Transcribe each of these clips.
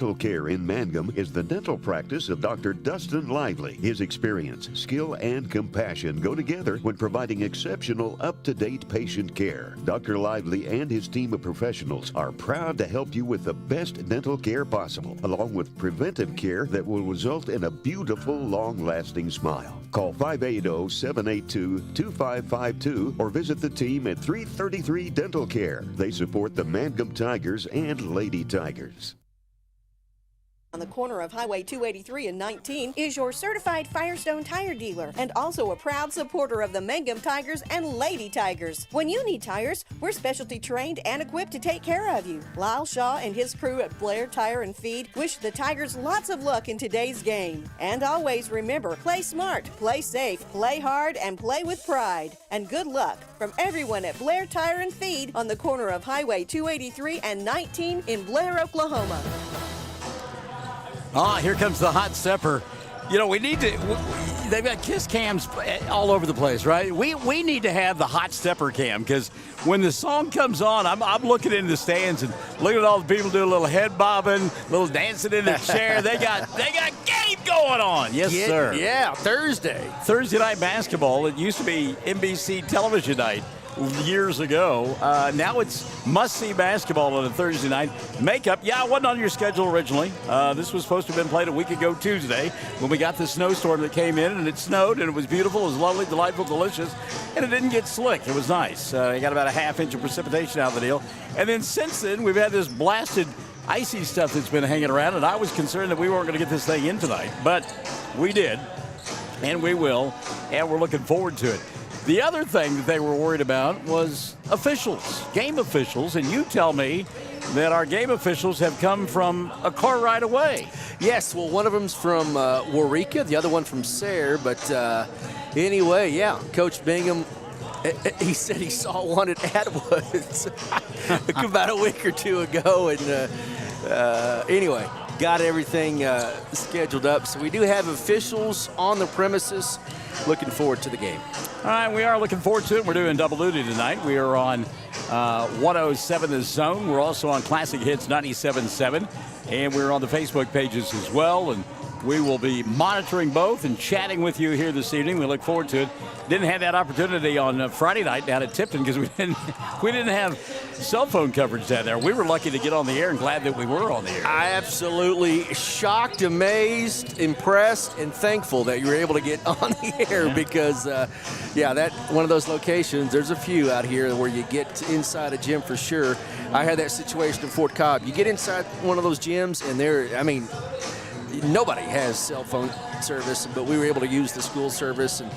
Dental care in Mangum is the dental practice of Dr. Dustin Lively. His experience, skill, and compassion go together when providing exceptional, up-to-date patient care. Dr. Lively and his team of professionals are proud to help you with the best dental care possible, along with preventive care that will result in a beautiful, long-lasting smile. Call 580-782-2552 or visit the team at 333 Dental Care. They support the Mangum Tigers and Lady Tigers. On the corner of Highway 283 and 19 is your certified Firestone tire dealer and also a proud supporter of the Mangum Tigers and Lady Tigers. When you need tires, we're specialty trained and equipped to take care of you. Lyle Shaw and his crew at Blair Tire and Feed wish the Tigers lots of luck in today's game. And always remember, play smart, play safe, play hard, and play with pride. And good luck from everyone at Blair Tire and Feed on the corner of Highway 283 and 19 in Blair, Oklahoma. Here comes the hot stepper. You know, we need to, they've got kiss cams all over the place, right? We need to have the hot stepper cam, because when the song comes on, I'm looking into the stands and looking at all the people do a little head bobbing, a little dancing in the chair. They got game going on. Yes, sir. Yeah, Thursday night basketball. It used to be NBC television night years ago. Now it's must-see basketball on a Thursday night. Makeup, yeah, it wasn't on your schedule originally. This was supposed to have been played a week ago Tuesday when we got the snowstorm that came in, and it snowed, and it was beautiful, it was lovely, delightful, delicious, and it didn't get slick. It was nice. You got about a half-inch of precipitation out of the deal. And then since then, we've had this blasted icy stuff that's been hanging around, and I was concerned that we weren't going to get this thing in tonight, but we did, and we will, and we're looking forward to it. The other thing that they were worried about was officials, game officials, and you tell me that our game officials have come from a car ride away. Yes, well, one of them's from Waurika, the other one from Sayre, but anyway, yeah, Coach Bingham, he said he saw one at Atwoods about a week or two ago, and anyway, got everything scheduled up. So we do have officials on the premises. Looking forward to the game. All right, we are looking forward to it. We're doing double duty tonight. We are on 107 The Zone. We're also on Classic Hits 97.7, and we're on the Facebook pages as well. And we will be monitoring both and chatting with you here this evening. We look forward to it. Didn't have that opportunity on Friday night down at Tipton because we didn't have cell phone coverage down there. We were lucky to get on the air and glad that we were on the air. I absolutely shocked, amazed, impressed, and thankful that you were able to get on the air because, that one of those locations, there's a few out here where you get inside a gym for sure. I had that situation in Fort Cobb. You get inside one of those gyms and nobody has cell phone service, but we were able to use the school service, and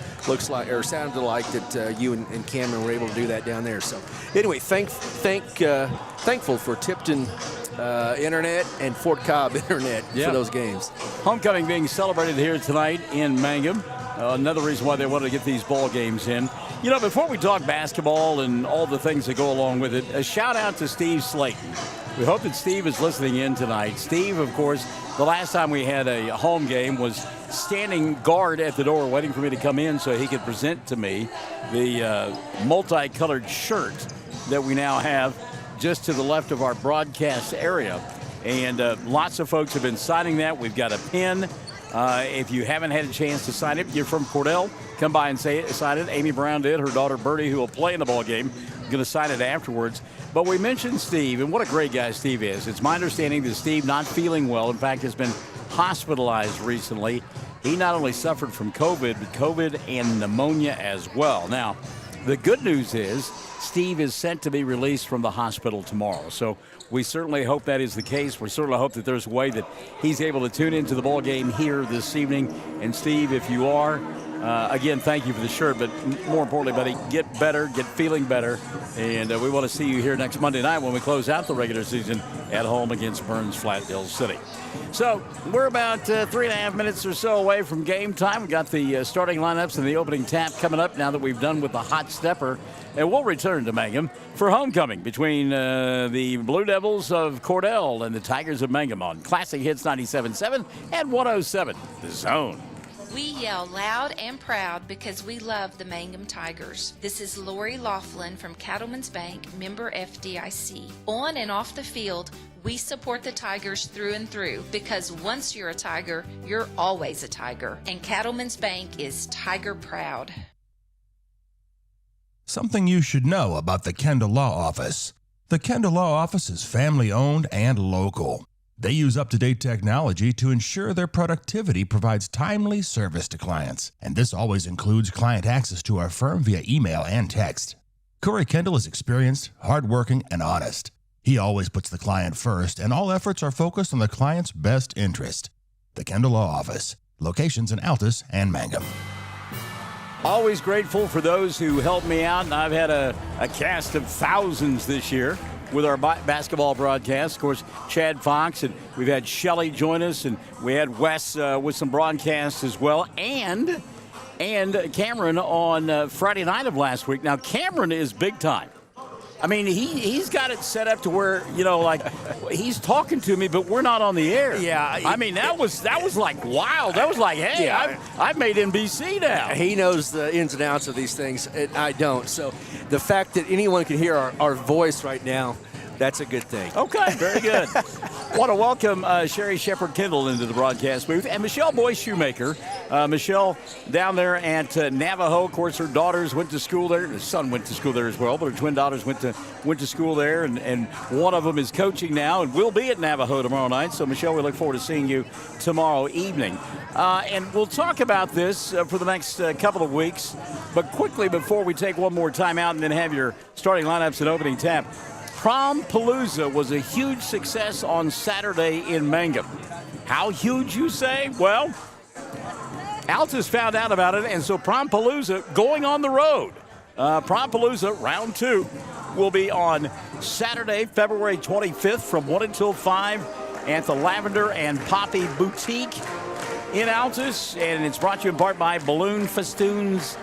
sounded like that you and Cameron were able to do that down there. So anyway, thankful for Tipton Internet and Fort Cobb Internet for those games. Homecoming being celebrated here tonight in Mangum. Another reason why they wanted to get these ball games in. You know, before we talk basketball and all the things that go along with it, a shout out to Steve Slayton. We hope that Steve is listening in tonight. Steve, of course, the last time we had a home game was standing guard at the door waiting for me to come in so he could present to me the multicolored shirt that we now have just to the left of our broadcast area. And lots of folks have been signing that. We've got a pin. If you haven't had a chance to sign it, you're from Cordell, come by and sign it. Amy Brown did. Her daughter Bertie, who will play in the ball game, is going to sign it afterwards. But we mentioned Steve, and what a great guy Steve is. It's my understanding that Steve not feeling well, in fact, has been hospitalized recently. He not only suffered from COVID, but COVID and pneumonia as well. Now, the good news is Steve is sent to be released from the hospital tomorrow. So we certainly hope that is the case. We certainly hope that there's a way that he's able to tune into the ball game here this evening. And Steve, if you are, again, thank you for the shirt, but more importantly, buddy, get better, get feeling better. And we want to see you here next Monday night when we close out the regular season at home against Burns Flat Hill City. So we're about 3.5 minutes or so away from game time. We've got the starting lineups and the opening tap coming up now that we've done with the hot stepper. And we'll return to Mangum for homecoming between the Blue Devils of Cordell and the Tigers of Mangum on Classic Hits 97.7 and 107 The Zone. We yell loud and proud because we love the Mangum Tigers. This is Lori Laughlin from Cattlemen's Bank, member FDIC. On and off the field, we support the Tigers through and through because once you're a Tiger, you're always a Tiger. And Cattlemen's Bank is Tiger proud. Something you should know about the Kendall Law Office. The Kendall Law Office is family-owned and local. They use up-to-date technology to ensure their productivity provides timely service to clients, and this always includes client access to our firm via email and text. Corey Kendall is experienced, hardworking, and honest. He always puts the client first, and all efforts are focused on the client's best interest. The Kendall Law Office, locations in Altus and Mangum. Always grateful for those who helped me out, and I've had a cast of thousands this year with our basketball broadcast. Of course, Chad Fox, and we've had Shelley join us, and we had Wes with some broadcasts as well, and Cameron on Friday night of last week. Now, Cameron is big time. I mean, he's got it set up to where, he's talking to me, but we're not on the air. Yeah. I mean, that was like wild. That was like, hey, yeah. I've made NBC now. He knows the ins and outs of these things, and I don't. So the fact that anyone can hear our voice right now, that's a good thing. Okay, very good. Want to welcome Sherry Shepard-Kendall into the broadcast booth, and Michelle Boyce Shoemaker. Michelle down there at Navajo. Of course, her daughters went to school there. Her son went to school there as well, but her twin daughters went to school there, and one of them is coaching now and will be at Navajo tomorrow night. So, Michelle, we look forward to seeing you tomorrow evening. And we'll talk about this for the next couple of weeks. But quickly, before we take one more time out and then have your starting lineups and opening tap, Prom-Palooza was a huge success on Saturday in Mangum. How huge, you say? Well, Altus found out about it, and so Prom-Palooza going on the road. Prom-Palooza round 2 will be on Saturday, February 25th from 1 until 5 at the Lavender and Poppy Boutique in Altus, and it's brought to you in part by Balloon Festoons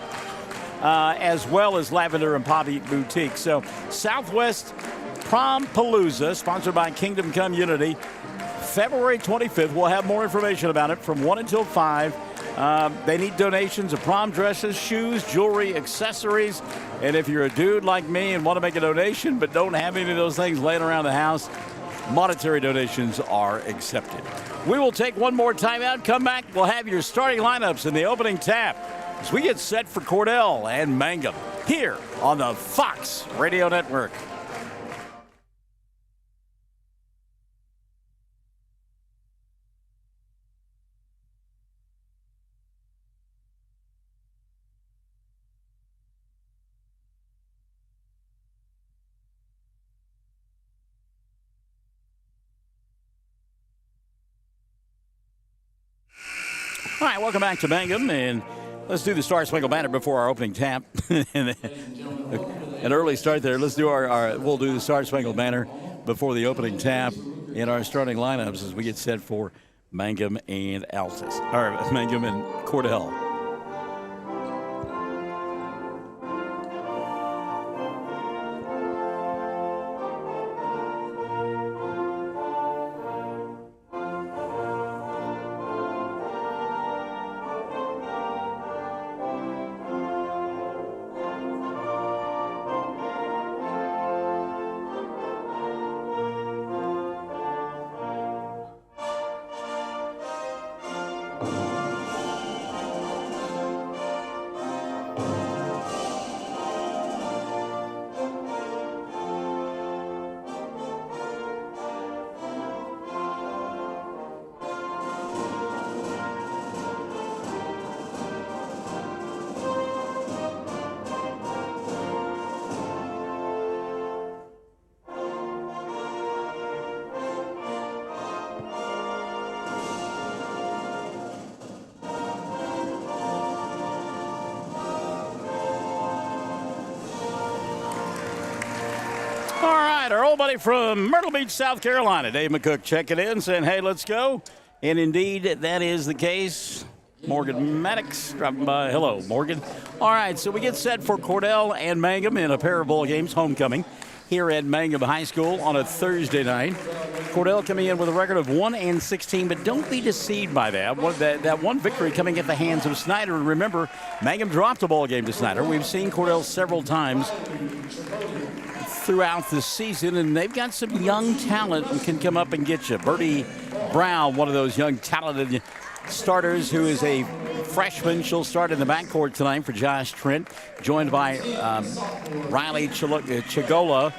as well as Lavender and Poppy Boutique. So Southwest Prom-Palooza, sponsored by Kingdom Come Unity, February 25th. We'll have more information about it from 1 until 5. They need donations of prom dresses, shoes, jewelry, accessories. And if you're a dude like me and want to make a donation but don't have any of those things laying around the house, monetary donations are accepted. We will take one more timeout, come back. We'll have your starting lineups in the opening tap as we get set for Cordell and Mangum here on the Fox Radio Network. All right, welcome back to Mangum, and let's do the Star Spangled Banner before our opening tap. An early start there. Let's do we'll do the Star Spangled Banner before the opening tap in our starting lineups as we get set for Mangum and Altus. All right, Mangum and Cordell. All right, our old buddy from Myrtle Beach, South Carolina, Dave McCook, checking in, saying, hey, let's go. And indeed, that is the case. Morgan Maddox dropping by. Hello, Morgan. All right, so we get set for Cordell and Mangum in a pair of bowl games, homecoming. here at Mangum High School on a Thursday night. Cordell coming in with a record of 1-16, but don't be deceived by that. That one victory coming at the hands of Snyder. And remember, Mangum dropped a ball game to Snyder. We've seen Cordell several times throughout the season, and they've got some young talent and can come up and get you. Birdie Brown, one of those young talented starters who is a freshman. She'll start in the backcourt tonight for Josh Trent, joined by Riley Chigola.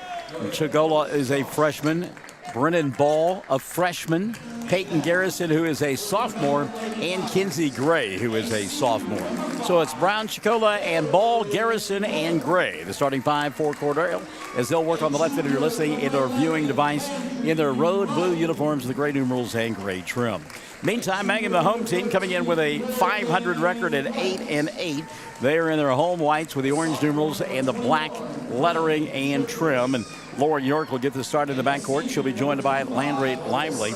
Chigola is a freshman. Brennan Ball, a freshman. Peyton Garrison, who is a sophomore, and Kinsey Gray, who is a sophomore. So it's Brown, Chicola, and Ball, Garrison, and Gray, the starting five for Cordell, as they'll work on the left end of your listening in their viewing device in their road blue uniforms, the gray numerals and gray trim. Meantime, Mangum, the home team, coming in with a 500 record at 8-8. They are in their home whites with the orange numerals and the black lettering and trim. And Lauren York will get the start in the backcourt. She'll be joined by Landry Lively.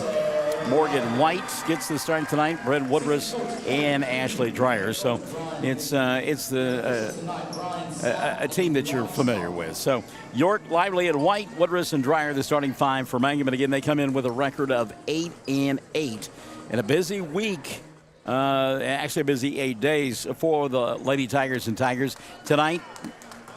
Morgan White gets the start tonight. Brent Woodruss and Ashley Dreyer. So it's a team that you're familiar with. So York, Lively, and White, Woodruss, and Dreyer, the starting five for Mangum. And again, they come in with a record of 8-8. And a busy week, actually a busy 8 days for the Lady Tigers and Tigers. Tonight,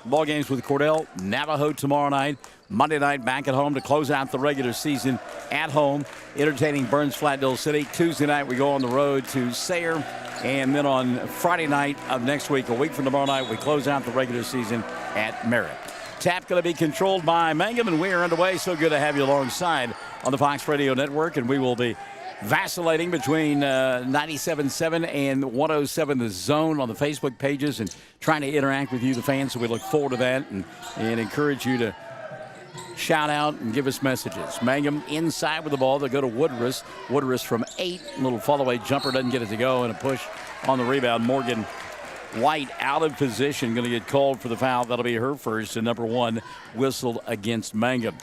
ball games with Cordell, Navajo tomorrow night. Monday night back at home to close out the regular season at home, entertaining Burns Flatdale City. Tuesday night we go on the road to Sayre. And then on Friday night of next week, a week from tomorrow night, we close out the regular season at Merritt. Tap going to be controlled by Mangum, and we are underway. So good to have you alongside on the Fox Radio Network, and we will be vacillating between 97.7 and 107 The Zone on the Facebook pages and trying to interact with you, the fans. So we look forward to that and encourage you to shout out and give us messages. Mangum inside with the ball. They go to Woodruss. Woodruss from 8. Little fall-away jumper doesn't get it to go, and a push on the rebound. Morgan White out of position, going to get called for the foul. That'll be her first, and number 1 whistled against Mangum.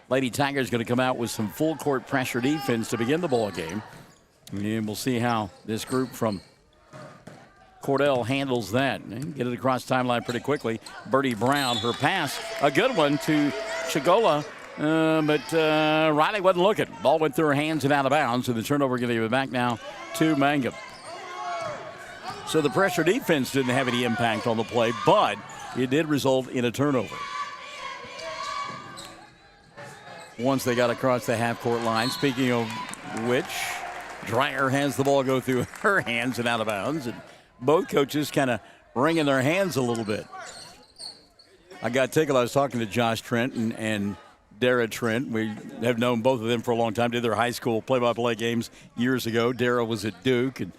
Lady Tigers going to come out with some full court pressure defense to begin the ball game. And we'll see how this group from Cordell handles that. And get it across timeline pretty quickly. Birdie Brown, her pass, a good one to Chigola. But Riley wasn't looking. Ball went through her hands and out of bounds. So the turnover going to give it back now to Mangum. So the pressure defense didn't have any impact on the play, but it did result in a turnover. Once they got across the half-court line. Speaking of which, Dreyer has the ball go through her hands and out of bounds. And both coaches kind of wringing their hands a little bit. I got tickled. I was talking to Josh Trent and Dara Trent. We have known both of them for a long time. Did their high school play-by-play games years ago. Dara was at Duke, and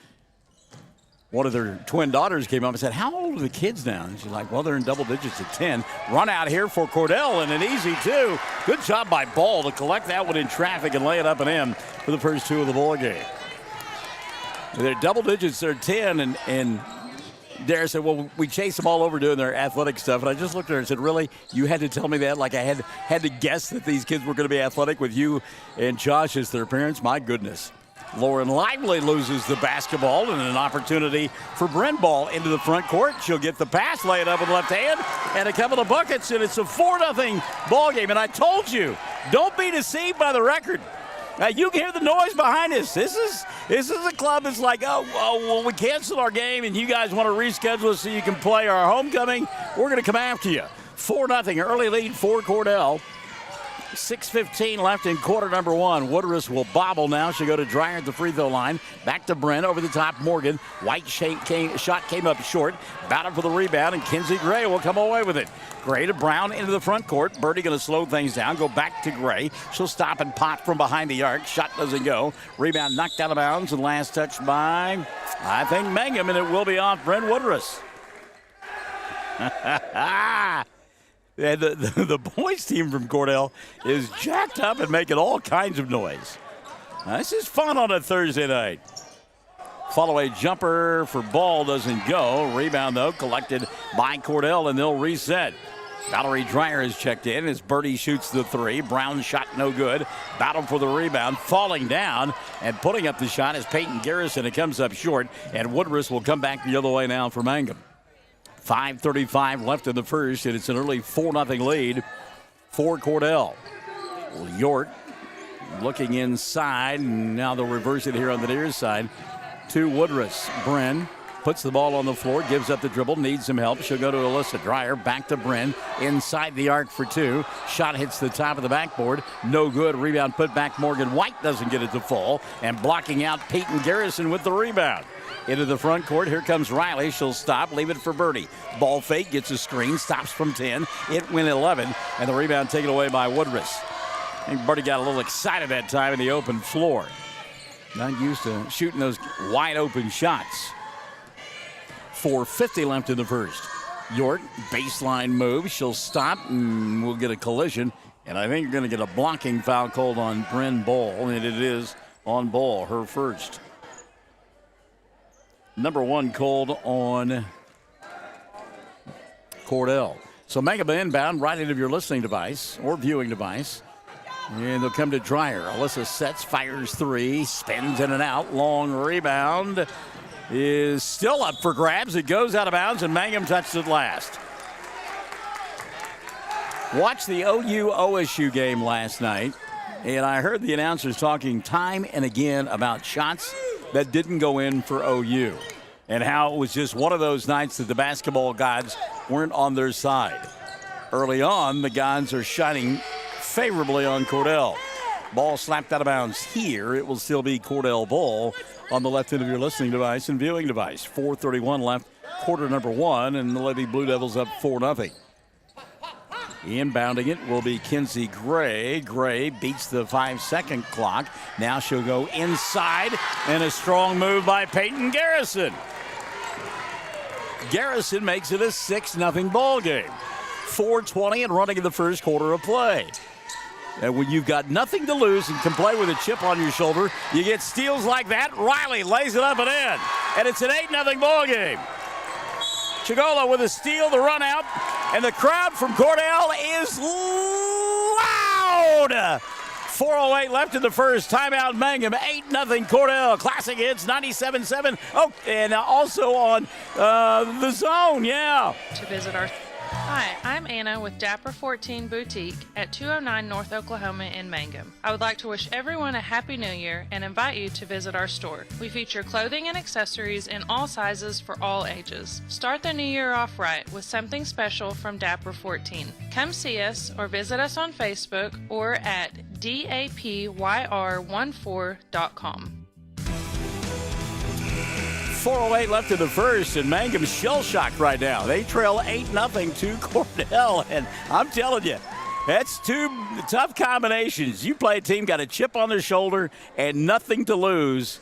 one of their twin daughters came up and said, "How old are the kids now?" And she's like, "Well, they're in double digits at 10. Run out here for Cordell, and an easy 2. Good job by Ball to collect that one in traffic and lay it up and in for the first 2 of the ball game. They're double digits, they're 10, and Dara said, "Well, we chased them all over doing their athletic stuff." And I just looked at her and said, "Really? You had to tell me that? Like I had to guess that these kids were going to be athletic with you and Josh as their parents? My goodness." Lauren Lively loses the basketball, and an opportunity for Brent Ball into the front court. She'll get the pass, lay it up with the left hand, and a couple of buckets, and it's a 4-0 ball game. And I told you, don't be deceived by the record. Now, you can hear the noise behind us. This is a club that's like, oh, well, we canceled our game, and you guys want to reschedule it so you can play our homecoming. We're going to come after you. 4-0, early lead for Cordell. 6:15 left in quarter number 1. Woodruss will bobble now. She'll go to Dreyer at the free throw line. Back to Brent over the top. Morgan. White shot came up short. Battle for the rebound, and Kinsey Gray will come away with it. Gray to Brown into the front court. Birdie going to slow things down. Go back to Gray. She'll stop and pop from behind the arc. Shot doesn't go. Rebound knocked out of bounds, and last touch by, I think, Mangum, and it will be off Brent Woodruss. And the boys team from Cordell is jacked up and making all kinds of noise. Now, this is fun on a Thursday night. Follow-away jumper for Ball doesn't go. Rebound, though, collected by Cordell, and they'll reset. Valerie Dreyer is checked in as Birdie shoots the 3. Brown shot no good. Battle for the rebound. Falling down and putting up the shot is Peyton Garrison. It comes up short, and Woodruss will come back the other way now for Mangum. 5:35 left in the first, and it's an early 4-0 lead for Cordell. York looking inside, and now they'll reverse it here on the near side to Woodruss. Bren puts the ball on the floor, gives up the dribble, needs some help. She'll go to Alyssa Dreyer, back to Bren, inside the arc for two. Shot hits the top of the backboard, no good. Rebound put back. Morgan White doesn't get it to fall, and blocking out Peyton Garrison with the rebound. Into the front court, here comes Riley. She'll stop, leave it for Birdie. Ball fake, gets a screen, stops from 10. It went 11, and the rebound taken away by Woodruss. I think Birdie got a little excited that time in the open floor. Not used to shooting those wide open shots. 4:50 left in the first. York, baseline move. She'll stop, and we'll get a collision. And I think you're going to get a blocking foul called on Bryn Ball, and it is on Ball, her first. Number one called on Cordell. So Mangum inbound right into your listening device or viewing device. And they'll come to Dreyer. Alyssa sets, fires three, spins in and out. Long rebound is still up for grabs. It goes out of bounds, and Mangum touched it last. Watched the OU-OSU game last night, and I heard the announcers talking time and again about shots that didn't go in for OU and how it was just one of those nights that the basketball gods weren't on their side. Early on, the gods are shining favorably on Cordell. Ball slapped out of bounds here. It will still be Cordell ball on the left end of your listening device and viewing device. 4:31 left, quarter number one, and the Lady Blue Devils up 4-0. Inbounding it will be Kinsey Gray. Gray beats the 5-second clock. Now she'll go inside, and a strong move by Peyton Garrison. Garrison makes it a 6-0 ball game. 4:20 and running in the first quarter of play. And when you've got nothing to lose and can play with a chip on your shoulder, you get steals like that. Riley lays it up and in, and it's an 8-0 ball game. Chigola with a steal, the run out, and the crowd from Cordell is loud. 4:08 left in the first. Timeout Mangum, 8-0 Cordell. Classic Hits 97.7. Oh, and also on the Zone, yeah. To visit our... Hi, I'm Anna with Dapper 14 Boutique at 209 North Oklahoma in Mangum. I would like to wish everyone a Happy New Year and invite you to visit our store. We feature clothing and accessories in all sizes for all ages. Start the new year off right with something special from Dapper 14. Come see us or visit us on Facebook or at dapyr14.com. 4:08 left in the first, and Mangum's shell-shocked right now. They trail 8-0 to Cordell, and I'm telling you, that's two tough combinations. You play a team, got a chip on their shoulder, and nothing to lose,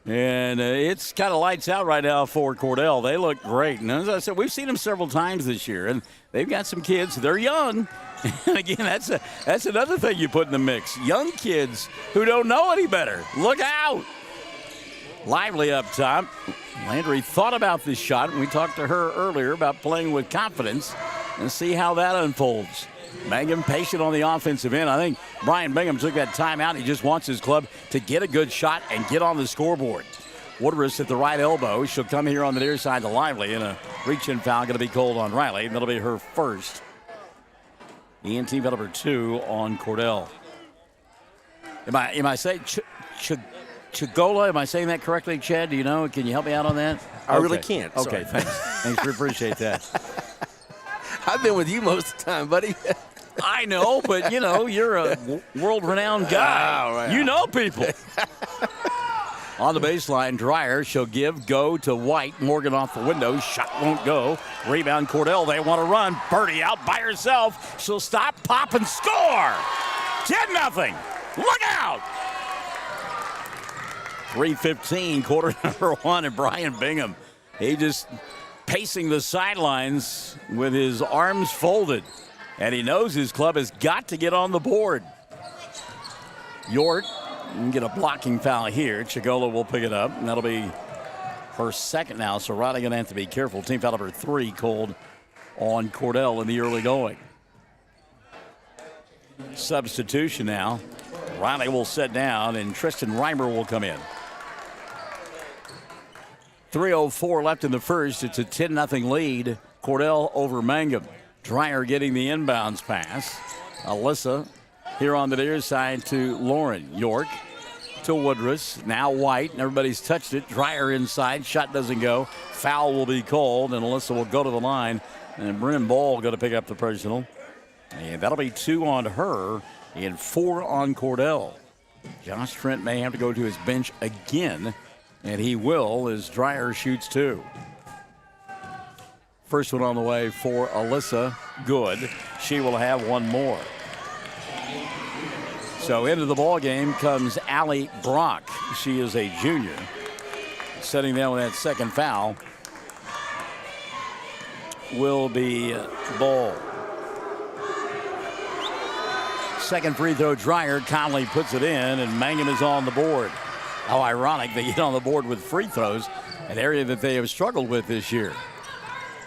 and it's kind of lights out right now for Cordell. They look great, and as I said, we've seen them several times this year, and they've got some kids. They're young, and again, that's another thing you put in the mix. Young kids who don't know any better. Look out. Lively up top. Landry thought about this shot, and we talked to her earlier about playing with confidence and see how that unfolds. Mangum patient on the offensive end. I think Brian Bingham took that timeout. He just wants his club to get a good shot and get on the scoreboard. Woodruss at the right elbow. She'll come here on the near side to Lively, and a reach-in foul going to be called on Riley, and that'll be her first. ENT number 2 on Cordell. Am I saying Chigola, am I saying that correctly, Chad? Do you know? Can you help me out on that? I really can't. Okay, thanks. Thanks, we appreciate that. I've been with you most of the time, buddy. I know, but, you know, you're a world-renowned guy. Oh, right. You know people. On the baseline, Dreyer, she'll go to White. Morgan off the window. Shot won't go. Rebound, Cordell. They want to run. Birdie out by herself. She'll stop, pop, and score. 10-0. Look out. 3:15, quarter number one, and Brian Bingham. He just pacing the sidelines with his arms folded. And he knows his club has got to get on the board. York can get a blocking foul here. Chigola will pick it up, and that'll be her second now. So Riley going to have to be careful. Team foul number 3 called on Cordell in the early going. Substitution now. Riley will sit down, and Tristan Reimer will come in. 3:04 left in the first. It's a 10-0 lead. Cordell over Mangum. Dreyer getting the inbounds pass. Alyssa here on the near side to Lauren. York to Woodruss. Now White, and everybody's touched it. Dreyer inside. Shot doesn't go. Foul will be called, and Alyssa will go to the line. And Brennan Ball going to pick up the personal. And that'll be 2 on her and 4 on Cordell. Josh Trent may have to go to his bench again, and he will as Dreyer shoots 2. First one on the way for Alyssa. Good. She will have one more. So into the ball game comes Allie Brock. She is a junior. Setting down with that second foul will be Ball. Second free throw, Dreyer. Conley puts it in, and Mangum is on the board. How ironic they get on the board with free throws, an area that they have struggled with this year.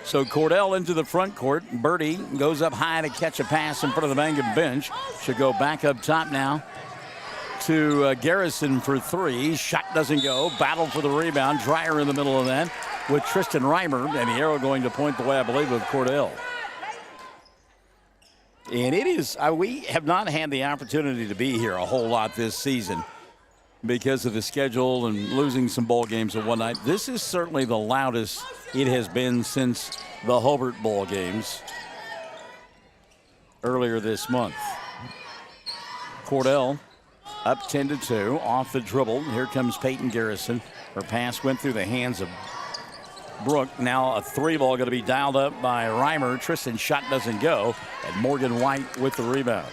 So Cordell into the front court. Birdie goes up high to catch a pass in front of the Mangum bench. Should go back up top now to Garrison for 3. Shot doesn't go. Battle for the rebound. Dreyer in the middle of that with Tristan Reimer, and the arrow going to point the way, I believe, of Cordell. And it is, we have not had the opportunity to be here a whole lot this season because of the schedule and losing some ball games in one night. This is certainly the loudest it has been since the Hobart ball games earlier this month. Cordell up 10-2 off the dribble. Here comes Peyton Garrison. Her pass went through the hands of Brooke. Now a 3 ball going to be dialed up by Reimer. Tristan's shot doesn't go, and Morgan White with the rebound.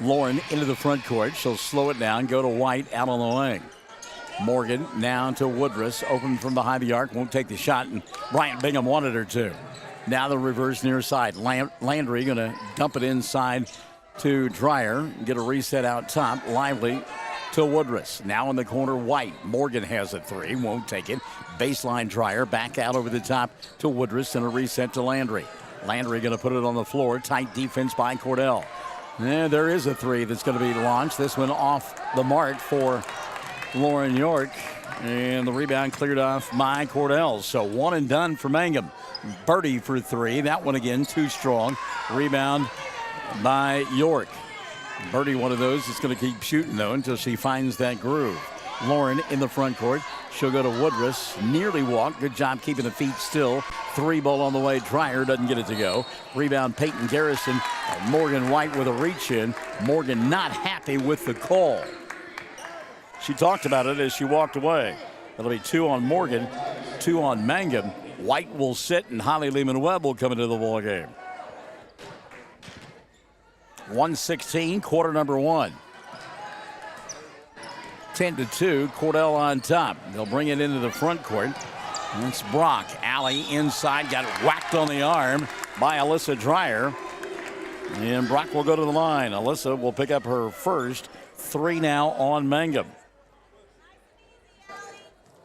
Lauren into the front court. She'll slow it down, go to White out on the wing. Morgan now to Woodruss, open from behind the arc, won't take the shot, and Bryant Bingham wanted her to. Now the reverse near side. Landry going to dump it inside to Dreyer, get a reset out top. Lively to Woodruss. Now in the corner, White. Morgan has a 3, won't take it. Baseline Dreyer, back out over the top to Woodruss, and a reset to Landry. Landry going to put it on the floor. Tight defense by Cordell. And there is a 3 that's going to be launched. This one off the mark for Lauren York. And the rebound cleared off by Cordell. So 1 and done for Mangum. Birdie for 3. That one again too strong. Rebound by York. Birdie, one of those that's going to keep shooting, though, until she finds that groove. Lauren in the front court. She'll go to Woodruss. Nearly walked. Good job keeping the feet still. 3 ball on the way. Dreyer doesn't get it to go. Rebound Peyton Garrison. And Morgan White with a reach in. Morgan not happy with the call. She talked about it as she walked away. That'll be 2 on Morgan, 2 on Mangum. White will sit, and Holly Lehman-Webb will come into the ball game. 1:16, quarter number 1. 10-2, Cordell on top. They'll bring it into the front court. And it's Brock. Alley inside, got whacked on the arm by Alyssa Dreyer. And Brock will go to the line. Alyssa will pick up her first. 3 now on Mangum.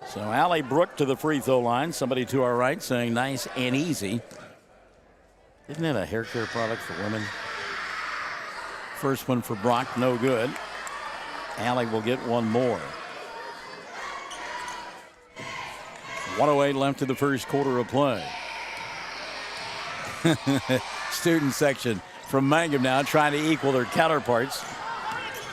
So Allie Brooke to the free throw line. Somebody to our right saying nice and easy. Isn't that a hair care product for women? First one for Brock, no good. Allie will get one more. 1:08 left in the first quarter of play. Student section from Mangum now trying to equal their counterparts.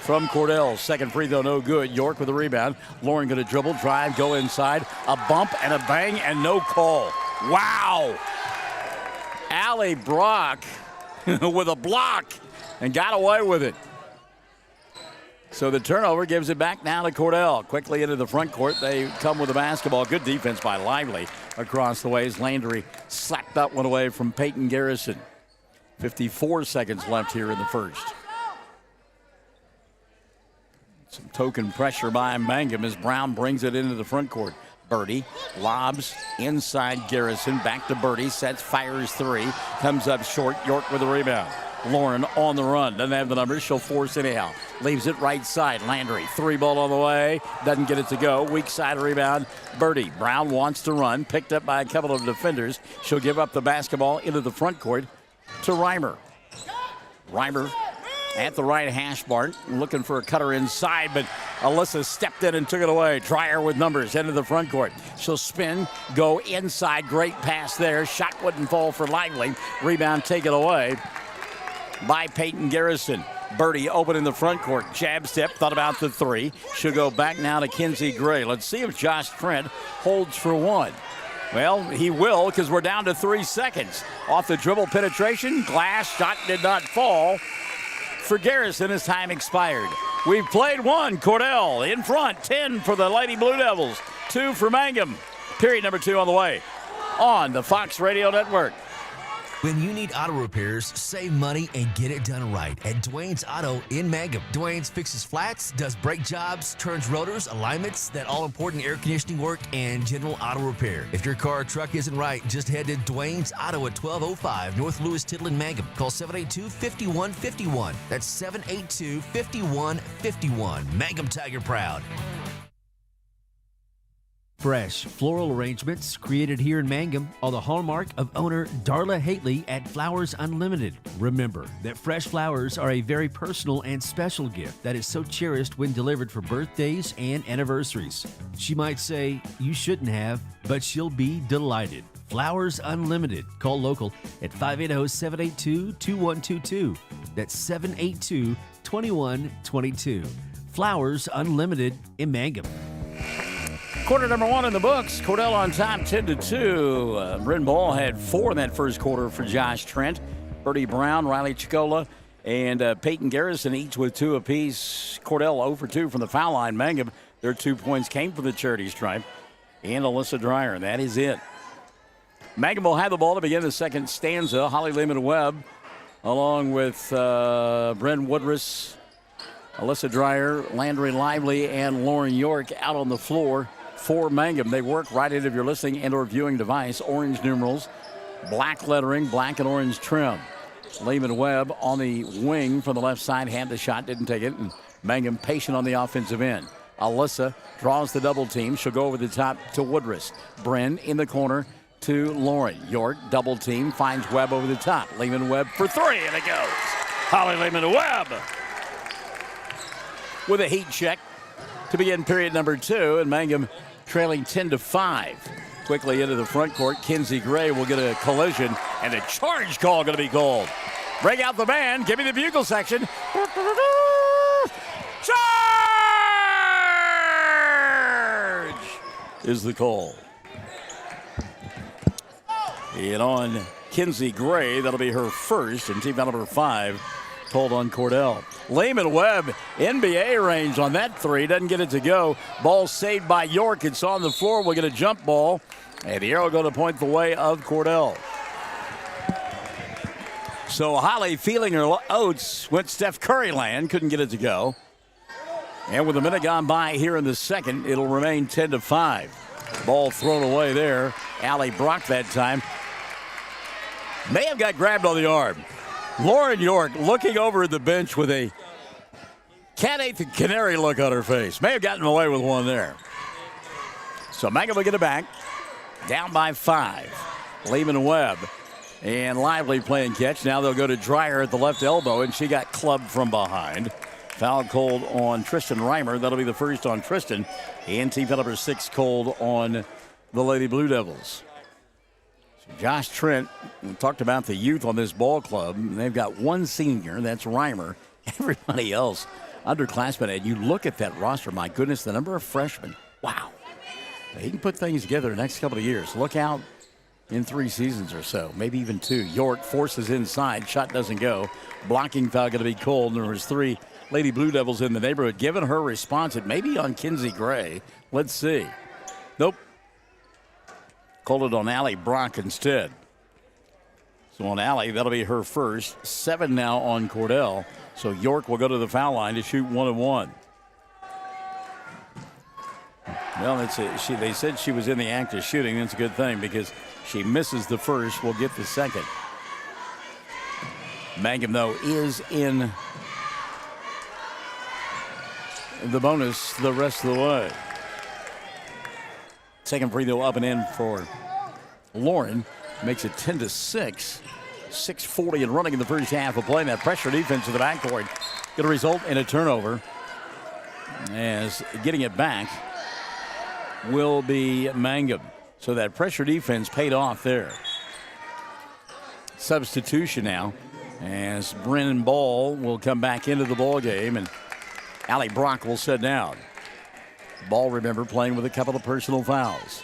From Cordell, second free throw, no good. York with the rebound. Lauren going to dribble, drive, go inside. A bump and a bang and no call. Wow. Allie Brock with a block and got away with it. So the turnover gives it back now to Cordell. Quickly into the front court. They come with the basketball. Good defense by Lively across the ways. Landry slapped that one away from Peyton Garrison. 54 seconds left here in the first. Some token pressure by Mangum as Brown brings it into the front court. Birdie lobs inside Garrison. Back to Birdie. Sets, fires 3. Comes up short. York with the rebound. Lauren on the run. Doesn't have the numbers. She'll force anyhow. Leaves it right side. Landry. 3 ball on the way. Doesn't get it to go. Weak side rebound. Birdie. Brown wants to run. Picked up by a couple of defenders. She'll give up the basketball into the front court to Reimer. Reimer at the right hash mark, looking for a cutter inside, but Alyssa stepped in and took it away. Dreyer with numbers, into the front court. She'll spin, go inside, great pass there. Shot wouldn't fall for Lively. Rebound taken away by Peyton Garrison. Birdie open in the front court. Jab step, thought about the three. She'll go back now to Kinsey Gray. Let's see if Josh Trent holds for one. Well, he will, because we're down to 3 seconds. Off the dribble penetration, glass shot did not fall for Garrison as time expired. We've played one. Cordell in front, 10 for the Lady Blue Devils, 2 for Mangum. Period number 2 on the way on the Fox Radio Network. When you need auto repairs, save money and get it done right at Dwayne's Auto in Mangum. Dwayne's fixes flats, does brake jobs, turns rotors, alignments, that all-important air conditioning work, and general auto repair. If your car or truck isn't right, just head to Dwayne's Auto at 1205 North Lewis Tittle in Mangum. Call 782-5151. That's 782-5151. Mangum Tiger Proud. Fresh floral arrangements created here in Mangum are the hallmark of owner Darla Hately at Flowers Unlimited. Remember that fresh flowers are a very personal and special gift that is so cherished when delivered for birthdays and anniversaries. She might say, "You shouldn't have," but she'll be delighted. Flowers Unlimited. Call local at 580-782-2122. That's 782-2122. Flowers Unlimited in Mangum. Quarter number 1 in the books. Cordell on top, 10-2. Bryn Ball had 4 in that first quarter for Josh Trent. Birdie Brown, Riley Chicola, and Peyton Garrison each with 2 apiece. Cordell 0 for 2 from the foul line. Mangum, their 2 points came from the charity stripe. And Alyssa Dreyer, and that is it. Mangum will have the ball to begin the second stanza. Holly Lehman-Webb, along with Bryn Woodruss, Alyssa Dreyer, Landry Lively, and Lauren York out on the floor for Mangum. They work right into your listening and or viewing device. Orange numerals, black lettering, black and orange trim. Lehman-Webb on the wing from the left side, had the shot, didn't take it. And Mangum patient on the offensive end. Alyssa draws the double team. She'll go over the top to Woodruss. Bryn in the corner to Lauren. York double team, finds Webb over the top. Lehman-Webb for 3, and it goes. Holly Lehman-Webb with a heat check to begin period number 2, and Mangum trailing 10-5. Quickly into the front court, Kinsey Gray will get a collision, and a charge call going to be called. Bring out the band, give me the bugle section. Charge is the call. And on Kinsey Gray, that'll be her first, and team foul number 5 called on Cordell. Lehman-Webb, NBA range on that 3. Doesn't get it to go. Ball saved by York. It's on the floor. We'll get a jump ball. And the arrow going to point the way of Cordell. So Holly feeling her oats went Steph Curry land. Couldn't get it to go. And with a minute gone by here in the second, it'll remain 10-5. Ball thrown away there. Allie Brock that time. May have got grabbed on the arm. Lauren York looking over at the bench with a cat ate the canary look on her face. May have gotten away with one there. So Mangum will get it back. Down by 5. Lehman-Webb and Lively playing catch. Now they'll go to Dreyer at the left elbow, and she got clubbed from behind. Foul called on Tristan Reimer. That'll be the first on Tristan. And team foul number 6 called on the Lady Blue Devils. Josh Trent, we talked about the youth on this ball club. They've got 1 senior, that's Reimer. Everybody else, underclassmen. And you look at that roster, my goodness, the number of freshmen. Wow. He can put things together the next couple of years. Look out in 3 seasons or so, maybe even 2. York forces inside, shot doesn't go. Blocking foul going to be called. There was 3 Lady Blue Devils in the neighborhood. Given her response, it may be on Kinsey Gray. Let's see. Nope. Called it on Allie Brock instead. So on Allie, that'll be her first. 7 now on Cordell. So York will go to the foul line to shoot 1-1. Well, they said she was in the act of shooting. That's a good thing because she misses the first. We'll get the second. Mangum, though, is in the bonus the rest of the way. Second free throw up and in for Lauren. Makes it 10-6. 6:40 and running in the first half of play. That pressure defense to the backcourt going to result in a turnover. As getting it back will be Mangum. So that pressure defense paid off there. Substitution now as Brennan Ball will come back into the ball game, and Allie Brock will sit down. Ball, remember, playing with a couple of personal fouls.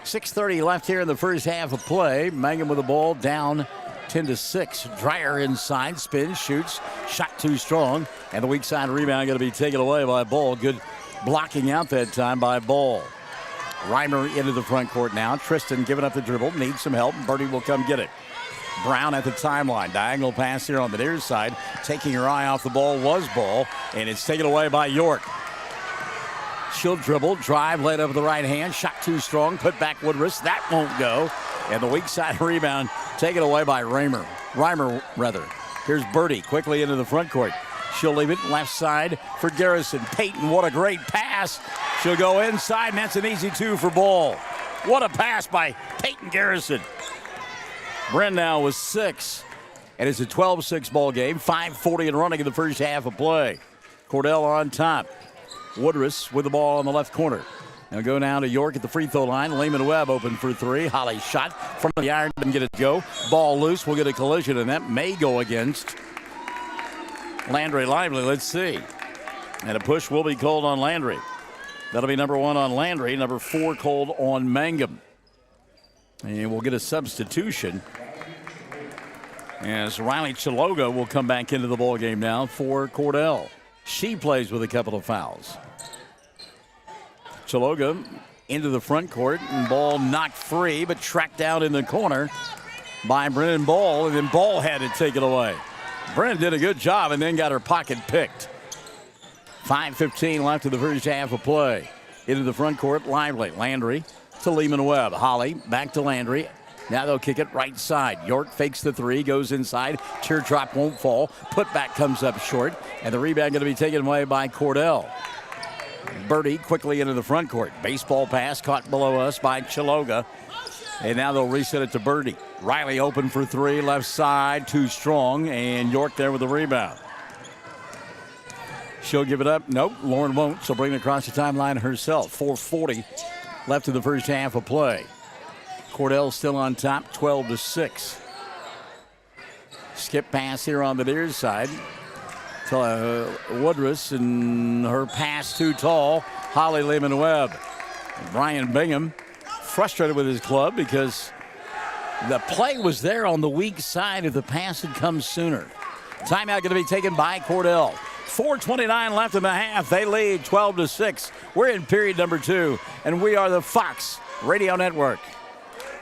6:30 left here in the first half of play. Mangum with the ball down 10-6. Dreyer inside, spins, shoots, shot too strong, and the weak side rebound going to be taken away by Ball. Good blocking out that time by Ball. Reimer into the front court now. Tristan giving up the dribble, needs some help, and Birdie will come get it. Brown at the timeline. Diagonal pass here on the near side. Taking her eye off the ball was Ball, and it's taken away by York. She'll dribble, drive, laid over the right hand. Shot too strong, put back Woodruss. That won't go. And the weak side rebound taken away by Reimer. Here's Birdie quickly into the front court. She'll leave it left side for Garrison. Peyton, what a great pass. She'll go inside, and that's an easy two for Ball. What a pass by Peyton Garrison. Bren now with 6, and it's a 12-6 ball game. 5:40 and running in the first half of play. Cordell on top. Woodruss with the ball on the left corner. Now go down to York at the free throw line. Lehman Webb open for 3. Holly shot from the iron, didn't get it to go. Ball loose, we'll get a collision, and that may go against Landry Lively. Let's see. And a push will be called on Landry. That'll be number 1 on Landry, number 4 called on Mangum. And we'll get a substitution as Riley Chiloga will come back into the ball game now for Cordell. She plays with a couple of fouls. Chiloga into the front court, and Ball knocked free, but tracked down in the corner by Brennan Ball, and then Ball had it taken away. Brennan did a good job and then got her pocket picked. 5:15 left in the first half of play. Into the front court, Lively. Landry to Lehman Webb. Holly back to Landry. Now they'll kick it right side. York fakes the 3, goes inside. Teardrop won't fall. Putback comes up short, and the rebound going to be taken away by Cordell. Birdie quickly into the front court. Baseball pass caught below us by Chiloga, and now they'll reset it to Birdie. Riley open for 3, left side, too strong, and York there with the rebound. She'll give it up. Nope, Lauren won't. She'll bring it across the timeline herself. 4:40 left in the first half of play. Cordell still on top, 12-6. Skip pass here on the near side to Woodruss, and her pass too tall. Holly Lehman Webb. Brian Bingham frustrated with his club because the play was there on the weak side if the pass had come sooner. Timeout going to be taken by Cordell. 4:29 left in the half. They lead 12-6. We're in period number 2, and we are the Fox Radio Network.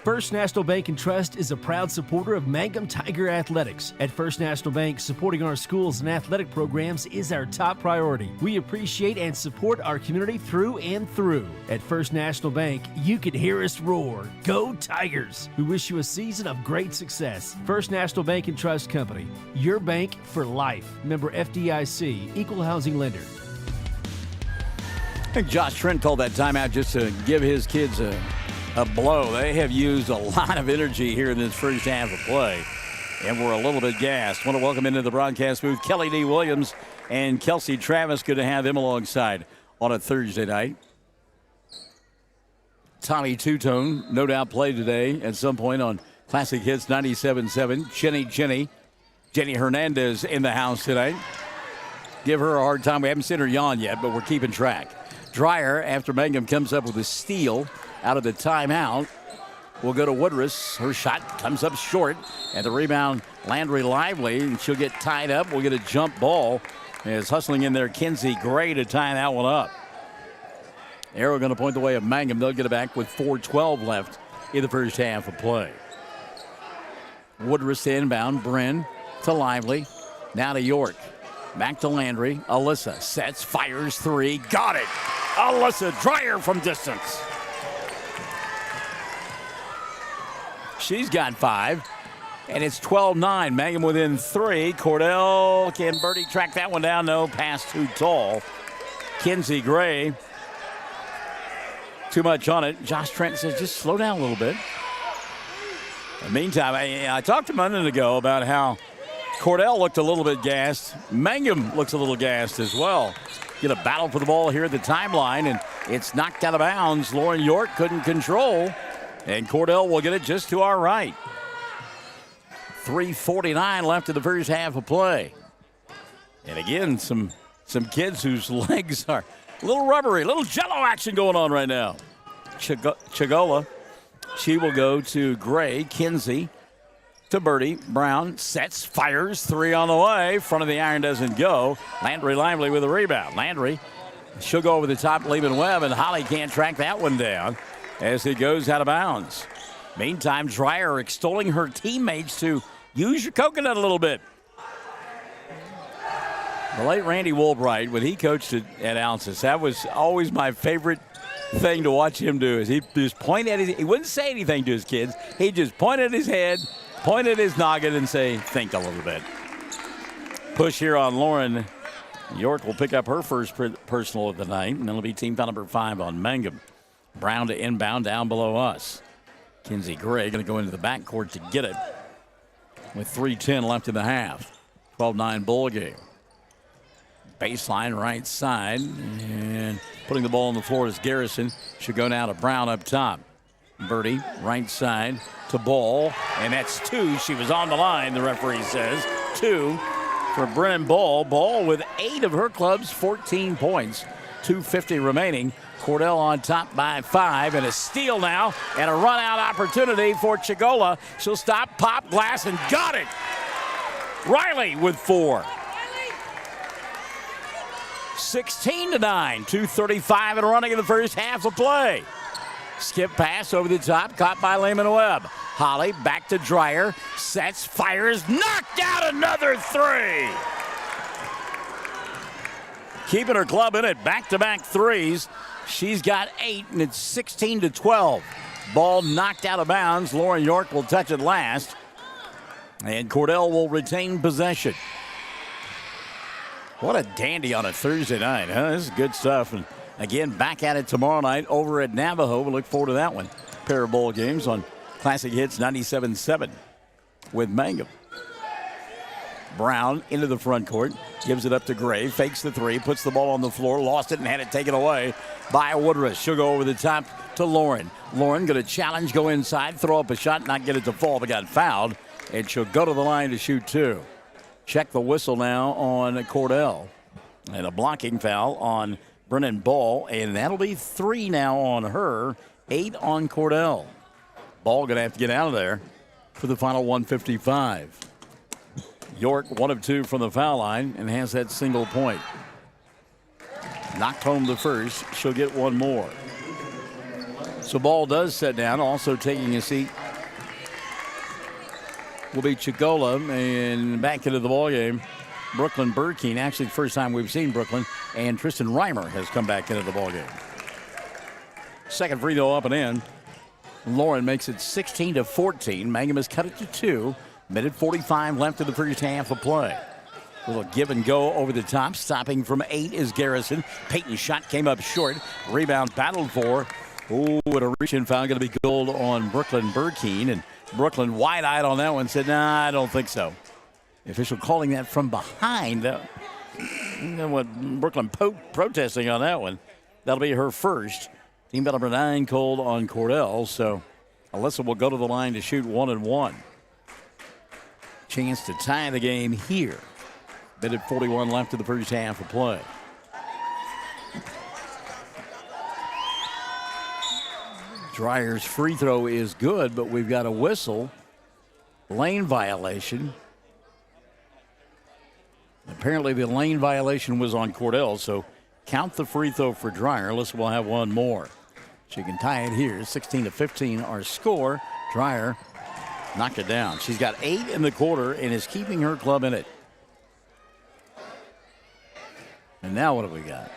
First National Bank and Trust is a proud supporter of Mangum Tiger Athletics. At First National Bank, supporting our schools and athletic programs is our top priority. We appreciate and support our community through and through. At First National Bank, you can hear us roar. Go Tigers! We wish you a season of great success. First National Bank and Trust Company, your bank for life. Member FDIC, Equal Housing Lender. I think Josh Trent called that timeout just to give his kids a blow. They have used a lot of energy here in this first half of play, and we're a little bit gassed. Want to welcome into the broadcast booth Kelly D. Williams and Kelsey Travis. Good to have them alongside on a Thursday night. Tommy Two-Tone, no doubt, played today at some point on Classic Hits 97.7. Jenny Hernandez in the house tonight. Give her a hard time. We haven't seen her yawn yet, but we're keeping track. Dreyer, after Mangum comes up with a steal out of the timeout, will go to Woodruss. Her shot comes up short, and the rebound, Landry Lively, and she'll get tied up. We'll get a jump ball. As hustling in there, Kinsey Gray to tie that one up. Arrow going to point the way of Mangum. They'll get it back with 4:12 left in the first half of play. Woodruss inbound. Bren to Lively. Now to York. Back to Landry. Alyssa sets, fires 3. Got it. Alyssa Dreyer from distance. She's got 5. And it's 12-9. Mangum within 3. Cordell, can Birdie track that one down? No, pass too tall. Kinsey Gray, too much on it. Josh Trent says just slow down a little bit. In the meantime, I talked to him a minute ago about how Cordell looked a little bit gassed. Mangum looks a little gassed as well. Get a battle for the ball here at the timeline, and it's knocked out of bounds. Lauren York couldn't control, and Cordell will get it just to our right. 3:49 left in the first half of play. And again, some kids whose legs are a little rubbery, a little jello action going on right now. Chigola, she will go to Gray. Kinsey to Birdie. Brown sets, fires, 3 on the way. Front of the iron doesn't go. Landry Lively with a rebound. Landry, she'll go over the top, Lehman Webb, and Holly can't track that one down as it goes out of bounds. Meantime, Dreyer extolling her teammates to use your coconut a little bit. The late Randy Woolbright, when he coached at Alcis, that was always my favorite thing to watch him do. Is he just point at he wouldn't say anything to his kids. He'd just point at his head, point at his noggin, and say, think a little bit. Push here on Lauren. York will pick up her first personal of the night, and it'll be team foul number 5 on Mangum. Brown to inbound down below us. Kinsey Gray going to go into the backcourt to get it with 3:10 left in the half. 12-9 ball game. Baseline right side, and putting the ball on the floor is Garrison. Should go now to Brown up top. Birdie, right side to Ball, and that's 2. She was on the line, the referee says. 2 for Brennan Ball. Ball with 8 of her club's 14 points. 2:50 remaining. Cordell on top by 5, and a steal now, and a run-out opportunity for Chigola. She'll stop, pop, glass, and got it. Riley with 4. 16-9, 2:35 and running in the first half of play. Skip pass over the top, caught by Lehman Webb. Holly back to Dreyer, sets, fires, knocked out another 3. Keeping her club in it, back-to-back 3s. She's got 8, and it's 16-12. Ball knocked out of bounds. Lauren York will touch it last, and Cordell will retain possession. What a dandy on a Thursday night, huh? This is good stuff. And again, back at it tomorrow night over at Navajo. We look forward to that one. Pair of bowl games on Classic Hits 97.7 with Mangum. Brown into the front court, gives it up to Gray, fakes the 3, puts the ball on the floor, lost it and had it taken away by Woodruff. She'll go over the top to Lauren. Lauren going to challenge, go inside, throw up a shot, not get it to fall, but got fouled. And she'll go to the line to shoot 2. Check the whistle now on Cordell. And a blocking foul on Brennan Ball, and that'll be 3 now on her, 8 on Cordell. Ball going to have to get out of there for the final 1:55. York 1 of 2 from the foul line and has that single point. Knocked home the first. She'll get 1 more. So Ball does set down. Also taking a seat will be Chigola, and back into the ball game. Brooklyn Burkeen, actually the first time we've seen Brooklyn, and Tristan Reimer has come back into the ball game. Second free throw up and in. Lauren makes it 16-14. Mangum has cut it to 2. Minute 45 left in the first half of play. A little give and go over the top. Stopping from 8 is Garrison. Peyton's shot came up short. Rebound battled for. Oh, and a reach-in foul going to be gold on Brooklyn Burkeen. And Brooklyn wide-eyed on that one, said, nah, I don't think so. The official calling that from behind. What Brooklyn protesting on that one. That'll be her first. Team foul number 9 called on Cordell. So Alyssa will go to the line to shoot 1 and 1. Chance to tie the game here. Minute 41 left in the first half of play. Dreyer's free throw is good, but we've got a whistle. Lane violation. Apparently the lane violation was on Cordell, so count the free throw for Dreyer. Alyssa will have 1 more. She can tie it here. 16-15 our score. Dreyer knocked it down. She's got 8 in the quarter and is keeping her club in it. And now what have we got?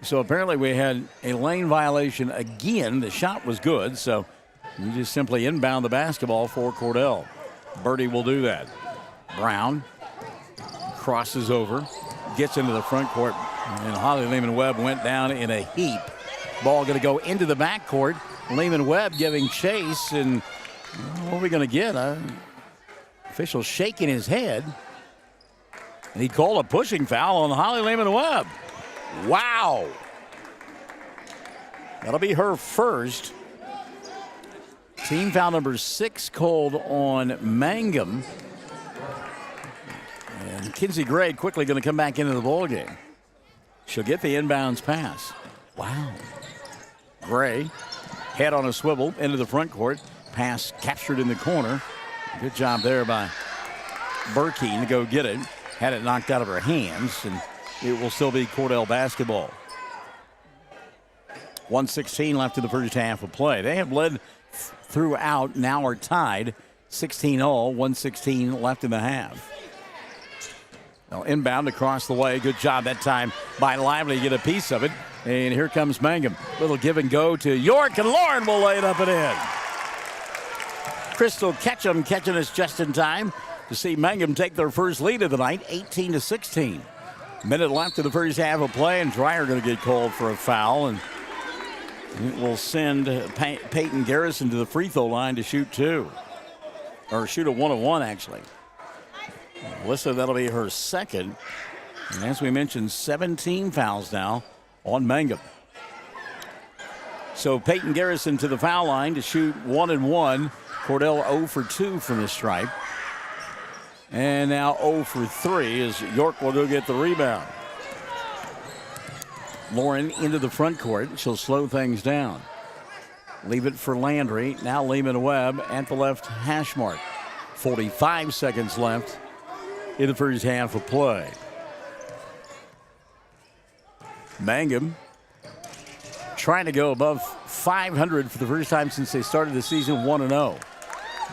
So apparently we had a lane violation again. The shot was good, so we just simply inbound the basketball for Cordell. Birdie will do that. Brown crosses over, gets into the front court, and Holly Lehman Webb went down in a heap. Ball going to go into the backcourt. Lehman Webb giving chase, and what are we going to get? Official shaking his head. And he called a pushing foul on Holly Lehman Webb. Wow. That'll be her first. Team foul number 6 called on Mangum. And Kinsey Gray quickly going to come back into the ballgame. She'll get the inbounds pass. Wow. Gray, head on a swivel into the front court. Pass captured in the corner. Good job there by Burkeen to go get it. Had it knocked out of her hands, and it will still be Cordell basketball. 1:16 left in the first half of play. They have led throughout, now are tied 16-all, 1:16 left in the half. Now inbound across the way. Good job that time by Lively to get a piece of it. And here comes Mangum. Little give and go to York, and Lauren will lay it up and in. Crystal Ketchum catching us just in time to see Mangum take their first lead of the night, 18-16. Minute left in the first half of play, and Dreyer going to get called for a foul, and it will send Peyton Garrison to the free throw line to shoot 2. Or shoot a 1-on-1, actually. Alyssa, that'll be her second. And as we mentioned, 17 fouls now on Mangum. So Peyton Garrison to the foul line to shoot 1-1. Cordell 0 for 2 from the stripe. And now 0 for 3 as York will go get the rebound. Lauren into the front court. She'll slow things down. Leave it for Landry. Now Lehman Webb at the left hash mark. 45 seconds left in the first half of play. Mangum trying to go above 500 for the first time since they started the season 1-0.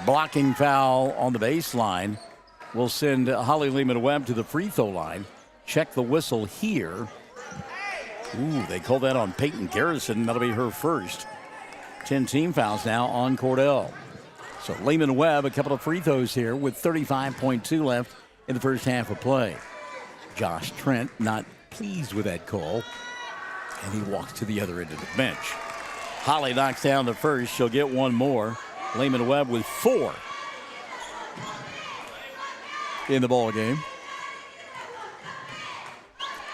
Blocking foul on the baseline will send Holly Lehman-Webb to the free throw line. Check the whistle here. Ooh, they called that on Peyton Garrison. That'll be her first. 10 team fouls now on Cordell. So Lehman-Webb, a couple of free throws here with 35.2 left in the first half of play. Josh Trent not pleased with that call, and he walks to the other end of the bench. Holly knocks down the first. She'll get one more. Lehman-Webb with 4 in the ball game.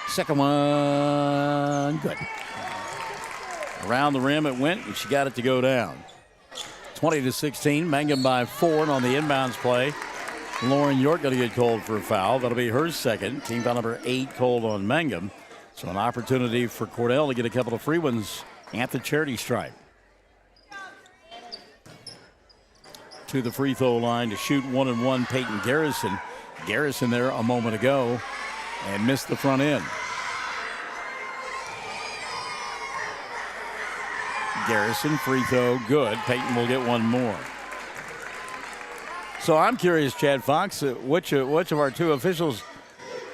Second one, good. Around the rim it went, and she got it to go down. 20-16, Mangum by 4, and on the inbounds play, Lauren York going to get called for a foul. That'll be her second. Team foul number 8 called on Mangum. So an opportunity for Cordell to get a couple of free ones at the charity stripe. To the free throw line to shoot 1-1, Peyton Garrison. Garrison there a moment ago and missed the front end. Garrison, free throw, good. Peyton will get one more. So I'm curious, Chad Fox, which of our 2 officials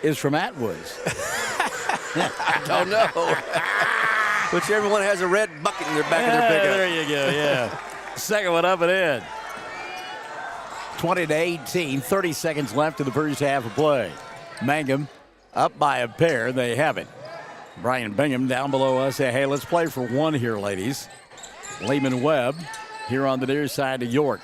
is from Atwoods? I don't know. Whichever one has a red bucket in their back of their pickup. There you go, yeah. Second one up and in. 20-18, 30 seconds left in the first half of play. Mangum up by a pair. They have it. Brian Bingham down below us. Hey, let's play for 1 here, ladies. Lehman-Webb here on the near side of York.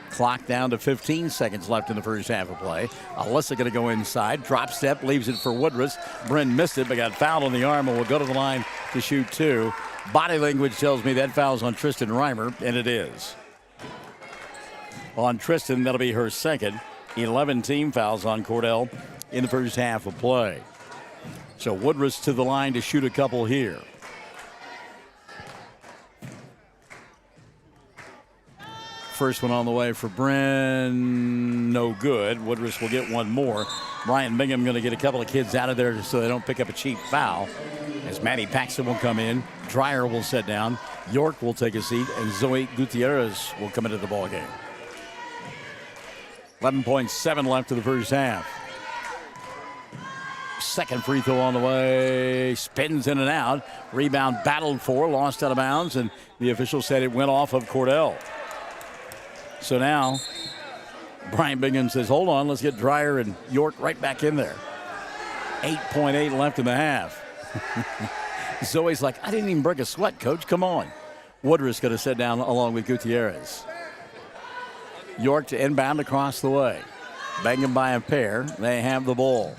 Clock down to 15 seconds left in the first half of play. Alyssa going to go inside. Drop step, leaves it for Woodruss. Bryn missed it, but got fouled on the arm and will go to the line to shoot 2. Body language tells me that foul's on Tristan Reimer, and it is. On Tristan, that'll be her second. 11 team fouls on Cordell in the first half of play. So Woodruss to the line to shoot a couple here. First one on the way for Bryn, no good. Woodruss will get one more. Brian Bingham going to get a couple of kids out of there so they don't pick up a cheap foul. As Maddie Paxton will come in, Dreyer will sit down, York will take a seat, and Zoe Gutierrez will come into the ballgame. 11.7 left in the first half. Second free throw on the way. Spins in and out. Rebound battled for. Lost out of bounds. And the official said it went off of Cordell. So now Brian Bingham says, hold on. Let's get Dreyer and York right back in there. 8.8 left in the half. Zoe's like, I didn't even break a sweat, coach. Come on. Woodruss going to sit down along with Gutierrez. York to inbound across the way. Bingham by a pair. They have the ball.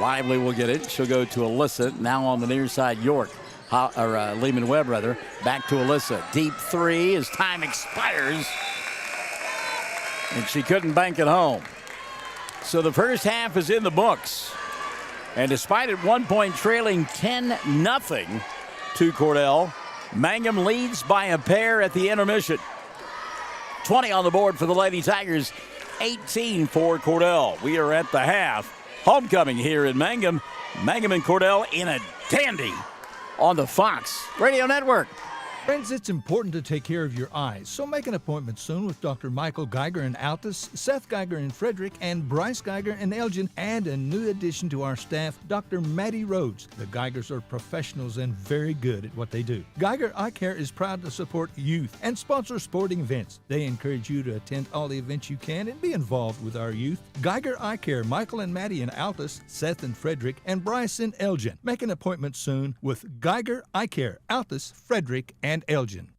Lively will get it. She'll go to Alyssa. Now on the near side, York Lehman Webb, rather. Back to Alyssa. Deep three as time expires. And she couldn't bank it home. So the first half is in the books. And despite at one point trailing 10-0 to Cordell, Mangum leads by a pair at the intermission. 20 on the board for the Lady Tigers, 18 for Cordell. We are at the half. Homecoming here in Mangum. Mangum and Cordell in a dandy on the Fox Radio Network. Friends, it's important to take care of your eyes, so make an appointment soon with Dr. Michael Geiger in Altus, Seth Geiger in Frederick, and Bryce Geiger in Elgin, and a new addition to our staff, Dr. Maddie Rhodes. The Geigers are professionals and very good at what they do. Geiger Eye Care is proud to support youth and sponsor sporting events. They encourage you to attend all the events you can and be involved with our youth. Geiger Eye Care, Michael and Maddie in Altus, Seth in Frederick, and Bryce in Elgin. Make an appointment soon with Geiger Eye Care, Altus, Frederick, and Elgin.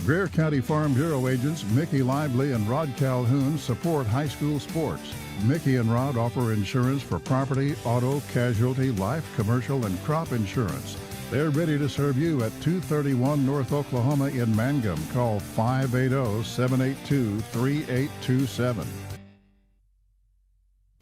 Greer County Farm Bureau agents Mickey Lively and Rod Calhoun support high school sports. Mickey and Rod offer insurance for property, auto, casualty, life, commercial, and crop insurance. They're ready to serve you at 231 North Oklahoma in Mangum. Call 580-782-3827.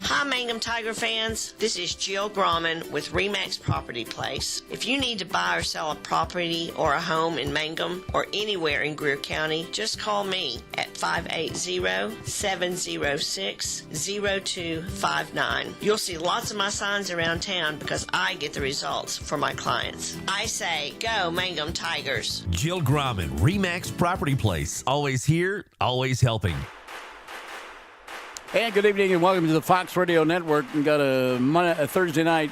Hi, Mangum Tiger fans. This is Jill Grauman with RE/MAX Property Place. If you need to buy or sell a property or a home in Mangum or anywhere in Greer County, just call me at 580-706-0259. You'll see lots of my signs around town because I get the results for my clients. I say, go Mangum Tigers. Jill Grauman, RE/MAX Property Place. Always here, always helping. And good evening and welcome to the Fox Radio Network. We've got a Thursday night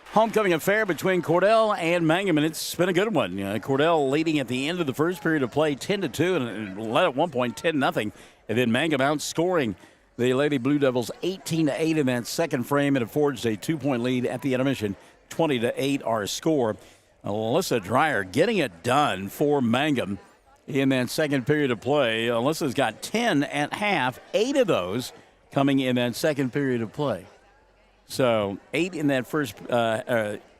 homecoming affair between Cordell and Mangum, and it's been a good one. Cordell leading at the end of the first period of play 10-2 and led at one point 10-0. And then Mangum outscoring the Lady Blue Devils 18-8 in that second frame, and it forged a 2-point lead at the intermission, 20-8 our score. Alyssa Dreyer getting it done for Mangum. In that second period of play, Alyssa's got 10 at half, 8 of those coming in that second period of play. So 8 in that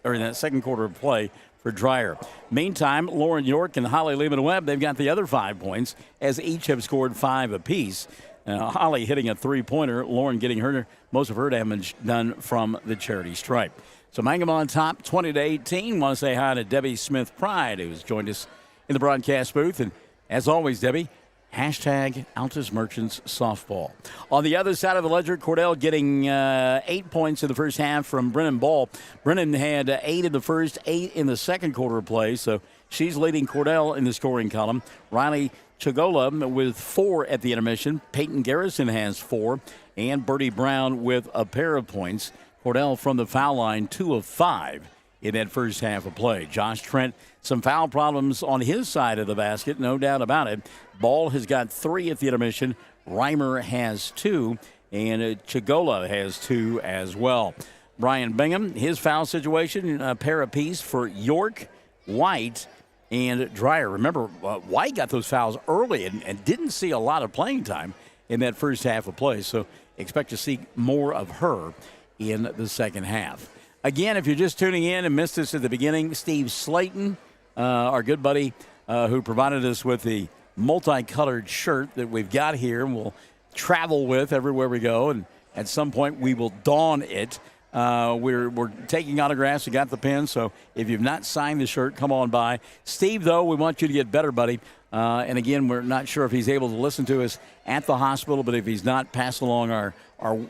in that second quarter of play for Dreyer. Meantime, Lauren York and Holly Lehman Webb, they've got the other 5 points as each have scored 5 apiece. Holly hitting a 3-pointer, Lauren getting most of her damage done from the charity stripe. So Mangum on top, 20-18. Want to say hi to Debbie Smith Pride, who's joined us in the broadcast booth. And as always, Debbie, hashtag Altus Merchants Softball. On the other side of the ledger, Cordell getting 8 points in the first half from Brennan Ball. Brennan had 8 in the first, 8 in the second quarter of play, so she's leading Cordell in the scoring column. Riley Chagola with 4 at the intermission. Peyton Garrison has 4, and Bertie Brown with a pair of points. Cordell from the foul line, 2 of 5 in that first half of play. Josh Trent, some foul problems on his side of the basket, no doubt about it. Ball has got 3 at the intermission. Reimer has 2, and Chagola has 2 as well. Brian Bingham, his foul situation, a pair apiece for York, White, and Dreyer. Remember, White got those fouls early and didn't see a lot of playing time in that first half of play, so expect to see more of her in the second half. Again, if you're just tuning in and missed us at the beginning, Steve Slayton, our good buddy who provided us with the multicolored shirt that we've got here and we'll travel with everywhere we go, and at some point we will don it. We're taking autographs. We got the pen, so if you've not signed the shirt, come on by. Steve, though, we want you to get better, buddy. And again, we're not sure if he's able to listen to us at the hospital, but if he's not, pass along our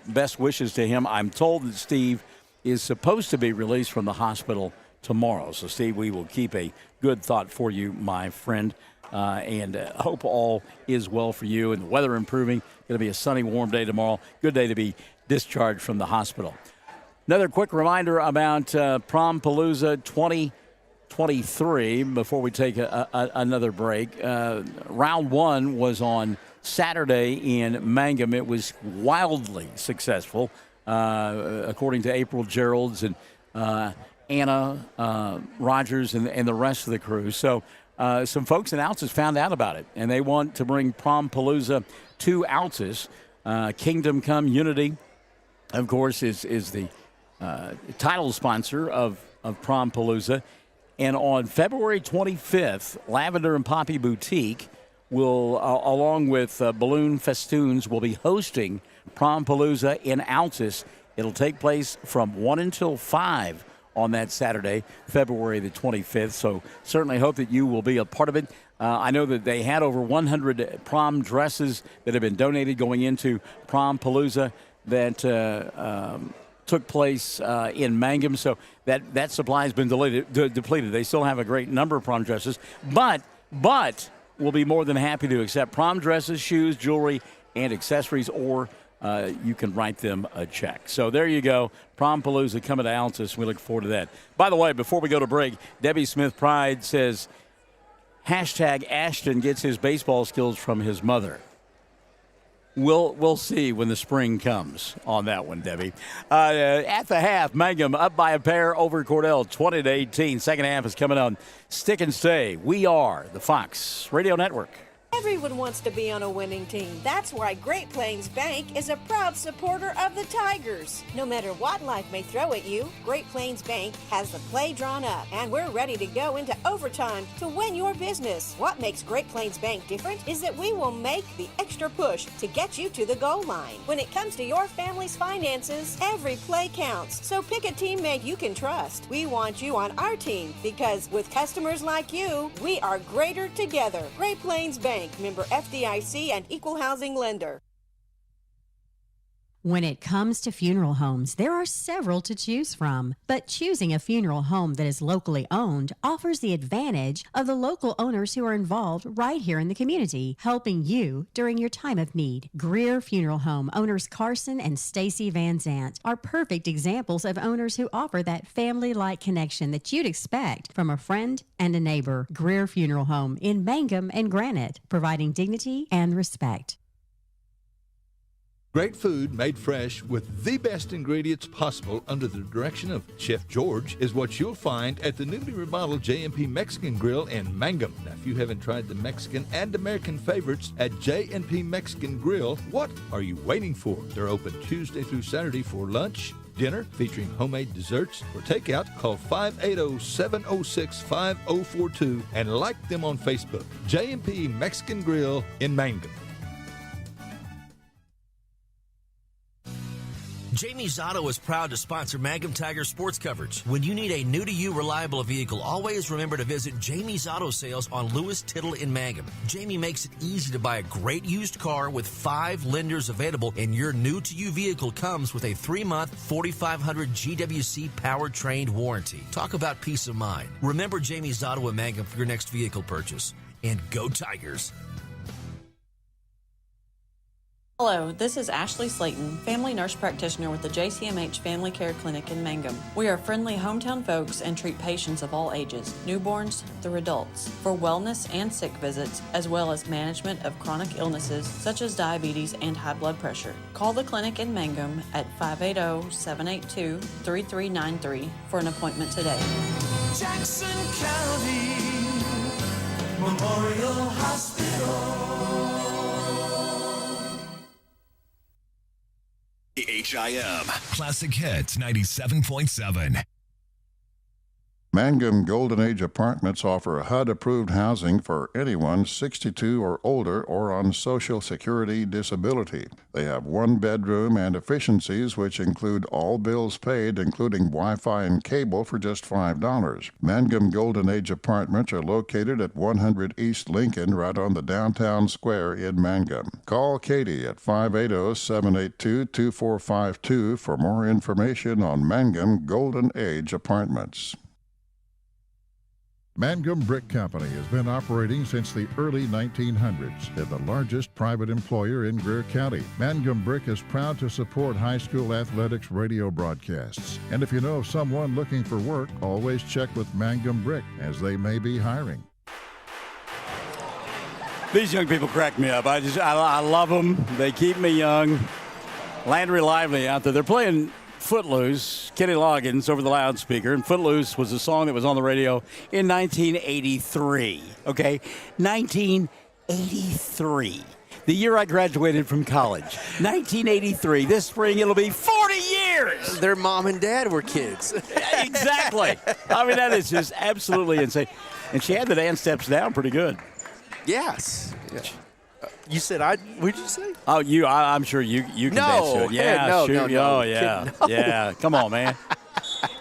best wishes to him. I'm told that Steve is supposed to be released from the hospital tomorrow. So, Steve, we will keep a good thought for you, my friend, and hope all is well for you and the weather improving. Going to be a sunny, warm day tomorrow. Good day to be discharged from the hospital. Another quick reminder about Prom-Palooza 2023 before we take another break. Round 1 was on Saturday in Mangum. It was wildly successful. According to April Geralds and Anna Rogers and the rest of the crew. So some folks in Altus found out about it, and they want to bring Prom-Palooza to Altus. Kingdom Come Unity, of course, is the title sponsor of of Prom-Palooza. And on February 25th, Lavender and Poppy Boutique will, along with Balloon Festoons, will be hosting Prom-Palooza in Altus. It'll take place from 1 until 5 on that Saturday, February the 25th. So certainly hope that you will be a part of it. I know that they had over 100 prom dresses that have been donated going into Prom-Palooza that took place in Mangum. So that supply has been depleted. They still have a great number of prom dresses, but we'll be more than happy to accept prom dresses, shoes, jewelry, and accessories, or you can write them a check. So there you go. Prom-Palooza coming to Altus. We look forward to that. By the way, before we go to break, Debbie Smith Pride says, #Ashton gets his baseball skills from his mother. We'll see when the spring comes on that one, Debbie. At the half, Mangum up by a pair over Cordell, 20-18. Second half is coming on. Stick and stay. We are the Fox Radio Network. Everyone wants to be on a winning team. That's why Great Plains Bank is a proud supporter of the Tigers. No matter what life may throw at you, Great Plains Bank has the play drawn up, and we're ready to go into overtime to win your business. What makes Great Plains Bank different is that we will make the extra push to get you to the goal line. When it comes to your family's finances, every play counts. So pick a teammate you can trust. We want you on our team because with customers like you, we are greater together. Great Plains Bank. Member FDIC and equal housing lender. When it comes to funeral homes, there are several to choose from, but choosing a funeral home that is locally owned offers the advantage of the local owners who are involved right here in the community, helping you during your time of need. Greer Funeral Home owners Carson and Stacy Van Zant are perfect examples of owners who offer that family-like connection that you'd expect from a friend and a neighbor. Greer Funeral Home in Mangum and Granite, providing dignity and respect. Great food made fresh with the best ingredients possible under the direction of Chef George is what you'll find at the newly remodeled J&P Mexican Grill in Mangum. Now, if you haven't tried the Mexican and American favorites at J&P Mexican Grill, what are you waiting for? They're open Tuesday through Saturday for lunch, dinner featuring homemade desserts. For takeout, call 580-706-5042 and like them on Facebook. J&P Mexican Grill in Mangum. Jamie's Auto is proud to sponsor Mangum Tiger sports coverage. When you need a new-to-you reliable vehicle, always remember to visit Jamie's Auto Sales on Lewis Tittle in Mangum. Jamie makes it easy to buy a great used car with 5 lenders available, and your new-to-you vehicle comes with a 3-month 4500 GWC powertrain warranty. Talk about peace of mind. Remember Jamie's Auto in Mangum for your next vehicle purchase. And go Tigers! Hello, this is Ashley Slayton, family nurse practitioner with the JCMH Family Care Clinic in Mangum. We are friendly hometown folks and treat patients of all ages, newborns through adults, for wellness and sick visits, as well as management of chronic illnesses such as diabetes and high blood pressure. Call the clinic in Mangum at 580-782-3393 for an appointment today. Jackson County Memorial Hospital. HIM Classic Hits 97.7. Mangum Golden Age Apartments offer HUD-approved housing for anyone 62 or older or on Social Security disability. They have 1 bedroom and efficiencies which include all bills paid, including Wi-Fi and cable, for just $5. Mangum Golden Age Apartments are located at 100 East Lincoln, right on the downtown square in Mangum. Call Katie at 580-782-2452 for more information on Mangum Golden Age Apartments. Mangum Brick Company has been operating since the early 1900s. They're the largest private employer in Greer County. Mangum Brick is proud to support high school athletics radio broadcasts. And if you know of someone looking for work, always check with Mangum Brick, as they may be hiring. These young people crack me up. I love them. They keep me young. Landry Lively out there. They're playing Footloose, Kenny Loggins over the loudspeaker, and Footloose was a song that was on the radio in 1983. Okay, 1983. The year I graduated from college. 1983. This spring it'll be 40 years. years. Their mom and dad were kids. Exactly. I mean, that is just absolutely insane. And she had the dance steps down pretty good. Yes. Yeah. You said what did you say? Oh, I'm sure you can dance to it. Yeah, no, shoot. no. Oh, yeah. No. Yeah, come on, man.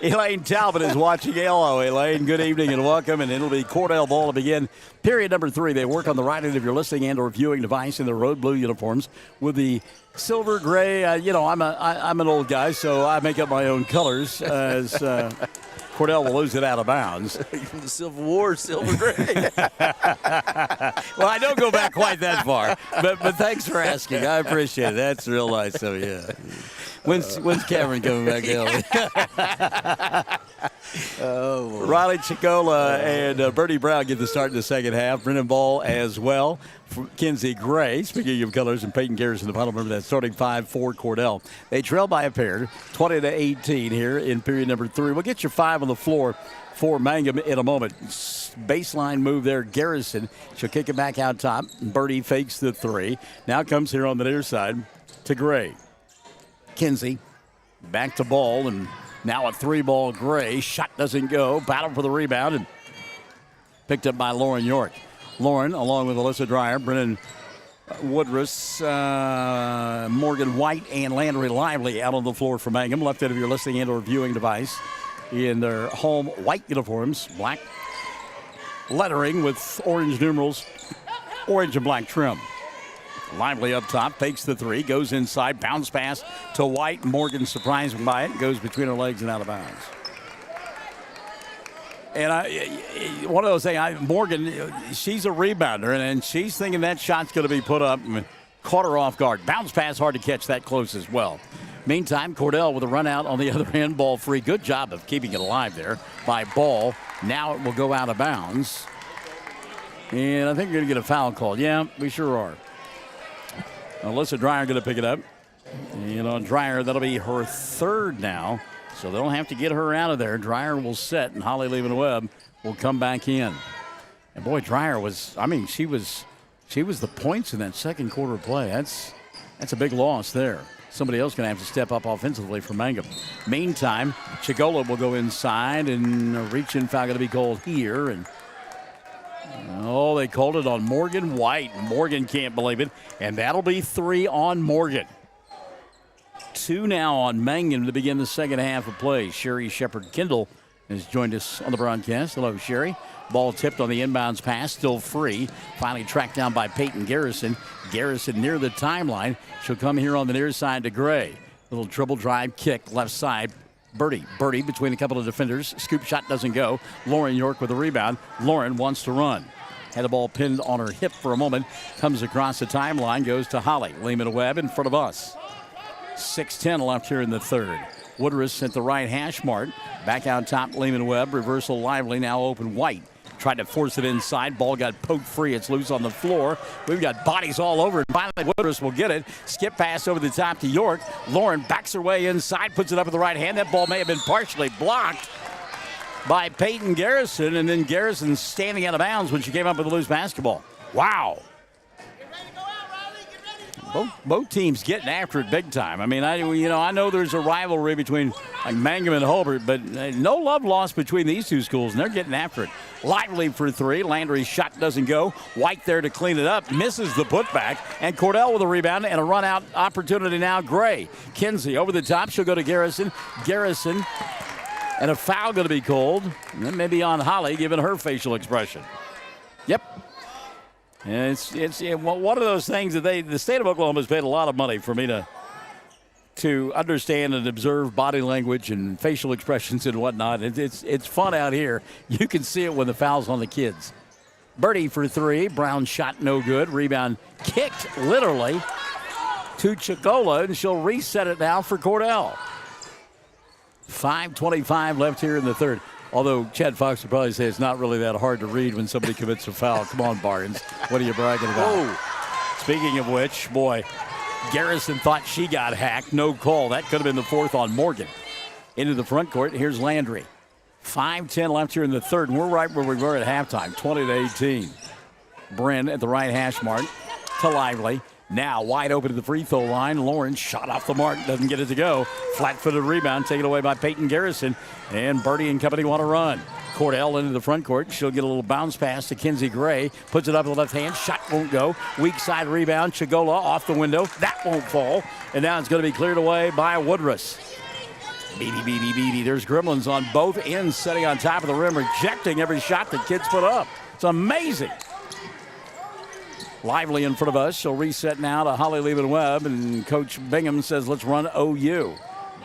Elaine Talbot is watching. Hello, Elaine. Good evening and welcome. And it'll be Cordell ball to begin. Period number 3. They work on the right end of your listening and or viewing device in their road blue uniforms with the silver gray. I'm an old guy, so I make up my own colors as Cordell will lose it out of bounds. From the Civil War, silver gray. Well, I don't go back quite that far, but thanks for asking. I appreciate it. That's real nice. So yeah. When's Cameron coming back out? Riley Chicola and Bertie Brown get the start in the second half. Brennan Ball as well. Kinsey Gray, speaking of colors, and Peyton Garrison, the final member, that starting 5 for Cordell. They trail by a pair, 20-18 here in period number 3. We'll get your 5 on the floor for Mangum in a moment. Baseline move there, Garrison. She'll kick it back out top. Bertie fakes the 3. Now comes here on the near side to Gray. Kinsey back to Ball, and now a 3-ball Gray. Shot doesn't go. Battle for the rebound, and picked up by Lauren York. Lauren, along with Alyssa Dreyer, Brennan Woodruss, Morgan White, and Landry Lively out on the floor for Mangum. Left end of your listening and or viewing device in their home white uniforms. Black lettering with orange numerals, orange and black trim. Lively up top, fakes the 3, goes inside, bounce pass to White. Morgan surprised by it, goes between her legs and out of bounds. And one of those things, Morgan, she's a rebounder, and she's thinking that shot's going to be put up. And caught her off guard. Bounce pass, hard to catch that close as well. Meantime, Cordell with a run out on the other end, ball free. Good job of keeping it alive there by Ball. Now it will go out of bounds. And I think we're going to get a foul call. Yeah, we sure are. Alyssa Dreyer going to pick it up. Dreyer, that'll be her 3rd now. So they'll have to get her out of there. Dreyer will set, and Holly Lehman-Webb will come back in. And boy, Dreyer she was the points in that second quarter play. That's a big loss there. Somebody else going to have to step up offensively for Mangum. Meantime, Chigola will go inside, and a reach-in foul going to be called here. And they called it on Morgan White. Morgan can't believe it, and that'll be 3 on Morgan. 2 now on Mangum to begin the second half of play. Sherry Shepard-Kindle has joined us on the broadcast. Hello, Sherry. Ball tipped on the inbounds pass, still free. Finally tracked down by Peyton Garrison. Garrison near the timeline. She'll come here on the near side to Gray. Little dribble drive kick left side. Bertie between a couple of defenders. Scoop shot doesn't go. Lauren York with a rebound. Lauren wants to run. Had the ball pinned on her hip for a moment. Comes across the timeline, goes to Holly Lehman-Webb in front of us. 6:10 left here in the 3rd. Woodruss at the right hash mark. Back out top, Lehman-Webb. Reversal Lively, now open White. Tried to force it inside. Ball got poked free. It's loose on the floor. We've got bodies all over it. Finally, Woodruss will get it. Skip pass over the top to York. Lauren backs her way inside, puts it up with the right hand. That ball may have been partially blocked by Peyton Garrison, and then Garrison standing out of bounds when she came up with a loose basketball. Wow. Both teams getting after it big time. I mean, I know there's a rivalry between Mangum and Hobart, but no love lost between these two schools, and they're getting after it. Lively for 3. Landry's shot doesn't go. White there to clean it up. Misses the putback. And Cordell with a rebound and a run-out opportunity now. Gray. Kinsey over the top. She'll go to Garrison. Garrison. And a foul going to be called. And then maybe on Holly, given her facial expression. Yep. And it's one of those things that the state of Oklahoma has paid a lot of money for me to understand and observe body language and facial expressions and whatnot. It's fun out here. You can see it when the foul's on the kids. Bertie for 3. Brown shot no good. Rebound kicked literally to Chicola, and she'll reset it now for Cordell. 5:25 left here in the 3rd. Although Chad Fox would probably say it's not really that hard to read when somebody commits a foul. Come on, Barnes. What are you bragging about? Oh. Speaking of which, boy, Garrison thought she got hacked. No call. That could have been the 4th on Morgan. Into the front court. Here's Landry. 5:10 left here in the 3rd, and we're right where we were at halftime, 20-18. Bren at the right hash mark to Lively. Now wide open to the free throw line. Lawrence shot off the mark, doesn't get it to go. Flat-footed rebound taken away by Peyton Garrison. And Birdie and company want to run. Cordell into the front court. She'll get a little bounce pass to Kinsey Gray. Puts it up with the left hand. Shot won't go. Weak side rebound. Chigola off the window. That won't fall. And now it's going to be cleared away by Woodruss. Beatty. There's Gremlins on both ends, setting on top of the rim, rejecting every shot the kids put up. It's amazing. Lively in front of us. She'll reset now to Holly Lehman-Webb, and Coach Bingham says, let's run OU.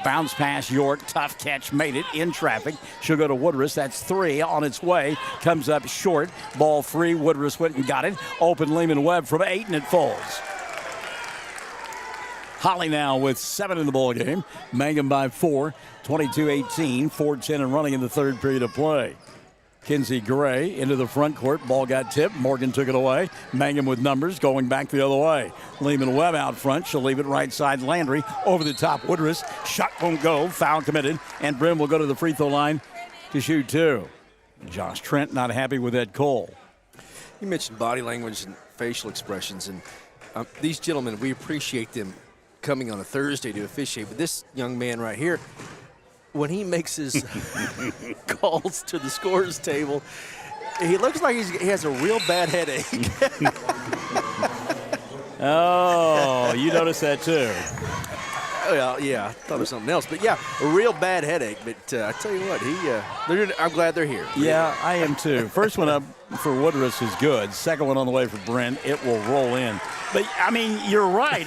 Bounce pass York. Tough catch. Made it in traffic. She'll go to Woodruss. That's 3 on its way. Comes up short. Ball free. Woodruss went and got it. Open Lehman-Webb from 8, and it falls. Holly now with 7 in the ball game. Mangum by 4. 22-18. 4:10 and running in the third period of play. Kinsey Gray into the front court. Ball got tipped. Morgan took it away. Mangum with numbers going back the other way. Lehman-Webb out front. She'll leave it right side. Landry over the top. Woodruss. Shot won't go. Foul committed. And Brim will go to the free throw line to shoot 2. Josh Trent not happy with that call. You mentioned body language and facial expressions. And these gentlemen, we appreciate them coming on a Thursday to officiate. But this young man right here, when he makes his calls to the scorer's table, he looks like he has a real bad headache. Oh, you noticed that too. Well, yeah, I thought it was something else. But, yeah, a real bad headache. But I tell you what, I'm glad they're here. Yeah, I am too. First one up for Woodruss is good. Second one on the way for Brent. It will roll in. But, I mean, you're right.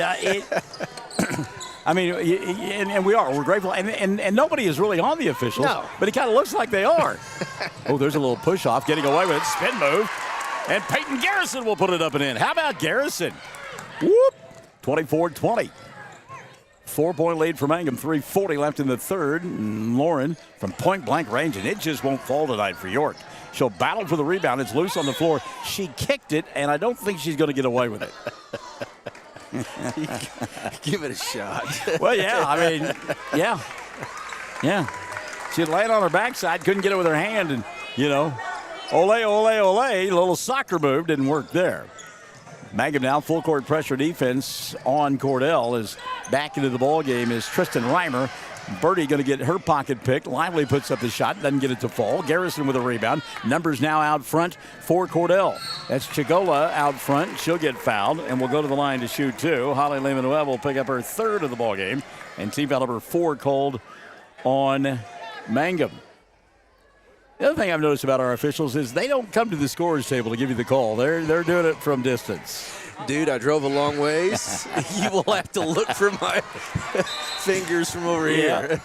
I mean, and we are. We're grateful. And nobody is really on the officials. No. But it kind of looks like they are. Oh, there's a little push-off. Getting away with it. Spin move. And Peyton Garrison will put it up and in. How about Garrison? Whoop. 24-20. 4-point lead for Mangum. 3:40 left in the third. And Lauren from point-blank range. And it just won't fall tonight for York. She'll battle for the rebound. It's loose on the floor. She kicked it, and I don't think she's going to get away with it. Give it a shot. Well, yeah, I mean, yeah. She'd land on her backside, couldn't get it with her hand, and, ole, little soccer move didn't work there. Mangum now full court pressure defense on Cordell is back into the ball game is Tristan Reimer. Birdie going to get her pocket picked. Lively puts up the shot, doesn't get it to fall. Garrison with a rebound. Numbers now out front for Cordell. That's Chigola out front. She'll get fouled and will go to the line to shoot 2. Holly Lehman-Webb will pick up her 3rd of the ball game, and team foul number 4 called on Mangum. The other thing I've noticed about our officials is they don't come to the scorer's table to give you the call. They're doing it from distance. Dude, I drove a long ways. You will have to look for my fingers from over here.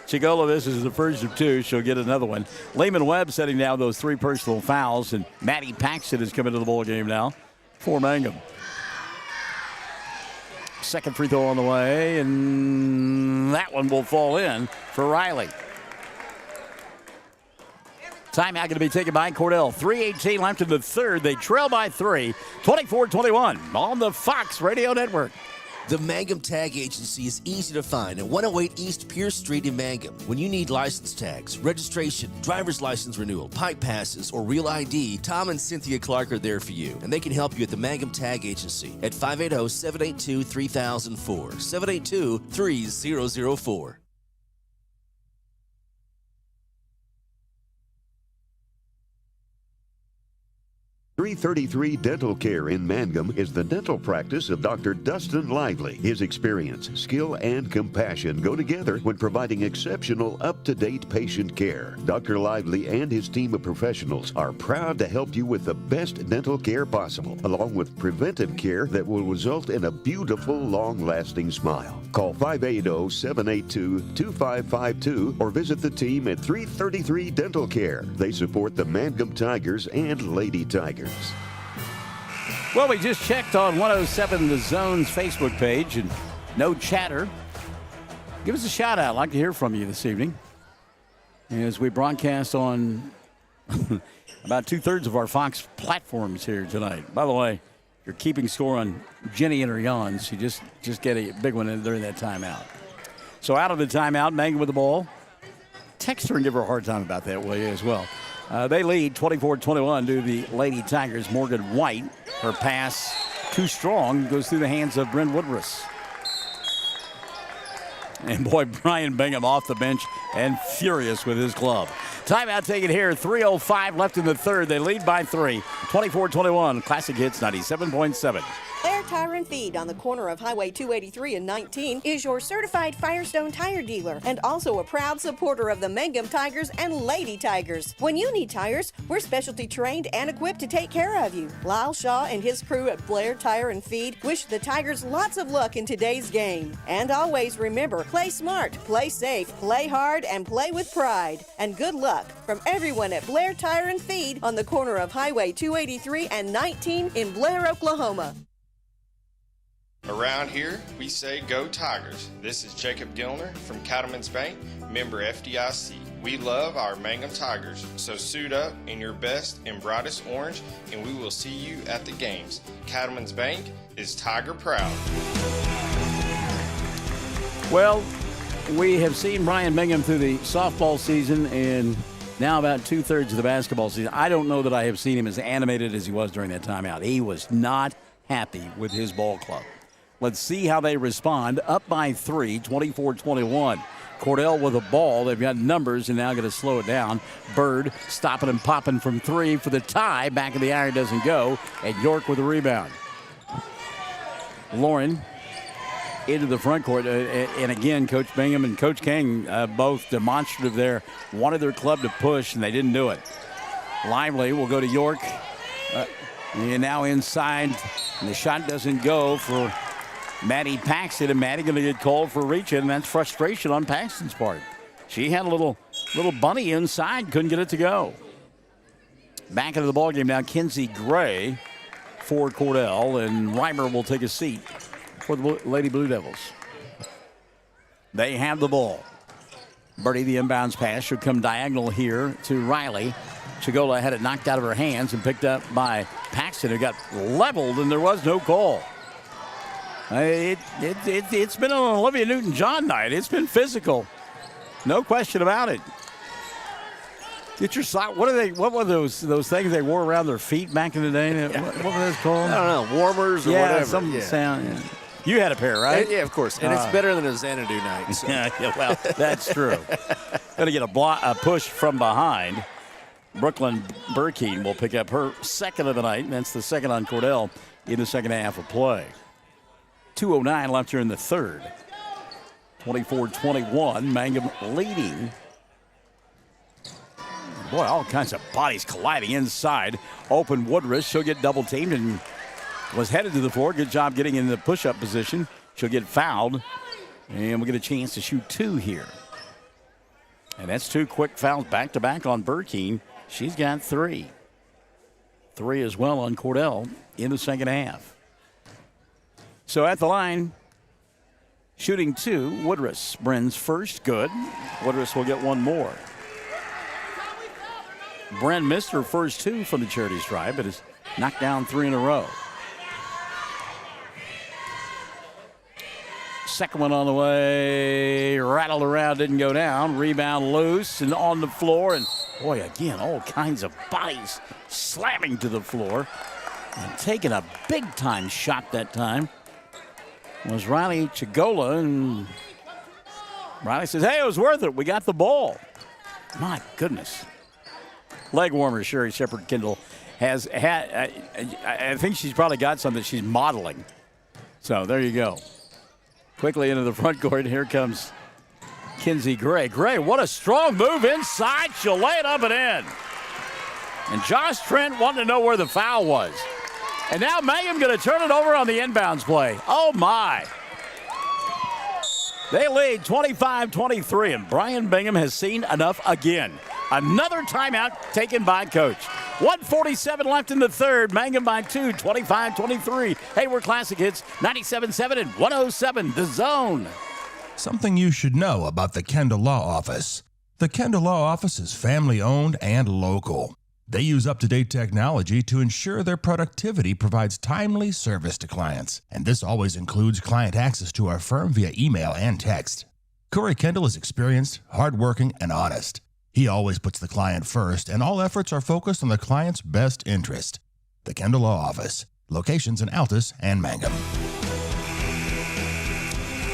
Chigola, this is the first of 2. She'll get another one. Lehman-Webb setting down those 3 personal fouls, and Maddie Paxton is coming to the ball game now for Mangum. Second free throw on the way, and that one will fall in for Riley. Timeout going to be taken by Cordell. 3:18 left in the third. They trail by 3, 24-21 on the Fox Radio Network. The Mangum Tag Agency is easy to find at 108 East Pierce Street in Mangum. When you need license tags, registration, driver's license renewal, pipe passes, or real ID, Tom and Cynthia Clark are there for you, and they can help you at the Mangum Tag Agency at 580-782-3004, 782-3004. 333 Dental Care in Mangum is the dental practice of Dr. Dustin Lively. His experience, skill, and compassion go together when providing exceptional, up-to-date patient care. Dr. Lively and his team of professionals are proud to help you with the best dental care possible, along with preventive care that will result in a beautiful, long-lasting smile. Call 580-782-2552 or visit the team at 333 Dental Care. They support the Mangum Tigers and Lady Tigers. Well, we just checked on 107 The Zone's Facebook page, and no chatter. Give us a shout out. I'd like to hear from you this evening as we broadcast on about 2/3 of our Fox platforms here tonight. By the way, if you're keeping score on Jenny and her yawns, you just get a big one during that timeout. So out of the timeout, Mangum with the ball. Text her and give her a hard time about that, will you, as well. They lead 24-21 to the Lady Tigers. Morgan White, her pass too strong, goes through the hands of Bryn Woodruss. And boy, Brian Bingham off the bench and furious with his club. Timeout taken here. 3:05 left in the third. They lead by 3. 24-21. Classic Hits 97.7. Blair Tire and Feed on the corner of Highway 283 and 19 is your certified Firestone tire dealer and also a proud supporter of the Mangum Tigers and Lady Tigers. When you need tires, we're specialty trained and equipped to take care of you. Lyle Shaw and his crew at Blair Tire and Feed wish the Tigers lots of luck in today's game. And always remember, play smart, play safe, play hard, and play with pride. And good luck from everyone at Blair Tire and Feed on the corner of Highway 283 and 19 in Blair, Oklahoma. Around here, we say go Tigers. This is Jacob Gilner from Cattlemen's Bank, member FDIC. We love our Mangum Tigers, so suit up in your best and brightest orange, and we will see you at the games. Cattlemen's Bank is Tiger proud. Well, we have seen Brian Bingham through the softball season and now about 2/3 of the basketball season. I don't know that I have seen him as animated as he was during that timeout. He was not happy with his ball club. Let's see how they respond. Up by 3, 24-21. Cordell with a ball. They've got numbers and now going to slow it down. Bird stopping and popping from 3 for the tie. Back of the iron doesn't go. And York with a rebound. Lauren into the front court. And again, Coach Bingham and Coach King both demonstrative there. Wanted their club to push, and they didn't do it. Lively will go to York. And now inside. And the shot doesn't go for Maddie Paxton, and Maddie going to get called for reaching, and that's frustration on Paxton's part. She had a little bunny inside, couldn't get it to go. Back into the ballgame now, Kinsey Gray for Cordell, and Reimer will take a seat for the Lady Blue Devils. They have the ball. Birdie, the inbounds pass, should come diagonal here to Riley. Chagola had it knocked out of her hands and picked up by Paxton, who got leveled, and there was no call. It's been an Olivia Newton-John night. It's been physical. No question about it. Get your sock. What were those things they wore around their feet back in the day? Yeah. What were those called? I don't know, warmers or whatever. Some sound. Yeah. You had a pair, right? Yeah, of course. And it's better than a Xanadu night. So. Yeah, well, that's true. Going to get a push from behind. Brooklyn Burkeen will pick up her second of the night, and that's the second on Cordell in the second half of play. 2:09 left here in the third. 24-21, Mangum leading. Boy, all kinds of bodies colliding inside. Open Woodruss, she'll get double teamed and was headed to the floor. Good job getting in the push-up position. She'll get fouled, and we'll get a chance to shoot 2 here. And that's 2 quick fouls back-to-back on Burkeen. She's got 3. 3 as well on Cordell in the second half. So at the line, shooting 2, Woodruss. Bryn's first, good. Woodruss will get 1 more. Bryn missed her first 2 from the charity stripe, but has knocked down 3 in a row. Second one on the way, rattled around, didn't go down. Rebound loose and on the floor, and boy, again, all kinds of bodies slamming to the floor. And taking a big-time shot that time was Riley Chagola, and Riley says, hey, it was worth it. We got the ball. My goodness. Leg warmer, Sherry Shepard-Kendall has had. I think she's probably got something she's modeling. So there you go. Quickly into the front court. Here comes Kinsey Gray. Gray, what a strong move inside. She'll lay it up and in. And Josh Trent wanted to know where the foul was. And now Mangum going to turn it over on the inbounds play. Oh, my. They lead 25-23, and Brian Bingham has seen enough again. Another timeout taken by Coach. 1:47 left in the third. Mangum by 2, 25-23. Hayward Classic Hits 97.7 and 107, The Zone. Something you should know about the Kendall Law Office. The Kendall Law Office is family-owned and local. They use up-to-date technology to ensure their productivity provides timely service to clients, and this always includes client access to our firm via email and text. Corey Kendall is experienced, hardworking, and honest. He always puts the client first, and all efforts are focused on the client's best interest. The Kendall Law Office, Locations in Altus and Mangum.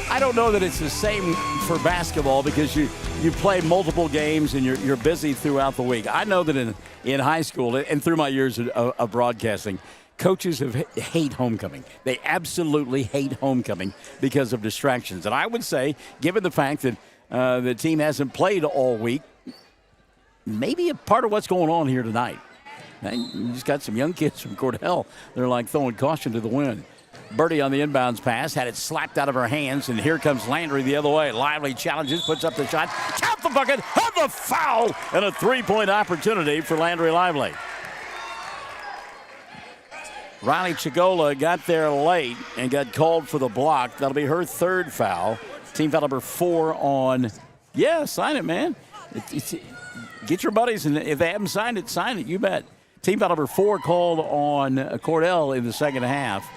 I don't know that it's the same for basketball because you play multiple games and you're busy throughout the week. I know that in high school and through my years of broadcasting, coaches hate homecoming. They absolutely hate homecoming because of distractions. And I would say, given the fact that the team hasn't played all week, maybe a part of what's going on here tonight. You just got some young kids from Cordell. They're like throwing caution to the wind. Birdie on the inbounds pass, had it slapped out of her hands, and here comes Landry the other way. Lively challenges, puts up the shot, count the bucket, have the foul, and a three-point opportunity for Landry Lively. Riley Chigola got there late and got called for the block. That'll be her third foul. Team foul number 4 on, sign it, man. Get your buddies, and if they haven't signed it, sign it, you bet. Team foul number 4 called on Cordell in the second half.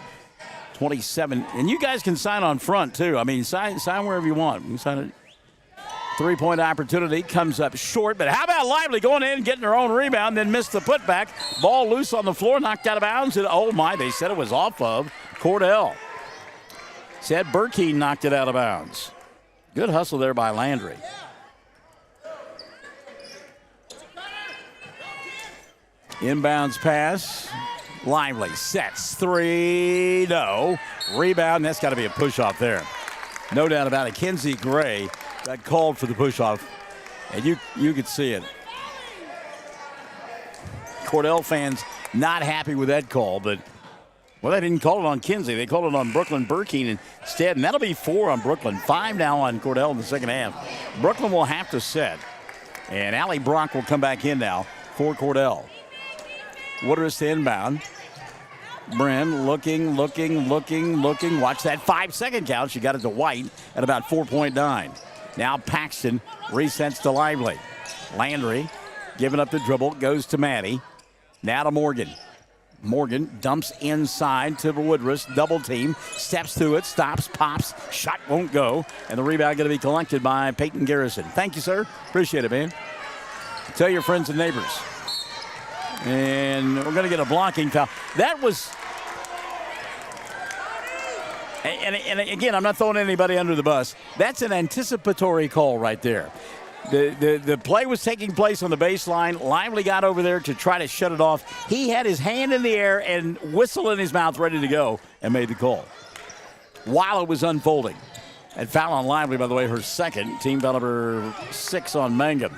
27, and you guys can sign on front too. I mean, sign wherever you want. You can sign it. Three-point opportunity comes up short, but how about Lively going in, getting her own rebound, then missed the putback. Ball loose on the floor, knocked out of bounds, and oh my, they said it was off of Cordell. Said Burkeen knocked it out of bounds. Good hustle there by Landry. Inbounds pass. Lively sets 3, no. Rebound, that's got to be a push-off there. No doubt about it. Kinsey Gray got called for the push-off, and you could see it. Cordell fans not happy with that call, but, well, they didn't call it on Kinsey. They called it on Brooklyn Burkeen instead, and that'll be 4 on Brooklyn. 5 now on Cordell in the second half. Brooklyn will have to set, and Allie Brock will come back in now for Cordell. Woodruss to inbound. Bren looking. Watch that 5-second count. She got it to White at about 4.9. Now Paxton resets to Lively. Landry giving up the dribble, goes to Maddie. Now to Morgan. Morgan dumps inside to the Woodruss. Double team. Steps through it. Stops. Pops. Shot won't go. And the rebound going to be collected by Peyton Garrison. Thank you, sir. Appreciate it, man. Tell your friends and neighbors. And we're going to get a blocking foul. That was, and again, I'm not throwing anybody under the bus. That's an anticipatory call right there. The play was taking place on the baseline. Lively got over there to try to shut it off. He had his hand in the air and whistle in his mouth ready to go and made the call while it was unfolding. And foul on Lively, by the way, her second. Team foul number 6 on Mangum.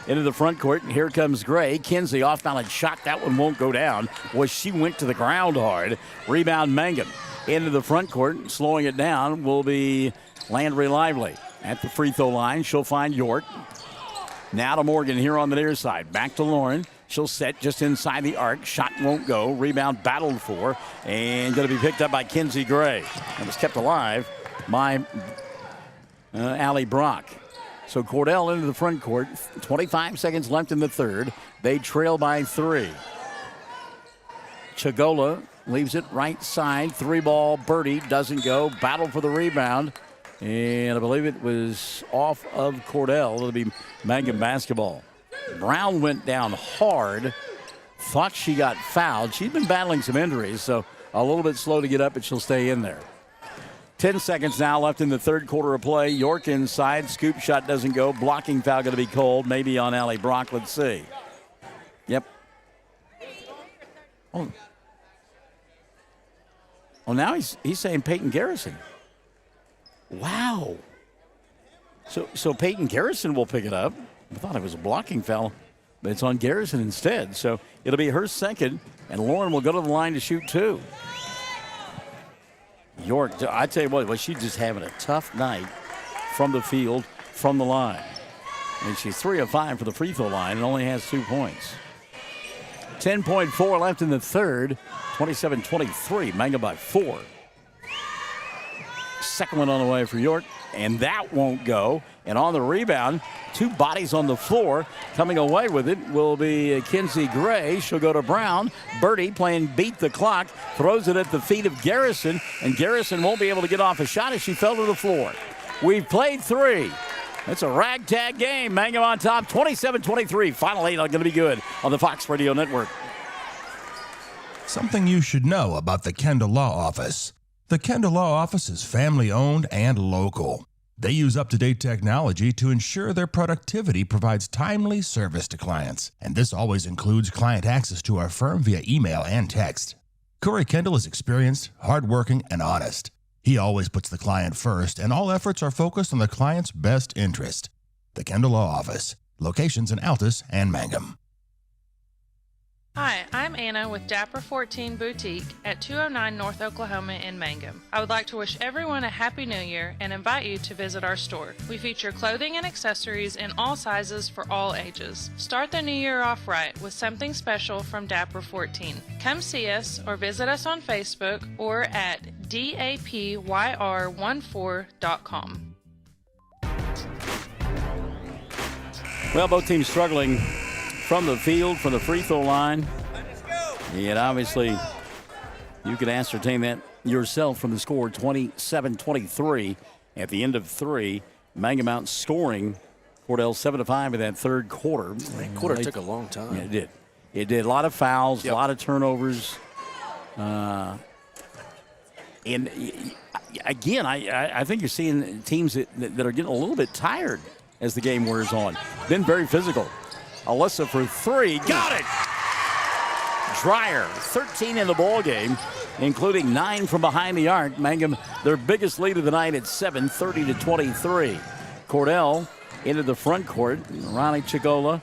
Into the front court, and here comes Gray. Kinsey off-balance shot. That one won't go down. She went to the ground hard. Rebound Mangum. Into the front court, slowing it down will be Landry Lively. At the free throw line, she'll find York. Now to Morgan here on the near side. Back to Lauren. She'll set just inside the arc. Shot won't go. Rebound battled for, and going to be picked up by Kinsey Gray. And was kept alive by Allie Brock. So Cordell into the front court. 25 seconds left in the third. They trail by 3. Chigola leaves it right side. 3-ball birdie doesn't go. Battle for the rebound. And I believe it was off of Cordell. It'll be Mangum basketball. Brown went down hard. Thought she got fouled. She's been battling some injuries, so a little bit slow to get up, but she'll stay in there. 10 seconds now left in the third quarter of play. York inside. Scoop shot doesn't go. Blocking foul going to be called. Maybe on Allie Brock. Let's see. Yep. Oh, now he's saying Peyton Garrison. Wow. So Peyton Garrison will pick it up. I thought it was a blocking foul, but it's on Garrison instead. So it'll be her second, and Lauren will go to the line to shoot 2. York, I tell you what, she's just having a tough night from the field, from the line. And she's 3 of 5 for the free throw line and only has 2 points. 10.4 left in the third. 27-23, Mangum by 4. Second one on the way for York, and that won't go. And on the rebound, 2 bodies on the floor. Coming away with it will be Kinsey Gray. She'll go to Brown. Birdie playing beat the clock. Throws it at the feet of Garrison. And Garrison won't be able to get off a shot as she fell to the floor. We've played 3. It's a ragtag game. Mangum on top, 27-23. Final 8 are going to be good on the Fox Radio Network. Something you should know about the Kendall Law Office. The Kendall Law Office is family-owned and local. They use up-to-date technology to ensure their productivity provides timely service to clients, and this always includes client access to our firm via email and text. Corey Kendall is experienced, hardworking, and honest. He always puts the client first, and all efforts are focused on the client's best interest. The Kendall Law Office. Locations in Altus and Mangum. Hi, I'm Anna with Dapper 14 Boutique at 209 North Oklahoma in Mangum. I would like to wish everyone a Happy New Year and invite you to visit our store. We feature clothing and accessories in all sizes for all ages. Start the new year off right with something special from Dapper 14. Come see us or visit us on Facebook or at dapyr14.com. Well, both teams struggling from the field, from the free throw line. And obviously, you can ascertain that yourself from the score 27-23 at the end of 3. Mangum out scoring Cordell 7-5 in that third quarter. That quarter took a long time. Yeah, it did. It did. A lot of fouls, a lot of turnovers. And again, I think you're seeing teams that are getting a little bit tired as the game wears on. Been very physical. Alyssa for 3. Got it! Dreyer, 13 in the ball game, including 9 from behind the arc. Mangum, their biggest lead of the night at 7, 30-23. Cordell into the front court. Ronnie Chigola,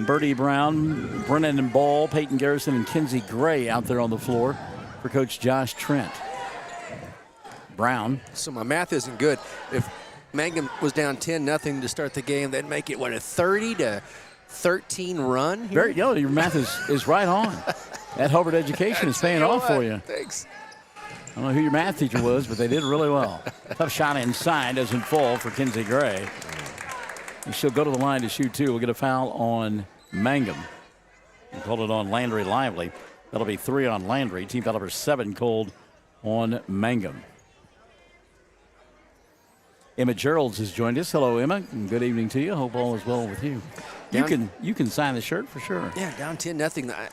Birdie Brown, Brennan Ball, Peyton Garrison, and Kinsey Gray out there on the floor for Coach Josh Trent. Brown. So my math isn't good. If Mangum was down 10-0 to start the game, they'd make it, what, a 30-13 run here? Your math is right on. That Hobart education is paying off for you. Thanks. I don't know who your math teacher was, but they did really well. Tough shot inside, doesn't fall for Kinsey Gray. And she'll go to the line to shoot 2. We'll get a foul on Mangum. We called it on Landry Lively. That'll be 3 on Landry. Team foul number 7 called on Mangum. Emma Geralds has joined us. Hello, Emma. And good evening to you. Hope all is well with you. You can sign the shirt for sure. Yeah, down 10-0.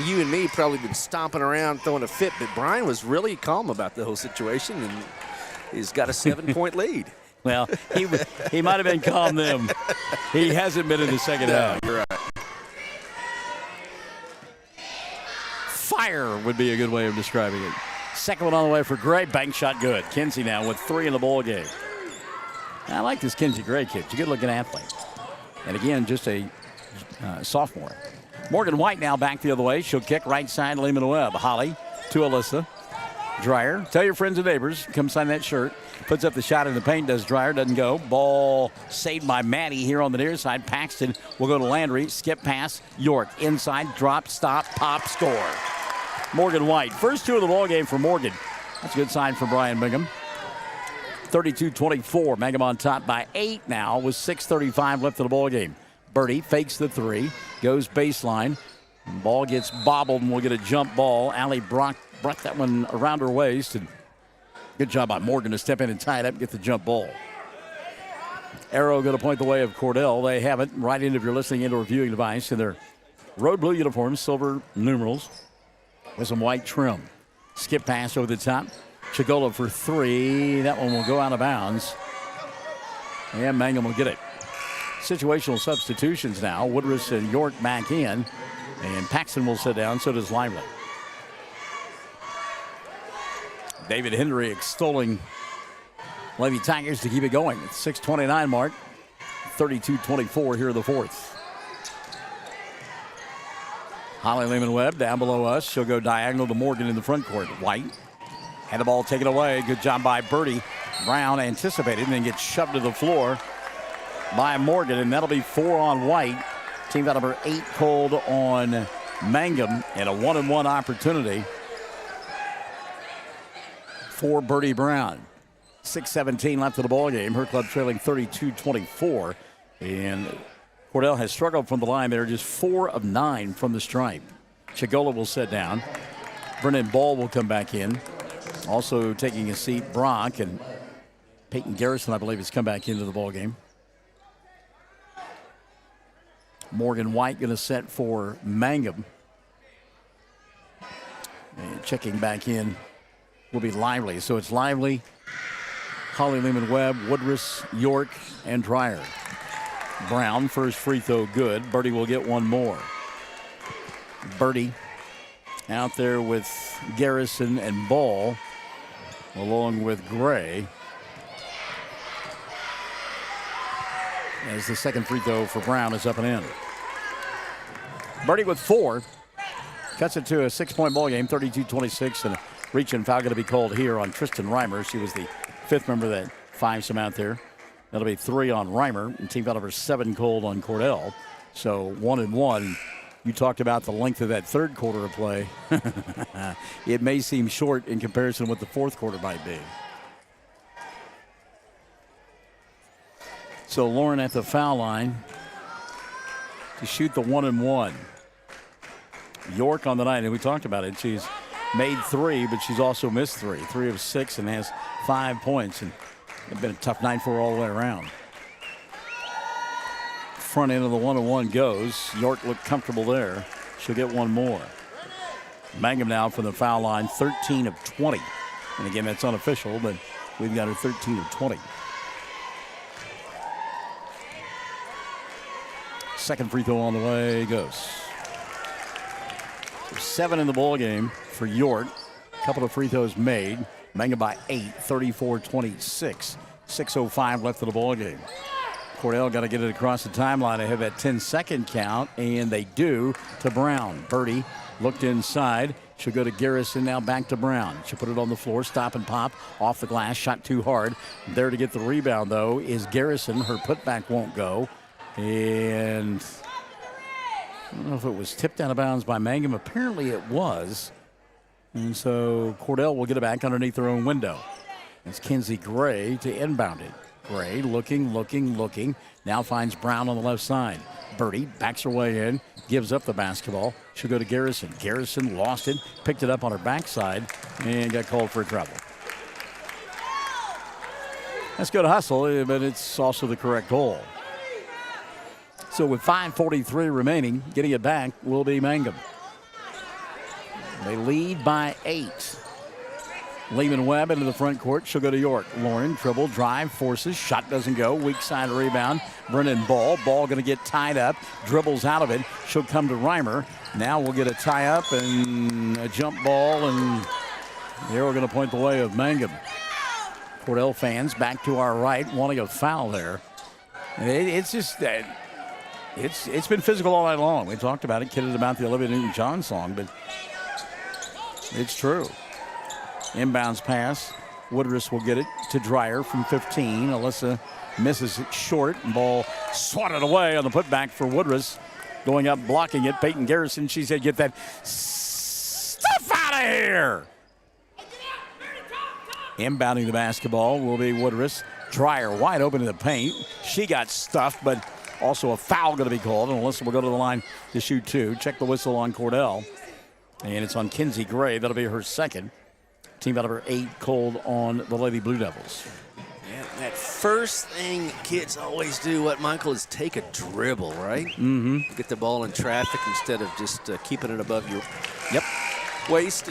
You and me probably been stomping around throwing a fit, but Brian was really calm about the whole situation, and he's got a 7-point lead. Well, he might have been calm then. He hasn't been in the second half. Right. Fire would be a good way of describing it. Second one on the way for Gray. Bank shot good. Kinsey now with 3 in the ball game. I like this Kinsey Gray kid. She's a good-looking athlete. And again, just a sophomore. Morgan White now back the other way. She'll kick right side, Lehman Webb. Holly to Alyssa. Dreyer. Tell your friends and neighbors. Come sign that shirt. Puts up the shot in the paint. Does Dreyer. Doesn't go. Ball saved by Maddie here on the near side. Paxton will go to Landry. Skip pass. York. Inside. Drop. Stop. Pop. Score. Morgan White. First 2 of the ball game for Morgan. That's a good sign for Brian Mangum. 32-24. Mangum on top by 8 now with 6:35 left in the ball game. Birdie fakes the 3. Goes baseline. Ball gets bobbled and we'll get a jump ball. Allie brought that one around her waist. And good job by Morgan to step in and tie it up and get the jump ball. Arrow going to point the way of Cordell. They have it right in if you're listening into a viewing device in their road blue uniforms, silver numerals with some white trim. Skip pass over the top. Chigola for 3. That one will go out of bounds. And Mangum will get it. Situational substitutions now. Woodruss and York back in. And Paxton will sit down. So does Lively. David Hendry extolling Lady Tigers to keep it going. At 6:29 mark. 32-24 here in the fourth. Holly Lehman-Webb down below us. She'll go diagonal to Morgan in the front court. White. Had the ball taken away. Good job by Birdie. Brown anticipated and then gets shoved to the floor by Morgan, and that'll be 4 on White. Team foul number 8 called on Mangum, and a 1-and-1 opportunity for Birdie Brown. 6:17 left in the ball game. Her club trailing 32-24, and Cordell has struggled from the line there, just 4 of 9 from the stripe. Chigola will sit down. Brennan Ball will come back in. Also taking a seat, Brock, and Peyton Garrison, I believe, has come back into the ball game. Morgan White going to set for Mangum. And checking back in will be Lively. So it's Lively, Holly Lehman-Webb, Woodruss, York, and Dreyer. Brown, first free throw good. Birdie will get one more. Birdie out there with Garrison and Ball, along with Gray. As the second free throw for Brown is up and in. Birdie with 4. Cuts it to a 6-point ball game, 32-26, and a reach-in foul going to be called here on Tristan Reimer. She was the 5th member that finds him out there. That'll be 3 on Reimer, and team foul number 7 called on Cordell. So 1-1. You talked about the length of that third quarter of play. It may seem short in comparison to what the fourth quarter might be. So Lauren at the foul line to shoot the 1-1. York on the night, and we talked about it. She's made 3, but she's also missed 3. 3 of 6 and has 5 points. And it's been a tough night for her all the way around. Front end of the 1-1 goes. York looked comfortable there. She'll get one more. Mangum now from the foul line, 13 of 20. And again, that's unofficial, but we've got her 13 of 20. Second free throw on the way goes. 7 in the ball game for York. A couple of free throws made. Mangum by 8, 34-26. 6:05 left of the ball game. Cordell got to get it across the timeline. They have that 10-second count, and they do to Brown. Birdie looked inside. She'll go to Garrison, now back to Brown. She'll put it on the floor, stop and pop, off the glass, shot too hard. There to get the rebound, though, is Garrison. Her putback won't go. And I don't know if it was tipped out of bounds by Mangum. Apparently it was. And so Cordell will get it back underneath their own window. It's Kinsey Gray to inbound it. Gray looking. Now finds Brown on the left side. Birdie backs her way in, gives up the basketball. She'll go to Garrison. Garrison lost it, picked it up on her backside, and got called for a travel. That's good hustle, but it's also the correct goal. So with 5:43 remaining, getting it back will be Mangum. They lead by 8. Lehman-Webb into the front court. She'll go to York. Lauren, dribble, drive, forces. Shot doesn't go. Weak side rebound. Brennan Ball. Ball going to get tied up. Dribbles out of it. She'll come to Reimer. Now we'll get a tie up and a jump ball. And here we're going to point the way of Mangum. Cordell fans back to our right wanting a foul there. It's just that. It's been physical all night long. We talked about it, kidded about the Olivia Newton-John song, but it's true. Inbounds pass. Woodruss will get it to Dreyer from 15. Alyssa misses it short. Ball swatted away on the putback for Woodruss. Going up, blocking it. Peyton Garrison, she said, get that stuff out of here. Inbounding the basketball will be Woodruss. Dreyer wide open in the paint. She got stuffed, but also a foul going to be called. And Alyssa will go to the line to shoot 2. Check the whistle on Cordell. And it's on Kinsey Gray. That'll be her second. Team out number 8 called on the Lady Blue Devils. Yeah, that first thing kids always do, what, Michael, is take a dribble, right? Mm-hmm. Get the ball in traffic instead of just keeping it above your waist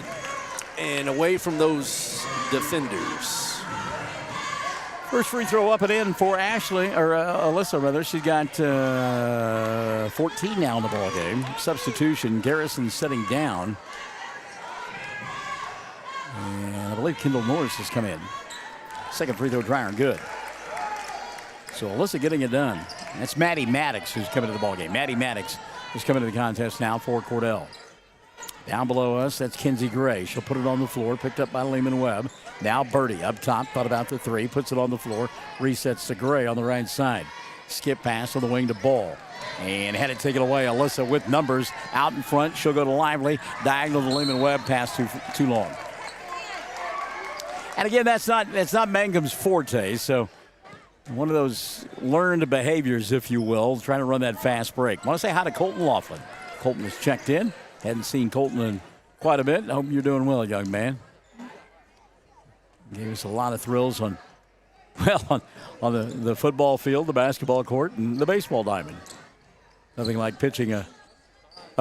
and away from those defenders. First free throw up and in for Alyssa rather. She's got 14 now in the ball game. Substitution, Garrison setting down. And I believe Kendall Norris has come in. Second free throw, Dreyer, good. So Alyssa getting it done. That's Maddie Maddox who's coming to the ball game. Maddie Maddox is coming to the contest now for Cordell. Down below us, that's Kinsey Gray. She'll put it on the floor, picked up by Lehman-Webb. Now Birdie up top, thought about the 3, puts it on the floor, resets to Gray on the right side. Skip pass on the wing to Ball. And had it taken away. Alyssa with numbers out in front. She'll go to Lively. Diagonal to Lehman-Webb, pass too long. And again, that's not Mangum's forte, so one of those learned behaviors, if you will, trying to run that fast break. I want to say hi to Colton Laughlin. Colton has checked in. Hadn't seen Colton in quite a bit. I hope you're doing well, young man. Gave us a lot of thrills on the football field, the basketball court, and the baseball diamond. Nothing like pitching a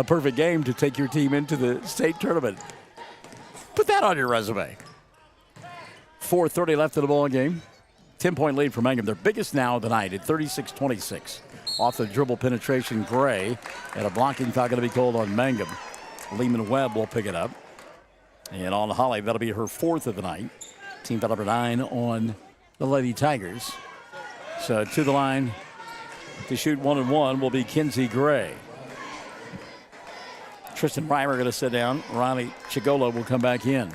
perfect game to take your team into the state tournament. Put that on your resume. 4:30 left in the ball game. 10-point lead for Mangum. Their biggest now of the night at 36-26. Off the dribble penetration, Gray. And a blocking foul going to be called on Mangum. Lehman Webb will pick it up. And on Holly, that'll be her 4th of the night. Team foul number 9 on the Lady Tigers. So to the line to shoot 1-1 will be Kinsey Gray. Tristan Reimer going to sit down. Riley Chigola will come back in.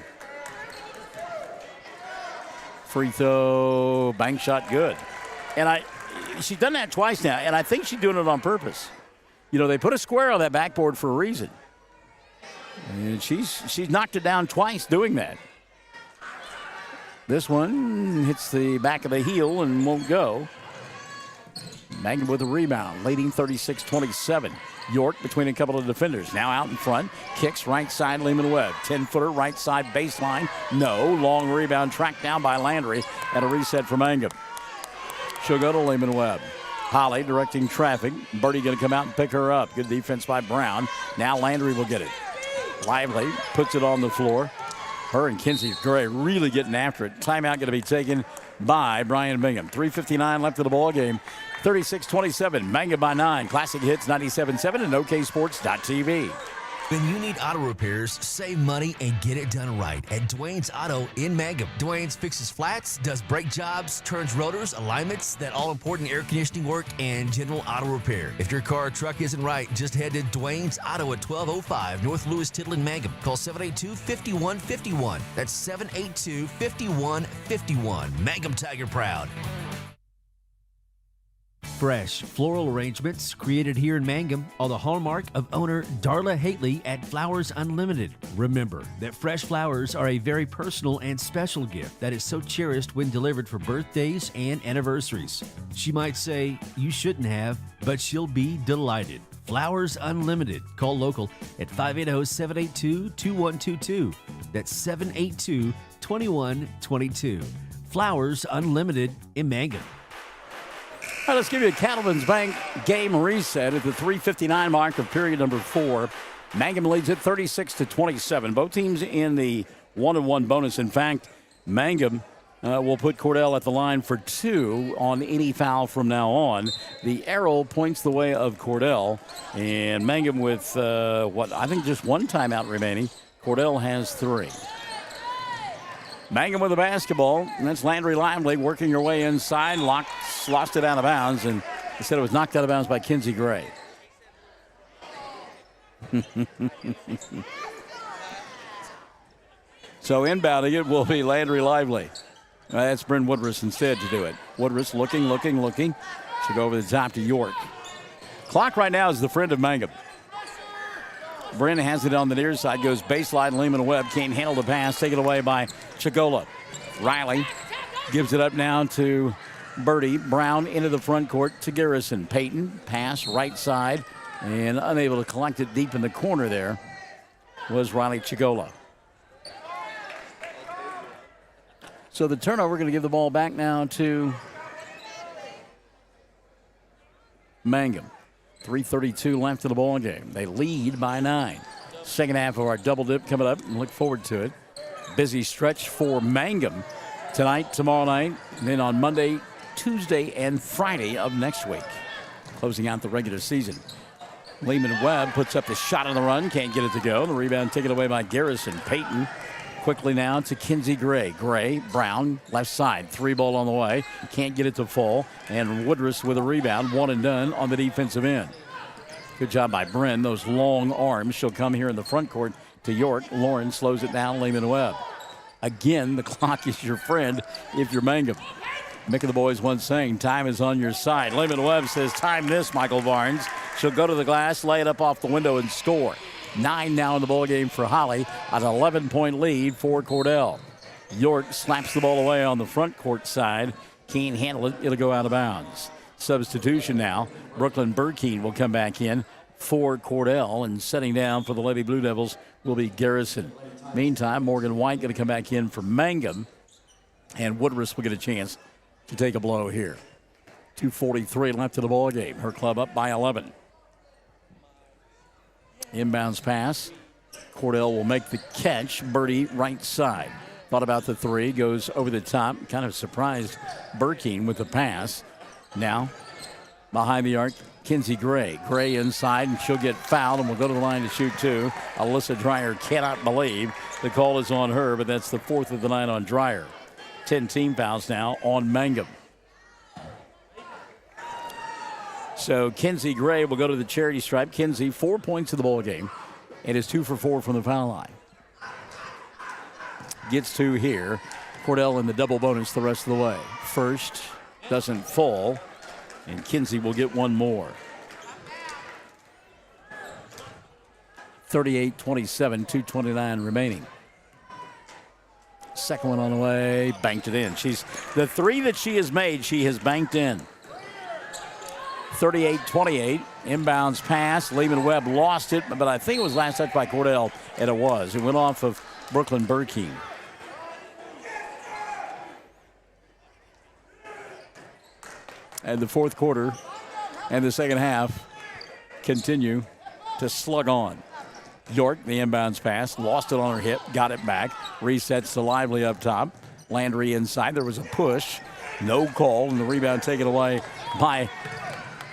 Free throw, bank shot, good. And she's done that twice now, and I think she's doing it on purpose. You know, they put a square on that backboard for a reason. And she's knocked it down twice doing that. This one hits the back of the heel and won't go. Mangum with a rebound, leading 36-27. York between a couple of defenders. Now out in front. Kicks right side, Lehman Webb. 10-footer, right side baseline. No. Long rebound tracked down by Landry. And a reset for Mangum. She'll go to Lehman Webb. Holly directing traffic. Birdie going to come out and pick her up. Good defense by Brown. Now Landry will get it. Lively puts it on the floor. Her and Kinsey Gray really getting after it. Timeout going to be taken by Brian Bingham. 3:59 left of the ball game. 36-27, Mangum by 9. Classic Hits 97.7 and OKSports.tv. When you need auto repairs, save money and get it done right at Dwayne's Auto in Mangum. Dwayne's fixes flats, does brake jobs, turns rotors, alignments, that all-important air conditioning work, and general auto repair. If your car or truck isn't right, just head to Dwayne's Auto at 1205 North Lewis Tittle in Mangum. Call 782-5151. That's 782-5151. Mangum Tiger proud. Fresh floral arrangements created here in Mangum are the hallmark of owner Darla Hately at Flowers Unlimited. Remember that fresh flowers are a very personal and special gift that is so cherished when delivered for birthdays and anniversaries. She might say, you shouldn't have, but she'll be delighted. Flowers Unlimited. Call local at 580-782-2122. That's 782-2122. Flowers Unlimited in Mangum. All right, let's give you a Cattleman's Bank game reset at the 3:59 mark of period number 4. Mangum leads it 36-27. Both teams in the 1-1 bonus. In fact, Mangum will put Cordell at the line for 2 on any foul from now on. The arrow points the way of Cordell, and Mangum with I think just 1 timeout remaining. Cordell has 3. Mangum with the basketball, and that's Landry Lively working her way inside, lost it out of bounds, and instead it was knocked out of bounds by Kinsey Gray. So inbounding it will be Landry Lively. That's Bryn Woodruss instead to do it. Woodruss looking. She'll go over the top to York. Clock right now is the friend of Mangum. Bryn has it on the near side, goes baseline. Lehman Webb can't handle the pass, taken away by Chigola. Riley gives it up now to Birdie. Brown into the front court to Garrison. Payton, pass right side, and unable to collect it deep in the corner there was Riley Chigola. So the turnover going to give the ball back now to Mangum. 3:32 left in the ball game. They lead by 9. Second half of our double dip coming up, and look forward to it. Busy stretch for Mangum tonight, tomorrow night, and then on Monday, Tuesday, and Friday of next week, closing out the regular season. Lehman Webb puts up the shot on the run, can't get it to go. The rebound taken away by Garrison. Payton quickly now to Kinsey Gray. Gray, Brown, left side. 3 ball on the way. Can't get it to fall. And Woodruss with a rebound. 1 and done on the defensive end. Good job by Bryn. Those long arms. She'll come here in the front court to York. Lauren slows it down. Lehman Webb. Again, the clock is your friend if you're Mangum. Mick and the boys once saying, time is on your side. Lehman Webb says, time this, Michael Barnes. She'll go to the glass, lay it up off the window, and score. 9 now in the ball game for Holly. An 11-point lead for Cordell. York slaps the ball away on the front court side. Can't handle it. It'll go out of bounds. Substitution now. Brooklyn Burkeen will come back in for Cordell, and setting down for the Lady Blue Devils will be Garrison. Meantime, Morgan White going to come back in for Mangum, and Woodruss will get a chance to take a blow here. 2:43 left in the ball game. Her club up by 11. Inbounds pass Cordell will make the catch. Birdie right side. Thought about the three. Goes over the top. Kind of surprised Burkeen with the pass. Now, behind the arc, Kinsey Gray. Gray inside, and she'll get fouled, and will go to the line to shoot two. Alyssa Dreyer cannot believe the call is on her, but that's the fourth of the night on Dreyer. 10 team fouls now on Mangum. So Kinsey Gray will go to the charity stripe. Kinsey, 4 points in the ball game, and is 2 for 4 from the foul line. Gets two here. Cordell in the double bonus the rest of the way. First doesn't fall, and Kinsey will get one more. 38-27, 2:29 remaining. Second one on the way, banked it in. The three that she has made, she has banked in. 38-28, inbounds pass. Lehman Webb lost it, but I think it was last touch by Cordell, and it was. It went off of Brooklyn Burkeen. And the fourth quarter and the second half continue to slug on. York, the inbounds pass, lost it on her hip, got it back, resets to Lively up top. Landry inside, there was a push, no call, and the rebound taken away by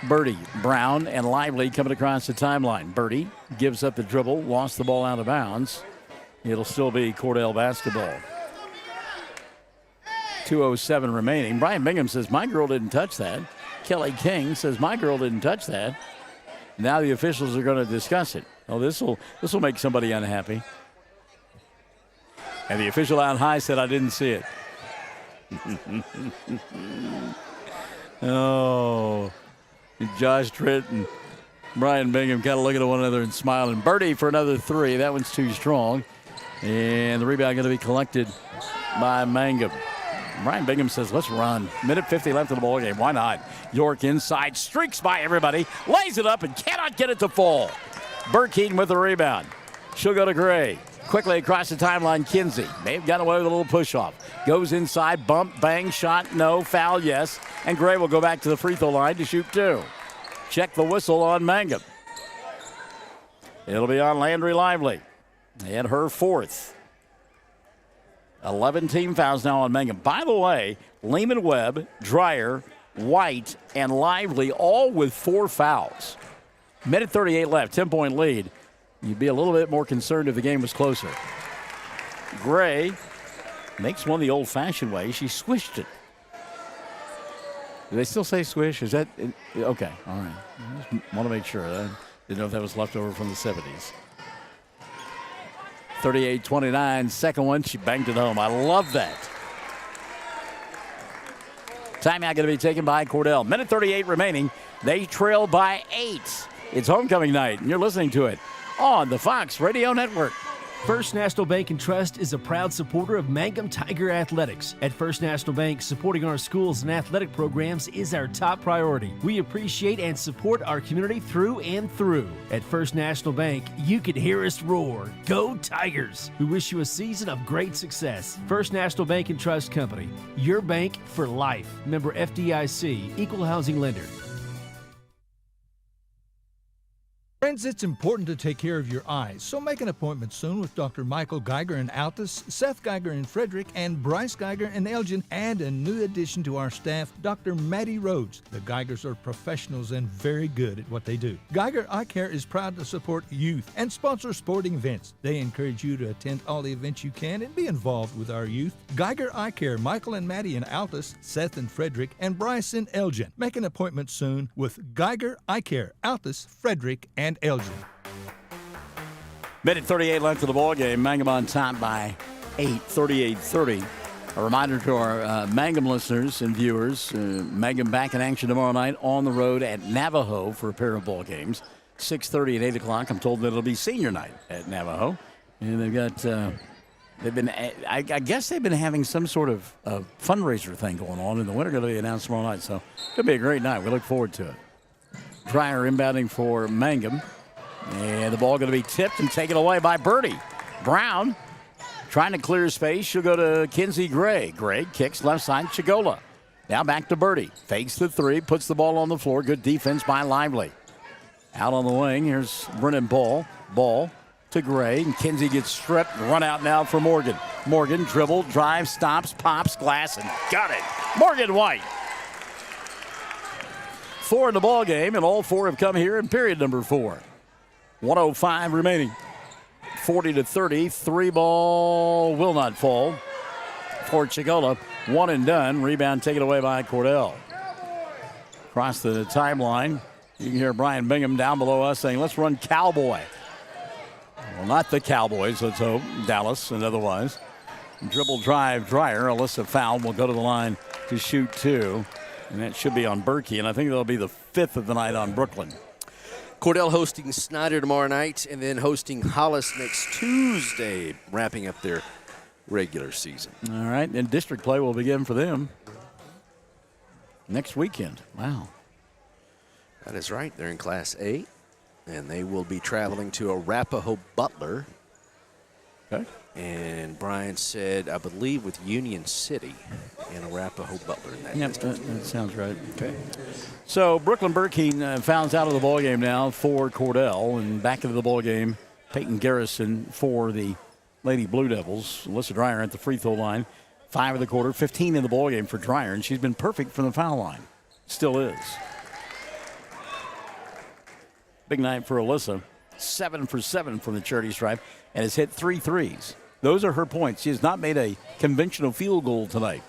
Birdie. Brown and Lively coming across the timeline. Birdie gives up the dribble, lost the ball out of bounds. It'll still be Cordell basketball. 2:07 remaining. Brian Bingham says, my girl didn't touch that. Kelly King says, my girl didn't touch that. Now the officials are going to discuss it. Oh, this will make somebody unhappy. And the official out high said, I didn't see it. Oh, Josh Tritt and Brian Bingham kind of looking at one another and smiling. Birdie for another three. That one's too strong. And the rebound going to be collected by Mangum. Brian Bingham says, let's run. Minute 50 left in the ball game. Why not? York inside, streaks by everybody, lays it up and cannot get it to fall. Burkeen with the rebound. She'll go to Gray. Quickly across the timeline, Kinsey. May have gotten away with a little push-off. Goes inside, bump, bang, shot, no, foul, yes. And Gray will go back to the free throw line to shoot two. Check the whistle on Mangum. It'll be on Landry Lively. And her fourth. 11 team fouls now on Mangum. By the way, Lehman Webb, Dreyer, White, and Lively all with 4 fouls. Minute 38 left, 10-point lead. You'd be a little bit more concerned if the game was closer. Gray makes one the old-fashioned way. She swished it. Do they still say swish? Is that okay? All right. I just want to make sure. I didn't know if that was left over from the 70s. 38-29, second one, she banked it home. I love that. Timeout going to be taken by Cordell. Minute 38 remaining. They trail by 8. It's homecoming night, and you're listening to it on the Fox Radio Network. First National Bank and Trust is a proud supporter of Mangum Tiger Athletics. At First National Bank, supporting our schools and athletic programs is our top priority. We appreciate and support our community through and through. At First National Bank, you can hear us roar. Go Tigers! We wish you a season of great success. First National Bank and Trust Company, your bank for life. Member FDIC, Equal Housing Lender. Friends, it's important to take care of your eyes, so make an appointment soon with Dr. Michael Geiger in Altus, Seth Geiger in Frederick, and Bryce Geiger in Elgin, and a new addition to our staff, Dr. Maddie Rhodes. The Geigers are professionals and very good at what they do. Geiger Eye Care is proud to support youth and sponsor sporting events. They encourage you to attend all the events you can and be involved with our youth. Geiger Eye Care, Michael and Maddie in Altus, Seth in Frederick, and Bryce in Elgin. Make an appointment soon with Geiger Eye Care, Altus, Frederick, and Elgin. Minute 38 left of the ball game. Mangum on top by 8, 38-30. A reminder to our Mangum listeners and viewers, Mangum back in action tomorrow night on the road at Navajo for a pair of ball games. 6:30 and 8 o'clock. I'm told that it'll be senior night at Navajo. And they've got, I guess they've been having some sort of fundraiser thing going on, and the winner going to be announced tomorrow night. So it'll be a great night. We look forward to it. Dreyer inbounding for Mangum. And the ball going to be tipped and taken away by Birdie. Brown trying to clear space. She'll go to Kinsey Gray. Gray kicks left side, Chigola. Now back to Birdie. Fakes the three, puts the ball on the floor. Good defense by Lively. Out on the wing, here's Brennan Ball. Ball to to Gray. And Kinsey gets stripped. Run out now for Morgan. Morgan dribble, drive, stops, pops, glass, and got it. Morgan White. 4 in the ball game, and all 4 have come here in period number 4. 1:05 remaining. 40-30. 3 ball will not fall for Chigola. 1 and done. Rebound taken away by Cordell. Across the timeline, you can hear Brian Bingham down below us saying, let's run Cowboy. Well, not the Cowboys, let's hope. Dallas and otherwise. Dribble drive, Dreyer. Alyssa foul will go to the line to shoot 2. And that should be on Berkey. And I think that'll be the 5th of the night on Brooklyn. Cordell hosting Snyder tomorrow night and then hosting Hollis next Tuesday, wrapping up their regular season. All right, and district play will begin for them next weekend. Wow. That is right. They're in Class A, and they will be traveling to Arapahoe Butler. Okay. And Brian said, I believe, with Union City and Arapahoe Butler in that. Yep, that sounds right. Okay. So Brooklyn Burkeen fouls out of the ballgame now for Cordell, and back into the ballgame, Peyton Garrison for the Lady Blue Devils. Alyssa Dreyer at the free throw line. 5 of the quarter, 15 in the ballgame for Dreyer, and she's been perfect from the foul line. Still is. Big night for Alyssa. 7 for 7 from the charity stripe, and has hit 3 threes. Those are her points. She has not made a conventional field goal tonight.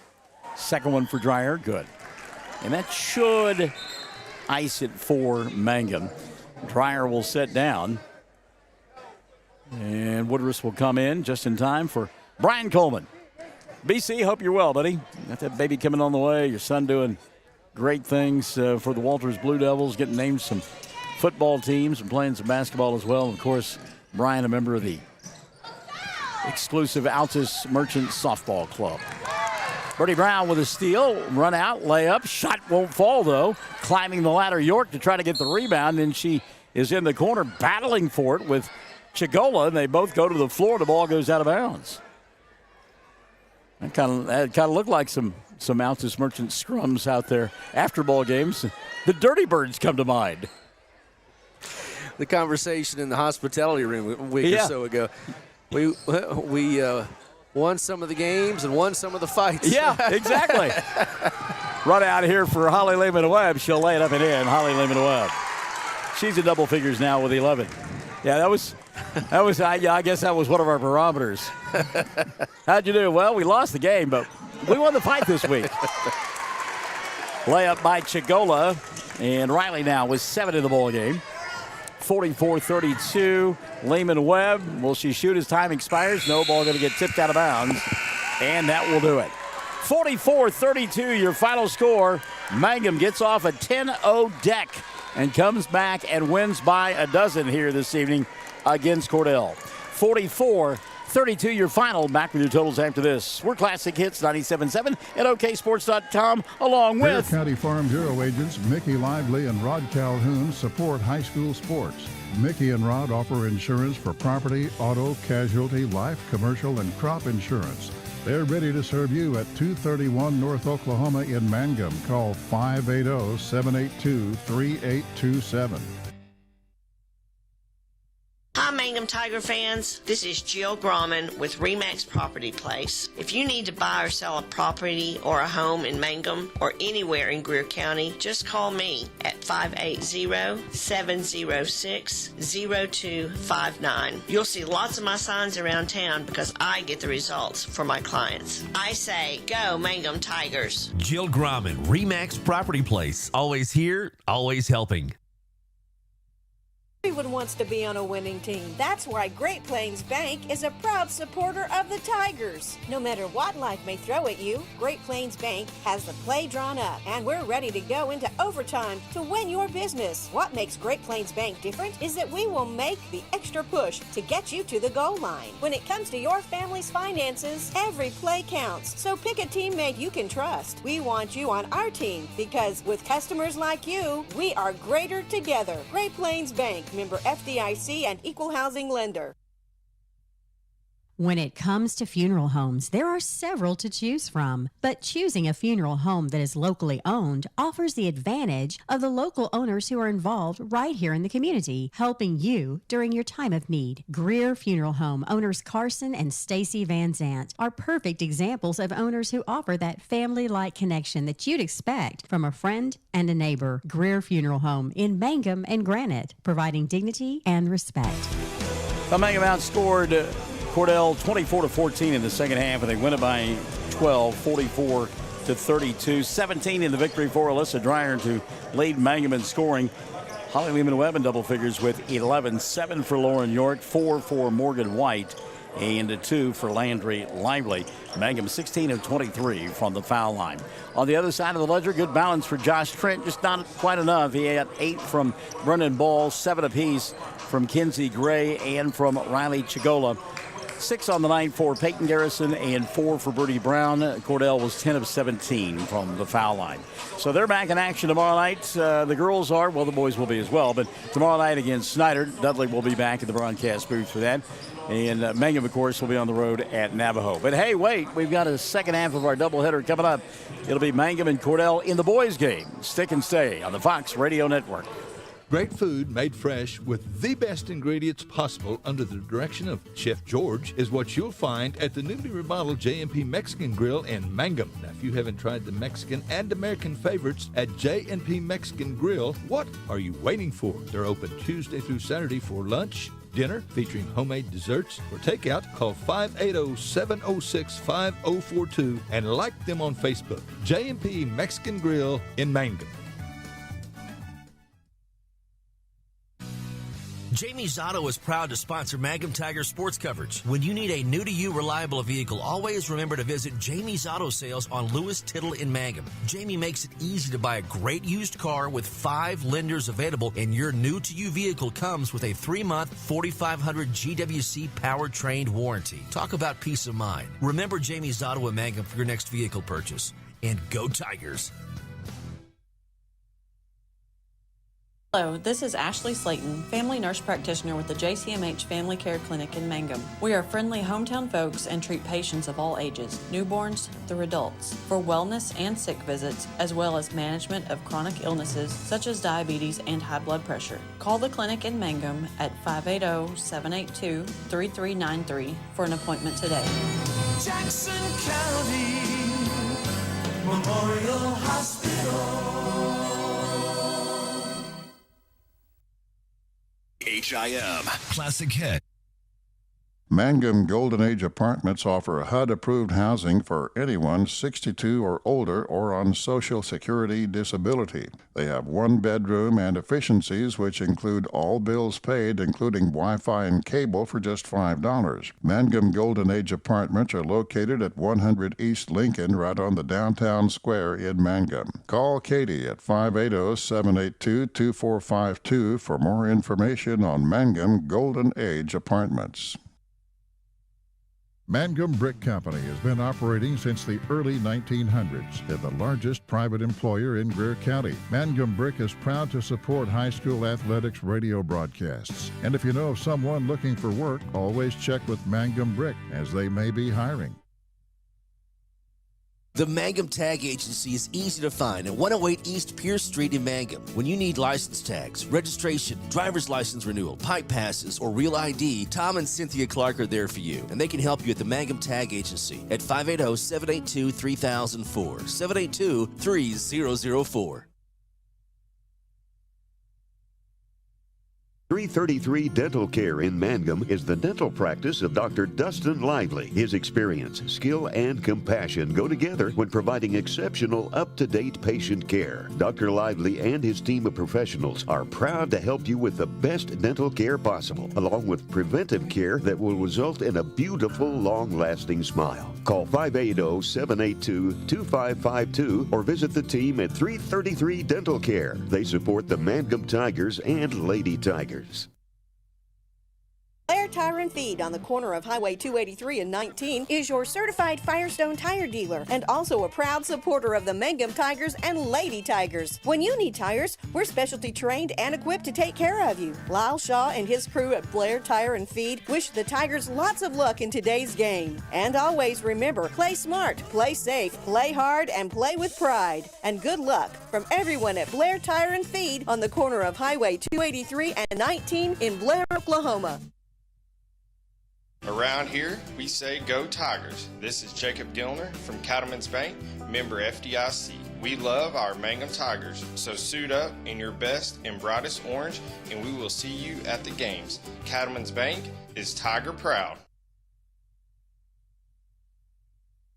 Second one for Dreyer, good. And that should ice it for Mangum. Dreyer will sit down. And Woodruss will come in just in time for Brian Coleman. BC, hope you're well, buddy. Got that baby coming on the way. Your son doing great things for the Walters Blue Devils, getting named some football teams and playing some basketball as well. And, of course, Brian, a member of the exclusive Altus Merchant Softball Club. Birdie Brown with a steal, run out, layup, shot won't fall though. Climbing the ladder, York to try to get the rebound, and she is in the corner battling for it with Chigola, and they both go to the floor. The ball goes out of bounds. That kind of looked like some Altus Merchant scrums out there after ball games. The Dirty Birds come to mind. The conversation in the hospitality room a week or so ago. We won some of the games and won some of the fights. Yeah, exactly. Run out here for Holly Lehman-Webb. She'll lay it up and in. Holly Lehman-Webb. She's in double figures now with 11. Yeah, that was. I guess that was one of our barometers. How'd you do? Well, we lost the game, but we won the fight this week. Layup by Chigola, and Riley now with 7 in the ball game. 44-32. Lehman-Webb. Will she shoot as time expires? No, ball going to get tipped out of bounds. And that will do it. 44-32, your final score. Mangum gets off a 10-0 deck and comes back and wins by a dozen here this evening against Cordell. 44-32, your final. Back with your totals after this. We're Classic Hits 97.7 at oksports.com, along with Bear County Farm Bureau agents Mickey Lively and Rod Calhoun support high school sports. Mickey and Rod offer insurance for property, auto, casualty, life, commercial, and crop insurance. They're ready to serve you at 231 North Oklahoma in Mangum. Call 580-782-3827. Hi, Mangum Tiger fans. This is Jill Grauman with RE/MAX Property Place. If you need to buy or sell a property or a home in Mangum or anywhere in Greer County, just call me at 580-706-0259. You'll see lots of my signs around town because I get the results for my clients. I say, go Mangum Tigers. Jill Grauman, RE/MAX Property Place. Always here, always helping. Everyone wants to be on a winning team. That's why Great Plains Bank is a proud supporter of the Tigers. No matter what life may throw at you, Great Plains Bank has the play drawn up, and we're ready to go into overtime to win your business. What makes Great Plains Bank different is that we will make the extra push to get you to the goal line. When it comes to your family's finances, every play counts. So pick a teammate you can trust. We want you on our team because with customers like you, we are greater together. Great Plains Bank, member FDIC and equal housing lender. When it comes to funeral homes, there are several to choose from, but choosing a funeral home that is locally owned offers the advantage of the local owners who are involved right here in the community, helping you during your time of need. Greer Funeral Home owners Carson and Stacy Van Zant are perfect examples of owners who offer that family-like connection that you'd expect from a friend and a neighbor. Greer Funeral Home in Mangum and Granite, providing dignity and respect. Mangum outscored Cordell 24-14 in the second half, and they win it by 12, 44-32. 17 in the victory for Alyssa Dreyer to lead Mangum in scoring. Holly Lehman-Webb in double figures with 11, 7 for Lauren York, 4 for Morgan White, and 2 for Landry Lively. Mangum 16 of 23 from the foul line. On the other side of the ledger, good balance for Josh Trent, just not quite enough. He had 8 from Brennan Ball, 7 apiece from Kinsey Gray and from Riley Chigola. 6 on the night for Peyton Garrison and 4 for Birdie Brown. Cordell was 10 of 17 from the foul line. So they're back in action tomorrow night. The girls are, well, the boys will be as well, but tomorrow night against Snyder. Dudley will be back in the broadcast booth for that. And Mangum, of course, will be on the road at Navajo. But hey, wait, we've got a second half of our doubleheader coming up. It'll be Mangum and Cordell in the boys' game. Stick and stay on the Fox Radio Network. Great food made fresh with the best ingredients possible under the direction of Chef George is what you'll find at the newly remodeled J&P Mexican Grill in Mangum. Now, if you haven't tried the Mexican and American favorites at J&P Mexican Grill, what are you waiting for? They're open Tuesday through Saturday for lunch, dinner featuring homemade desserts. For takeout, call 580-706-5042 and like them on Facebook. J&P Mexican Grill in Mangum. Jamie's Auto is proud to sponsor Mangum Tiger sports coverage. When you need a new-to-you reliable vehicle, always remember to visit Jamie's Auto Sales on Lewis Tittle in Mangum. Jamie makes it easy to buy a great used car with 5 lenders available, and your new-to-you vehicle comes with a 3-month 4,500 GWC powertrain warranty. Talk about peace of mind. Remember Jamie's Auto in Mangum for your next vehicle purchase. And go Tigers! Hello, this is Ashley Slayton, family nurse practitioner with the JCMH Family Care Clinic in Mangum. We are friendly hometown folks and treat patients of all ages, newborns through adults, for wellness and sick visits, as well as management of chronic illnesses such as diabetes and high blood pressure. Call the clinic in Mangum at 580-782-3393 for an appointment today. Jackson County Memorial Hospital. HIM Classic Hit. Mangum Golden Age Apartments offer HUD-approved housing for anyone 62 or older or on Social Security disability. They have 1 bedroom and efficiencies which include all bills paid, including Wi-Fi and cable, for just $5. Mangum Golden Age Apartments are located at 100 East Lincoln, right on the downtown square in Mangum. Call Katie at 580-782-2452 for more information on Mangum Golden Age Apartments. Mangum Brick Company has been operating since the early 1900s. They're the largest private employer in Greer County. Mangum Brick is proud to support high school athletics radio broadcasts. And if you know of someone looking for work, always check with Mangum Brick, as they may be hiring. The Mangum Tag Agency is easy to find at 108 East Pierce Street in Mangum. When you need license tags, registration, driver's license renewal, pipe passes, or real ID, Tom and Cynthia Clark are there for you, and they can help you at the Mangum Tag Agency at 580-782-3004, 782-3004. 333 Dental Care in Mangum is the dental practice of Dr. Dustin Lively. His experience, skill, and compassion go together when providing exceptional, up-to-date patient care. Dr. Lively and his team of professionals are proud to help you with the best dental care possible, along with preventive care that will result in a beautiful, long-lasting smile. Call 580-782-2552 or visit the team at 333 Dental Care. They support the Mangum Tigers and Lady Tigers. Blair Tire and Feed on the corner of Highway 283 and 19 is your certified Firestone tire dealer and also a proud supporter of the Mangum Tigers and Lady Tigers. When you need tires, we're specialty trained and equipped to take care of you. Lyle Shaw and his crew at Blair Tire and Feed wish the Tigers lots of luck in today's game. And always remember, play smart, play safe, play hard, and play with pride. And good luck from everyone at Blair Tire and Feed on the corner of Highway 283 and 19 in Blair, Oklahoma. Around here, we say go Tigers. This is Jacob Gilner from Cattlemen's Bank, member FDIC. We love our Mangum Tigers, so suit up in your best and brightest orange, and we will see you at the games. Cattlemen's Bank is Tiger proud.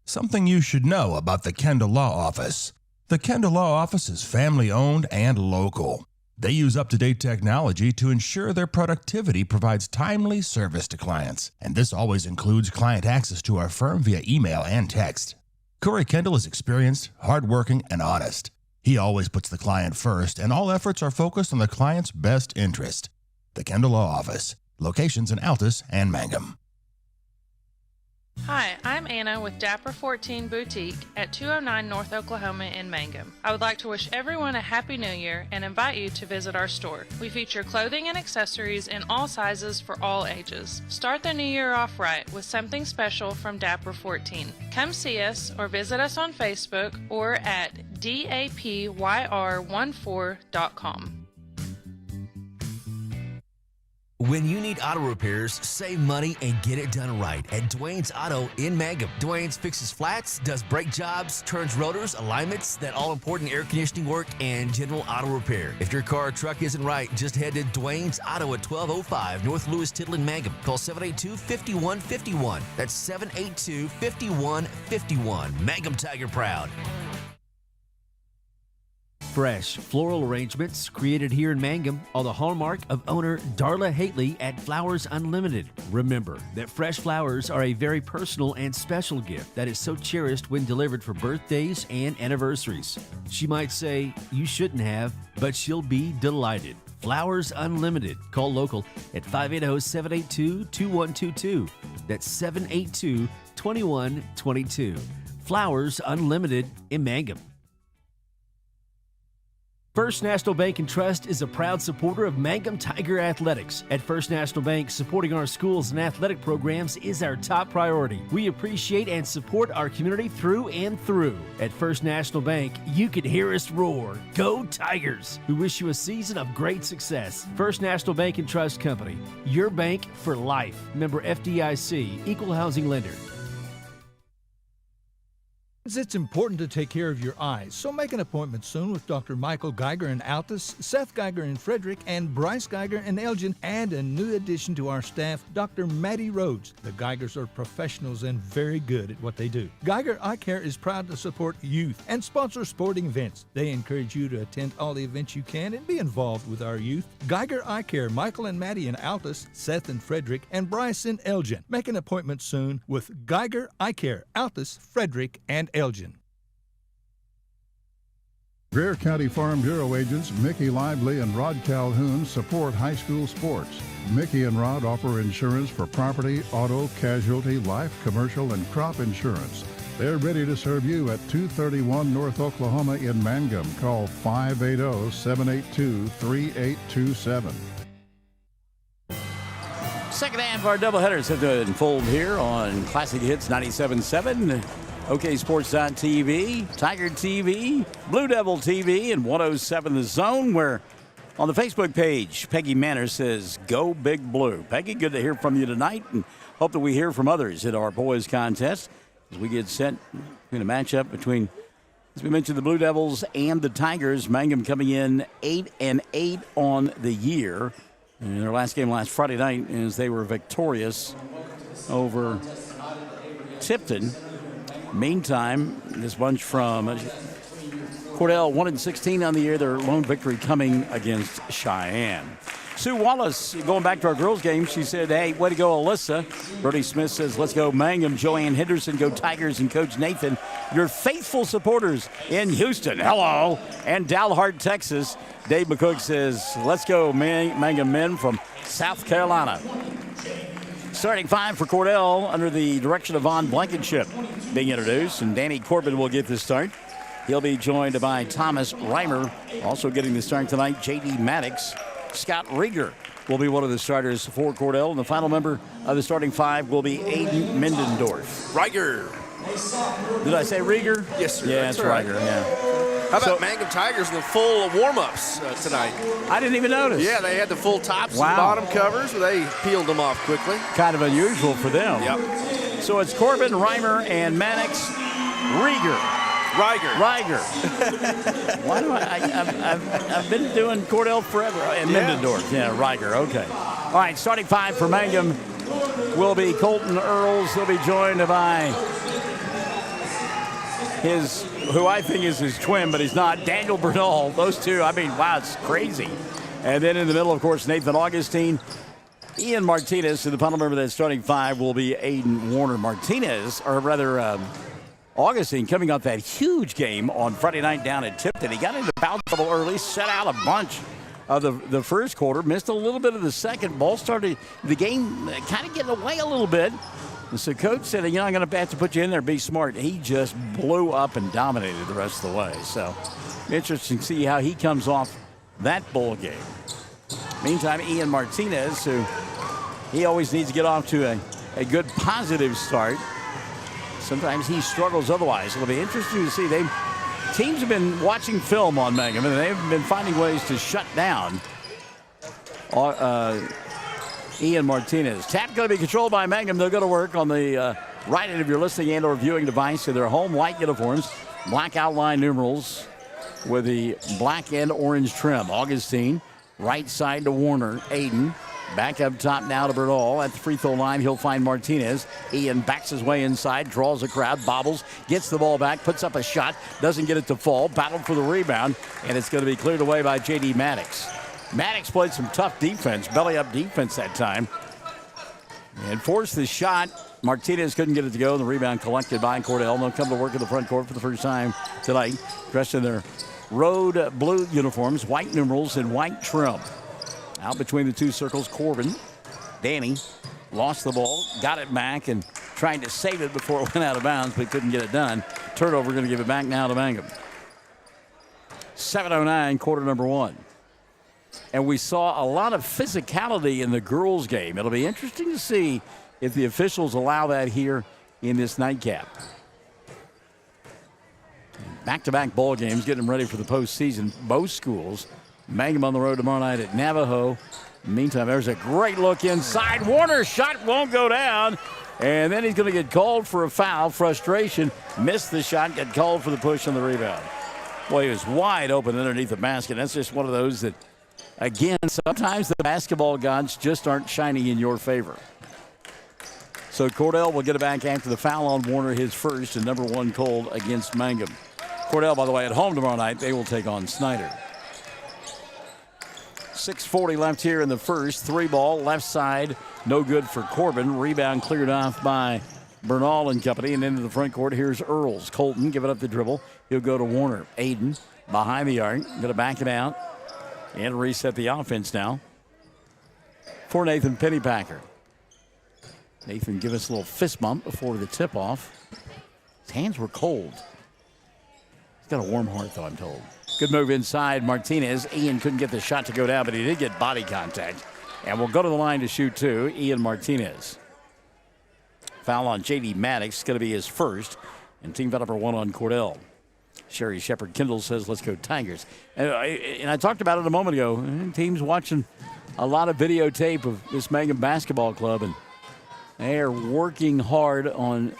Something you should know about the Kendall Law Office. The Kendall Law Office is family-owned and local. They use up-to-date technology to ensure their productivity provides timely service to clients, and this always includes client access to our firm via email and text. Corey Kendall is experienced, hardworking, and honest. He always puts the client first, and all efforts are focused on the client's best interest. The Kendall Law Office, locations in Altus and Mangum. Hi, I'm Anna with Dapper 14 Boutique at 209 North Oklahoma in Mangum. I would like to wish everyone a Happy New Year and invite you to visit our store. We feature clothing and accessories in all sizes for all ages. Start the new year off right with something special from Dapper 14. Come see us or visit us on Facebook or at dapyr14.com. When you need auto repairs, save money and get it done right at Dwayne's Auto in Mangum. Dwayne's fixes flats, does brake jobs, turns rotors, alignments, that all-important air conditioning work, and general auto repair. If your car or truck isn't right, just head to Dwayne's Auto at 1205 North Lewis Tittle in Mangum. Call 782-5151. That's 782-5151. Mangum Tiger proud. Fresh floral arrangements created here in Mangum are the hallmark of owner Darla Hately at Flowers Unlimited. Remember that fresh flowers are a very personal and special gift that is so cherished when delivered for birthdays and anniversaries. She might say, "You shouldn't have," but she'll be delighted. Flowers Unlimited. Call local at 580-782-2122. That's 782-2122. Flowers Unlimited in Mangum. First National Bank and Trust is a proud supporter of Mangum Tiger Athletics. At First National Bank, supporting our schools and athletic programs is our top priority. We appreciate and support our community through and through. At First National Bank, you can hear us roar. Go Tigers! We wish you a season of great success. First National Bank and Trust Company, your bank for life. Member FDIC, Equal Housing Lender. It's important to take care of your eyes, so make an appointment soon with Dr. Michael Geiger in Altus, Seth Geiger in Frederick, and Bryce Geiger in Elgin, and a new addition to our staff, Dr. Maddie Rhodes. The Geigers are professionals and very good at what they do. Geiger Eye Care is proud to support youth and sponsor sporting events. They encourage you to attend all the events you can and be involved with our youth. Geiger Eye Care, Michael and Maddie in Altus, Seth in Frederick, and Bryce in Elgin. Make an appointment soon with Geiger Eye Care, Altus, Frederick, and Elgin. Greer County Farm Bureau agents Mickey Lively and Rod Calhoun support high school sports. Mickey and Rod offer insurance for property, auto, casualty, life, commercial, and crop insurance. They're ready to serve you at 231 North Oklahoma in Mangum. Call 580-782-3827. Second half of our doubleheaders have to unfold here on Classic Hits 97.7. OKSports.tv, Tiger TV, Blue Devil TV, and 107 The Zone, where on the Facebook page, Peggy Manor says, "Go Big Blue." Peggy, good to hear from you tonight, and hope that we hear from others at our boys contest as we get set in a matchup between, as we mentioned, the Blue Devils and the Tigers. Mangum coming in 8-8 on the year. In their last game last Friday night, as they were victorious over Tipton. Meantime, this bunch from Cordell 1-16 on the year, their lone victory coming against Cheyenne. Sue Wallace, going back to our girls game, she said, "Hey, way to go, Alyssa." Brody Smith says, "Let's go Mangum." Joanne Henderson, "Go Tigers." And Coach Nathan, your faithful supporters in Houston, hello, and Dalhart, Texas. Dave McCook says, "Let's go Mangum men from South Carolina." Starting 5 for Cordell under the direction of Von Blankenship being introduced, and Danny Corbin will get the start. He'll be joined by Thomas Reimer, also getting the start tonight. J.D. Maddox, Scott Rieger will be one of the starters for Cordell, and the final member of the starting 5 will be Aiden Mendendorf. Rieger. Did I say Rieger? Yes, sir. Yeah, it's Rieger, yeah. How about Mangum Tigers in the full warm-ups tonight? I didn't even notice. Yeah, they had the full tops Wow. and bottom covers. They peeled them off quickly. Kind of unusual for them. Yep. So it's Corbin, Reimer, and Maddox, Rieger. Why do I've been doing Cordell forever. And Mendendorf. Yeah, Rieger. Okay. All right, starting 5 for Mangum will be Colton Earls. He'll be joined by who I think is his twin, but he's not, Daniel Bernal. Those two, I mean, wow, it's crazy. And then in the middle, of course, Nathan Augustine, Ian Martinez. And the final member of that starting 5 will be Aiden Warner. Martinez, or rather, Augustine, coming off that huge game on Friday night down at Tipton. He got into foul trouble early, set out a bunch of the first quarter, missed a little bit of the second. Ball started the game kind of getting away a little bit. And so coach said, I'm going to have to put you in there, be smart. He just blew up and dominated the rest of the way. So interesting to see how he comes off that bowl game. Meantime, Ian Martinez, who he always needs to get off to a good positive start. Sometimes he struggles otherwise. It'll be interesting to see. Teams have been watching film on Mangum, and they've been finding ways to shut down Ian Martinez. Tap going to be controlled by Mangum. They'll go to work on the right end of your listening and or viewing device in their home white uniforms. Black outline numerals with the black and orange trim. Augustine, right side to Warner. Aiden, back up top now to Bernal. At the free throw line, he'll find Martinez. Ian backs his way inside, draws a crowd, bobbles, gets the ball back, puts up a shot, doesn't get it to fall, battled for the rebound, and it's going to be cleared away by J.D. Maddox. Maddox played some tough defense, belly-up defense that time, and forced the shot. Martinez couldn't get it to go, and the rebound collected by Cordell. They'll come to work in the front court for the first time tonight, dressed in their road blue uniforms, white numerals, and white trim. Out between the two circles, Corbin. Danny lost the ball, got it back, and tried to save it before it went out of bounds, but couldn't get it done. Turnover, going to give it back now to Mangum. 7:09, quarter number 1. And we saw a lot of physicality in the girls' game. It'll be interesting to see if the officials allow that here in this nightcap. Back-to-back ball games, getting them ready for the postseason. Both schools. Mangum on the road tomorrow night at Navajo. Meantime, there's a great look inside. Warner's shot won't go down. And then he's going to get called for a foul. Frustration. Missed the shot, got called for the push on the rebound. Boy, he was wide open underneath the basket. That's just one of those that, again, sometimes the basketball gods just aren't shining in your favor. So Cordell will get it back after the foul on Warner, his first, and number 1 called against Mangum. Cordell, by the way, at home tomorrow night, they will take on Snyder. 6:40 left here in the first. 3-ball, left side, no good for Corbin. Rebound cleared off by Bernal and company, and into the front court, here's Earls. Colton giving up the dribble. He'll go to Warner. Aiden behind the arc, going to back it out and reset the offense now for Nathan Pennypacker. Nathan give us a little fist bump before the tip-off. His hands were cold. He's got a warm heart, though, I'm told. Good move inside Martinez. Ian couldn't get the shot to go down, but he did get body contact. And we'll go to the line to shoot two, Ian Martinez. Foul on J.D. Maddox, going to be his first. And team foul number 1 on Cordell. Sherry Shepard Kendall says, let's go Tigers. And I talked about it a moment ago. Teams watching a lot of videotape of this Mangum basketball club, and they are working hard on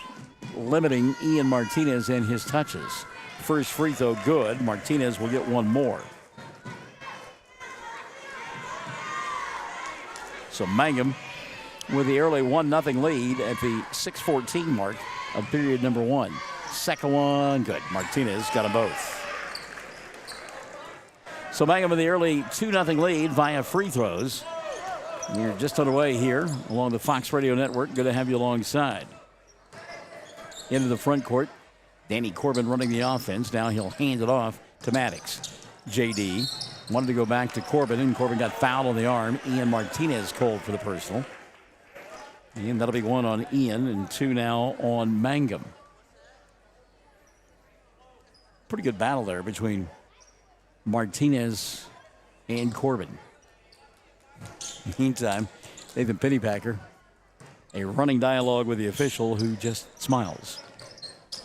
limiting Ian Martinez and his touches. First free throw good. Martinez will get one more. So Mangum with the early 1-0 lead at the 6:14 mark of period number 1. Second one, good. Martinez got them both. So Mangum with the early 2-0 lead via free throws. We're just underway here along the Fox Radio Network. Good to have you alongside. Into the front court. Danny Corbin running the offense. Now he'll hand it off to Maddox. J.D. wanted to go back to Corbin, and Corbin got fouled on the arm. Ian Martinez called for the personal. And that'll be 1 on Ian and 2 now on Mangum. Pretty good battle there between Martinez and Corbin. Meantime, Nathan Pennypacker, a running dialogue with the official who just smiles.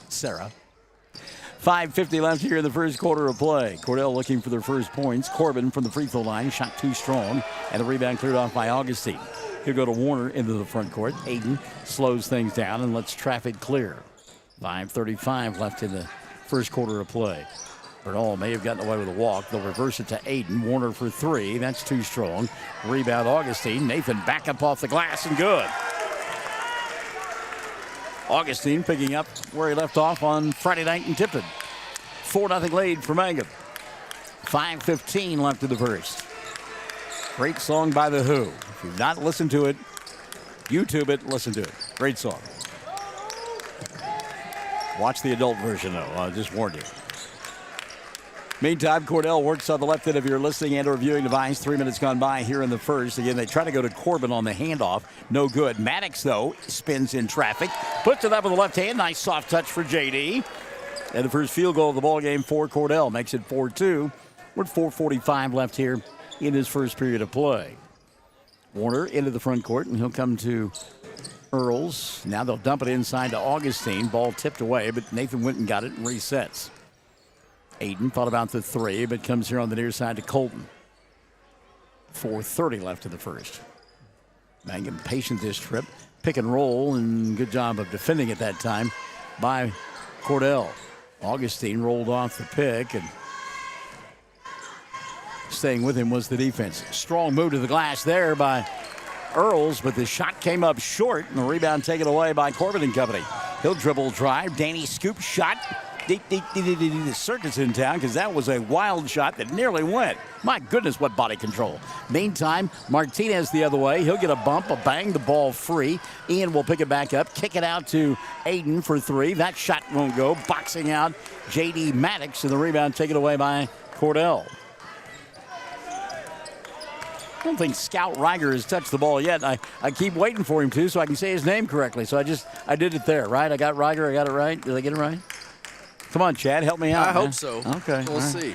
Sarah. 5:50 left here in the first quarter of play. Cordell looking for their first points. Corbin from the free throw line, shot too strong, and the rebound cleared off by Augustine. He'll go to Warner into the front court. Aiden slows things down and lets traffic clear. 5:35 left in the first quarter of play. Bernal may have gotten away with a walk. They'll reverse it to Aiden. Warner for 3. That's too strong. Rebound Augustine. Nathan back up off the glass and good. Augustine picking up where he left off on Friday night in Tipton. 4-0 lead for Mangum. 5:15 left in the first. Great song by The Who. If you've not listened to it, YouTube it, listen to it. Great song. Watch the adult version, though. I just warned you. Meantime, Cordell works on the left end of your listening and or viewing device. 3 minutes gone by here in the first. Again, they try to go to Corbin on the handoff. No good. Maddox, though, spins in traffic. Puts it up with the left hand. Nice soft touch for J.D. And the first field goal of the ball game for Cordell. Makes it 4-2. With 4:45 left here in his first period of play. Warner into the front court, and he'll come to Earls. Now they'll dump it inside to Augustine. Ball tipped away, but Nathan went and got it and resets. Aiden thought about the 3, but comes here on the near side to Colton. 4:30 left in the first. Mangum patient this trip. Pick and roll, and good job of defending at that time by Cordell. Augustine rolled off the pick, and staying with him was the defense. Strong move to the glass there by Earls, but the shot came up short, and the rebound taken away by Corbin and company. He'll dribble drive. Danny scoop shot. The circus in town, because that was a wild shot that nearly went. My goodness, what body control. Meantime, Martinez the other way. He'll get a bump, a bang, the ball free. Ian will pick it back up, kick it out to Aiden for 3. That shot won't go. Boxing out J.D. Maddox, and the rebound taken away by Cordell. I don't think Scout Reiger has touched the ball yet. I keep waiting for him to so I can say his name correctly. So I did it there, right? I got Reiger. I got it right. Did I get it right? Come on, Chad, help me out. I hope so. Okay. We'll see.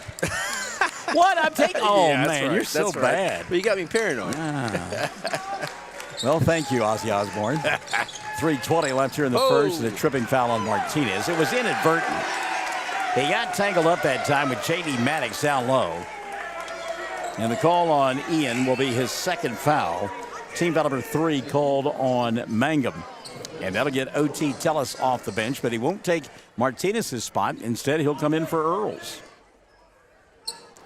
What? I'm taking. Oh, yeah, man, right. you're so bad. But you got me paranoid. Well, thank you, Ozzy Osbourne. 3:20 left here in the first, and a tripping foul on Martinez. It was inadvertent. He got tangled up that time with J.D. Maddox down low. And the call on Ian will be his second foul. Team foul number 3 called on Mangum. And that'll get O.T. Tellis off the bench, but he won't take Martinez's spot. Instead, he'll come in for Earls.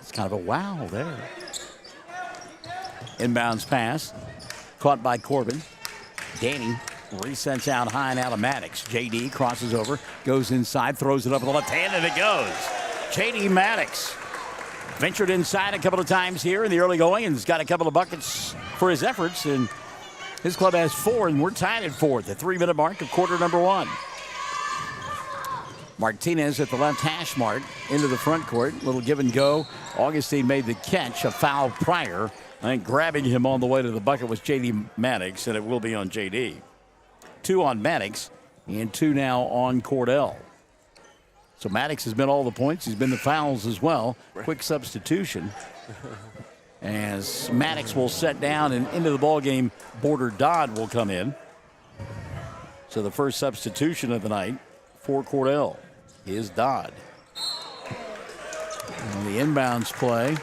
It's kind of a wow there. Inbounds pass. Caught by Corbin. Danny resets out high and out of Maddox. J.D. crosses over, goes inside, throws it up with the left hand, and it goes. J.D. Maddox ventured inside a couple of times here in the early going and has got a couple of buckets for his efforts. And his club has 4, and we're tied at 4 at the 3-minute mark of quarter number 1. Martinez at the left hash mark into the front court. Little give and go. Augustine made the catch, a foul prior. I think grabbing him on the way to the bucket was J.D. Maddox, and it will be on J.D. 2 on Maddox and 2 now on Cordell. So Maddox has been all the points. He's been the fouls as well. Quick substitution. As Maddox will set down and into the ballgame, Border Dodd will come in. So the first substitution of the night for Cordell is Dodd. And the inbounds play.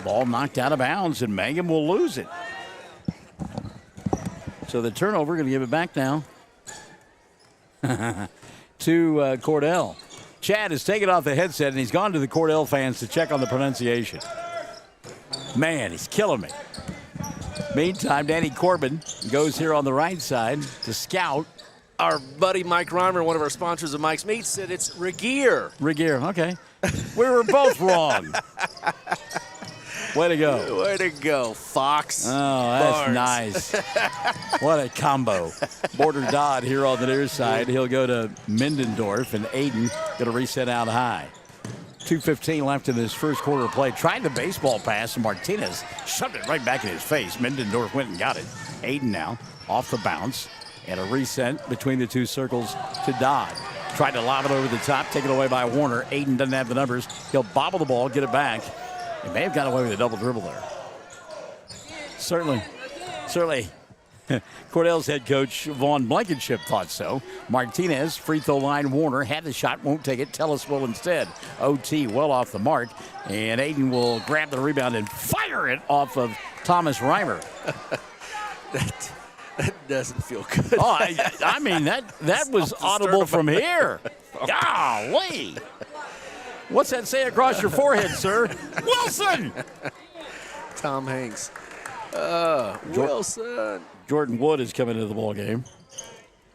Ball knocked out of bounds, and Mangum will lose it. So the turnover, going to give it back now to Cordell. Chad has taken off the headset, and he's gone to the Cordell fans to check on the pronunciation. Man, he's killing me. Meantime, Danny Corbin goes here on the right side to scout. Our buddy Mike Reimer, one of our sponsors of Mike's Meats, said it's Regier. Regier, okay. We were both wrong. Way to go. Way to go, Fox. Oh, that's Barnes. nice. What a combo. Border Dodd here on the near side. He'll go to Mindendorf, and Aiden going to reset out high. 2:15 left in this first quarter of play. Tried the baseball pass, and Martinez shoved it right back in his face. Mindendorf went and got it. Aiden now off the bounce. And a reset between the two circles to Dodd. Tried to lob it over the top, taken away by Warner. Aiden doesn't have the numbers. He'll bobble the ball, get it back. He may have got away with a double dribble there. Certainly. Cordell's head coach, Vaughn Blankenship, thought so. Martinez, free throw line. Warner had the shot, won't take it. Tellis will instead. OT well off the mark. And Aiden will grab the rebound and fire it off of Thomas Reimer. That doesn't feel good. Oh, I mean, that was audible from here. Golly. What's that say across your forehead, sir? Wilson! Tom Hanks. Wilson. Jordan Wood is coming into the ball game.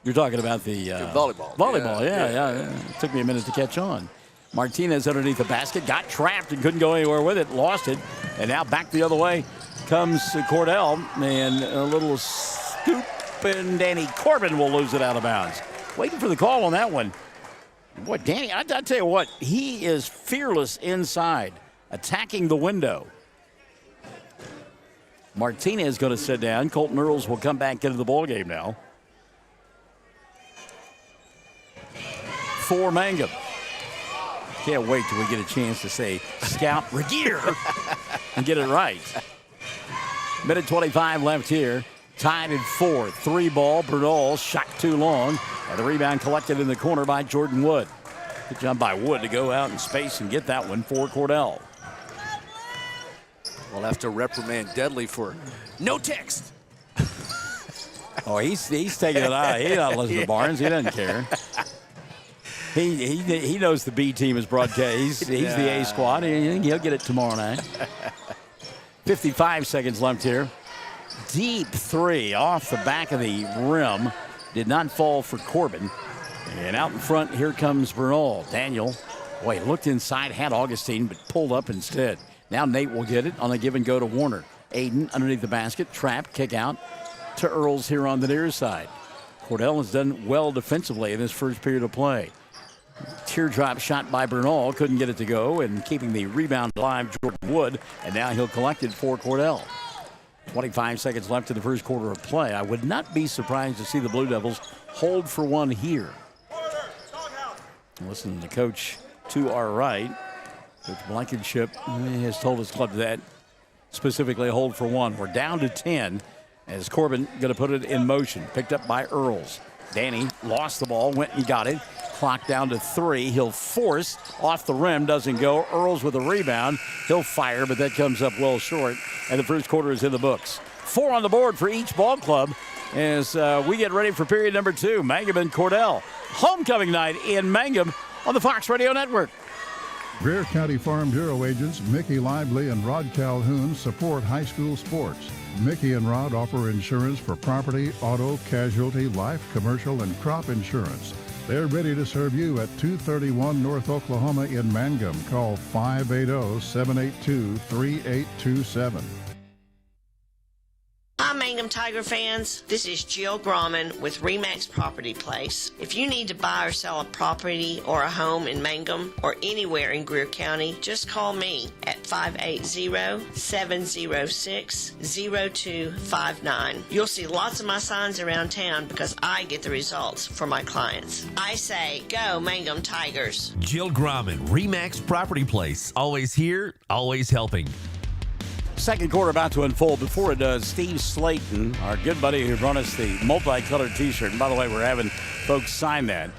You're talking about the volleyball. Volleyball, yeah. It took me a minute to catch on. Martinez underneath the basket, got trapped and couldn't go anywhere with it, lost it. And now back the other way comes Cordell, and a little scoop, and Danny Corbin will lose it out of bounds. Waiting for the call on that one. Boy, Danny, I tell you what, he is fearless inside, attacking the window. Martinez going to sit down. Colton Earls will come back into the ballgame now. For Mangum. Can't wait till we get a chance to say Scout Regier and get it right. Minute 25 left here. Tied at 4. 3 ball. Bernal shot too long. And the rebound collected in the corner by Jordan Wood. Good job by Wood to go out in space and get that one for Cordell. We'll have to reprimand Dudley for no text. Oh, he's taking it out. He's not listening to Barnes. He doesn't care. He knows the B team is broadcast. He's the A squad. He'll get it tomorrow night. 55 seconds left here. Deep three off the back of the rim. Did not fall for Corbin. And out in front, here comes Bernal. Daniel, boy, looked inside, had Augustine, but pulled up instead. Now Nate will get it on a give and go to Warner. Aiden underneath the basket, trap, kick out to Earls here on the near side. Cordell has done well defensively in this first period of play. Teardrop shot by Bernal, couldn't get it to go, and keeping the rebound alive, Jordan Wood, and now he'll collect it for Cordell. 25 seconds left in the first quarter of play. I would not be surprised to see the Blue Devils hold for one here. Listen to the coach to our right. Coach Blankenship has told his club that specifically hold for one. We're down to 10 as Corbin going to put it in motion. Picked up by Earls. Danny lost the ball, went and got it. Clock down to 3. He'll force off the rim, doesn't go. Earls with a rebound. He'll fire, but that comes up well short. And the first quarter is in the books. 4 on the board for each ball club as we get ready for period number 2. Mangum and Cordell. Homecoming night in Mangum on the Fox Radio Network. Greer County Farm Bureau agents Mickey Lively and Rod Calhoun support high school sports. Mickey and Rod offer insurance for property, auto, casualty, life, commercial, and crop insurance. They're ready to serve you at 231 North Oklahoma in Mangum. Call 580-782-3827. Hi, Mangum Tiger fans. This is Jill Grauman with RE/MAX Property Place. If you need to buy or sell a property or a home in Mangum or anywhere in Greer County, just call me at 580-706-0259. You'll see lots of my signs around town because I get the results for my clients. I say, go Mangum Tigers. Jill Grauman, RE/MAX Property Place. Always here, always helping. Second quarter about to unfold. Before it does, Steve Slayton, our good buddy who brought us the multicolored T-shirt. And by the way, we're having folks sign that.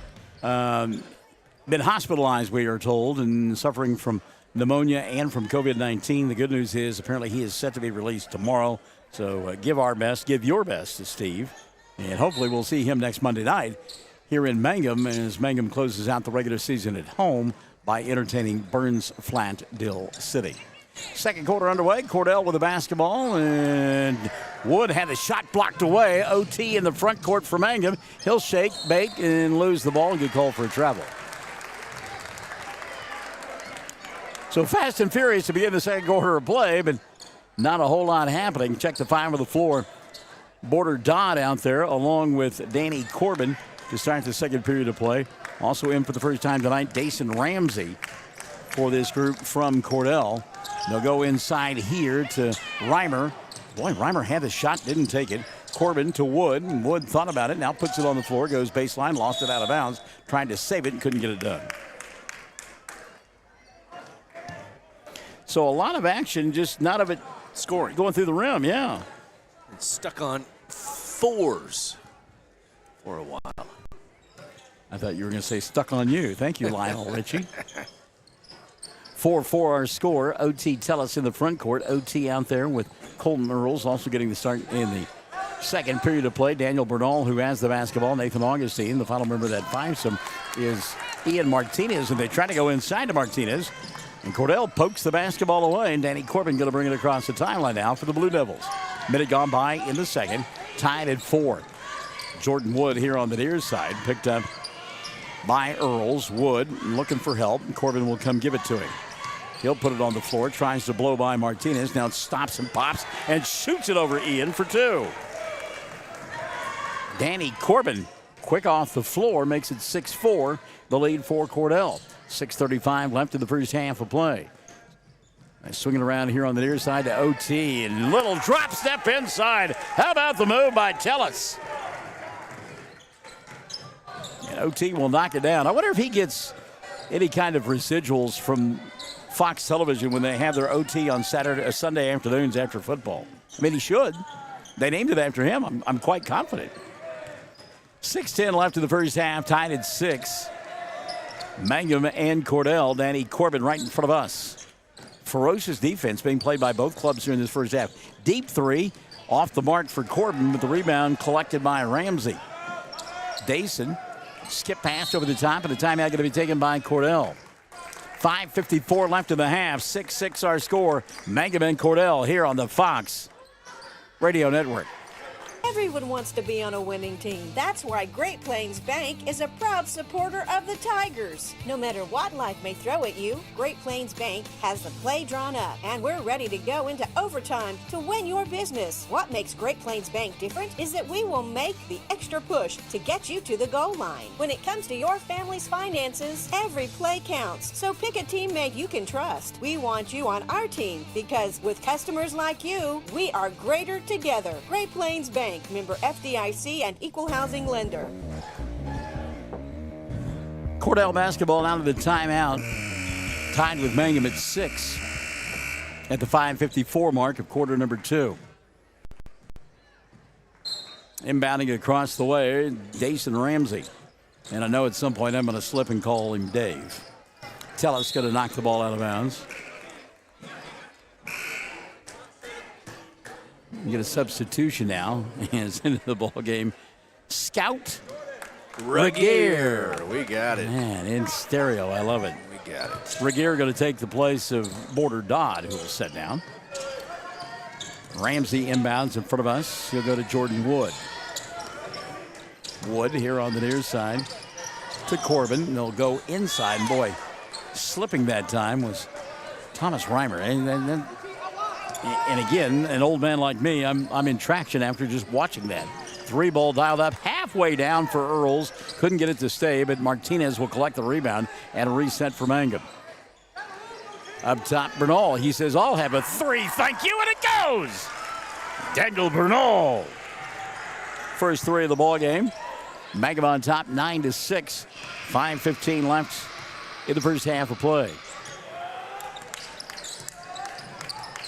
Been hospitalized, we are told, and suffering from pneumonia and from COVID-19. The good news is apparently he is set to be released tomorrow. So give your best to Steve. And hopefully we'll see him next Monday night here in Mangum as Mangum closes out the regular season at home by entertaining Burns Flat Dill City. Second quarter underway. Cordell with the basketball, and Wood had a shot blocked away. OT in the front court for Mangum. He'll shake, bake, and lose the ball. Good call for a travel. So fast and furious to begin the second quarter of play, but not a whole lot happening. Check the 5 on the floor. Border Dodd out there along with Danny Corbin to start the second period of play. Also in for the first time tonight, Dason Ramsey for this group from Cordell. They'll go inside here to Reimer. Boy, Reimer had the shot, didn't take it. Corbin to Wood, and Wood thought about it, now puts it on the floor, goes baseline, lost it out of bounds, tried to save it and couldn't get it done. So a lot of action, just none of it scoring. Going through the rim, yeah. It's stuck on 4s for a while. I thought you were going to say stuck on you. Thank you, Lionel Richie. 4-4 our score. OT Tellis in the front court. OT out there with Colton Earls also getting the start in the second period of play. Daniel Bernal, who has the basketball. Nathan Augustine, the final member of that fivesome, is Ian Martinez, and they try to go inside to Martinez. And Cordell pokes the basketball away, and Danny Corbin going to bring it across the timeline now for the Blue Devils. Minute gone by in the second, tied at 4. Jordan Wood here on the near side, picked up by Earls. Wood looking for help. Corbin will come give it to him. He'll put it on the floor, tries to blow by Martinez. Now it stops and pops and shoots it over Ian for 2. Danny Corbin, quick off the floor, makes it 6-4, the lead for Cordell. 6:35 left in the first half of play. Swinging around here on the near side to OT, and little drop step inside. How about the move by Tellis? And OT will knock it down. I wonder if he gets any kind of residuals from Fox Television when they have their OT on Sunday afternoons after football. I mean, he should. They named it after him. I'm quite confident. 6:10 left in the first half, tied at 6. Mangum and Cordell. Danny Corbin right in front of us. Ferocious defense being played by both clubs here in this first half. Deep three, off the mark for Corbin, with the rebound collected by Ramsey. Dason, skip pass over the top, and the timeout going to be taken by Cordell. 5:54 left in the half, 6-6 our score. Mangum and Cordell here on the Fox Radio Network. Everyone wants to be on a winning team. That's why Great Plains Bank is a proud supporter of the Tigers. No matter what life may throw at you, Great Plains Bank has the play drawn up, and we're ready to go into overtime to win your business. What makes Great Plains Bank different is that we will make the extra push to get you to the goal line. When it comes to your family's finances, every play counts. So pick a teammate you can trust. We want you on our team because with customers like you, we are greater together. Great Plains Bank. Member FDIC and equal housing lender. Cordell basketball out of the timeout. Tied with Mangum at 6 at the 5:54 mark of quarter number 2. Inbounding across the way, Dason Ramsey. And I know at some point I'm going to slip and call him Dave. Tellis going to knock the ball out of bounds. You get a substitution now. It's into the ball game. Scout Regier. We got it. Man, in stereo. I love it. We got it. Regier going to take the place of Border Dodd, who will sit down. Ramsey inbounds in front of us. He'll go to Jordan Wood. Wood here on the near side to Corbin. They'll go inside. And boy, slipping that time was Thomas Reimer. And again, an old man like me, I'm in traction after just watching that. 3-ball dialed up halfway down for Earls. Couldn't get it to stay, but Martinez will collect the rebound and reset for Mangum. Up top, Bernal. He says, I'll have a 3, thank you, and it goes! Daniel Bernal. First 3 of the ball game. Mangum on top, 9-6. 5:15 left in the first half of play.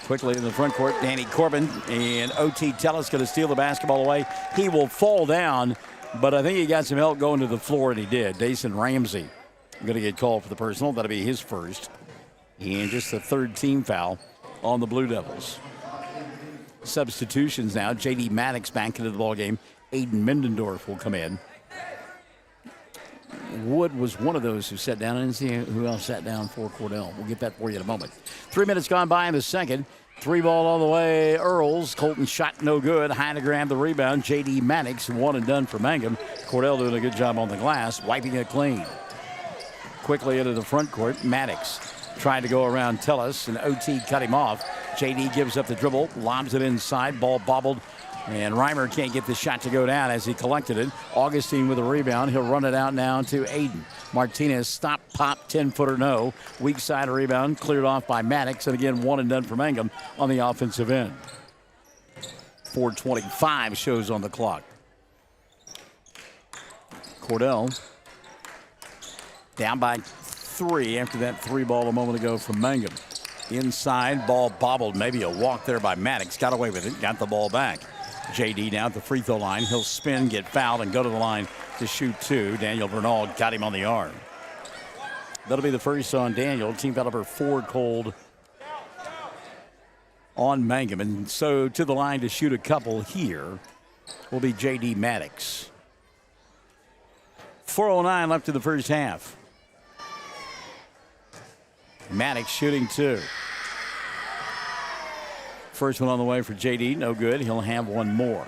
Quickly in the front court, Danny Corbin, and OT Tellis going to steal the basketball away. He will fall down, but I think he got some help going to the floor, and he did. Dason Ramsey going to get called for the personal. That'll be his first. And just the third team foul on the Blue Devils. Substitutions now. J.D. Maddox back into the ballgame. Aiden Mendendorf will come in. Wood was one of those who sat down. I didn't see who else sat down for Cordell. We'll get that for you in a moment. 3 minutes gone by in the second. 3-ball all the way. Earls. Colton shot no good. High to grab the rebound. J.D. Maddox, one and done for Mangum. Cordell doing a good job on the glass, wiping it clean. Quickly into the front court. Maddox tried to go around Tellis, and OT cut him off. J.D. gives up the dribble, lobs it inside. Ball bobbled. And Reimer can't get the shot to go down as he collected it. Augustine with a rebound. He'll run it out now to Aiden. Martinez, stop, pop, 10-footer, no. Weak side rebound, cleared off by Maddox. And again, one and done for Mangum on the offensive end. 4:25 shows on the clock. Cordell down by 3 after that 3-ball a moment ago from Mangum. Inside, ball bobbled. Maybe a walk there by Maddox. Got away with it, got the ball back. JD down at the free throw line. He'll spin, get fouled, and go to the line to shoot 2. Daniel Bernal got him on the arm. That'll be the first on Daniel. Team foul number 4 called on Mangum. And so to the line to shoot a couple here will be JD Maddox. 4:09 left in the first half. Maddox shooting 2. First one on the way for JD, no good. He'll have one more.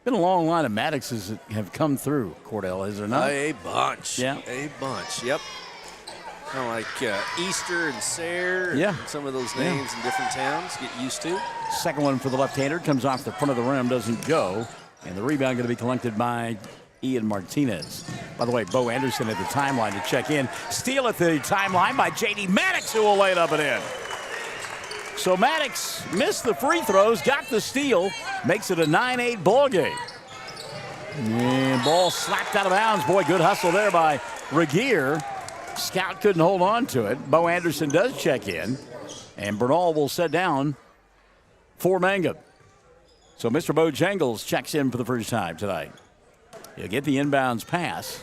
Been a long line of Maddoxes that have come through, Cordell, is there not? A bunch. Yeah. A bunch, yep. Kind of like Easter and Sayre. Yeah. And some of those names in different towns, get used to. Second one for the left-hander, comes off the front of the rim, doesn't go. And the rebound going to be collected by Ian Martinez. By the way, Bo Anderson at the timeline to check in. Steal at the timeline by J.D. Maddox, who will lay it up and in. So Maddox missed the free throws, got the steal, makes it a 9-8 ball game. And ball slapped out of bounds. Boy, good hustle there by Regier. Scout couldn't hold on to it. Bo Anderson does check in, and Bernal will set down for Mangum. So Mr. Bojangles checks in for the first time tonight. He'll get the inbounds pass.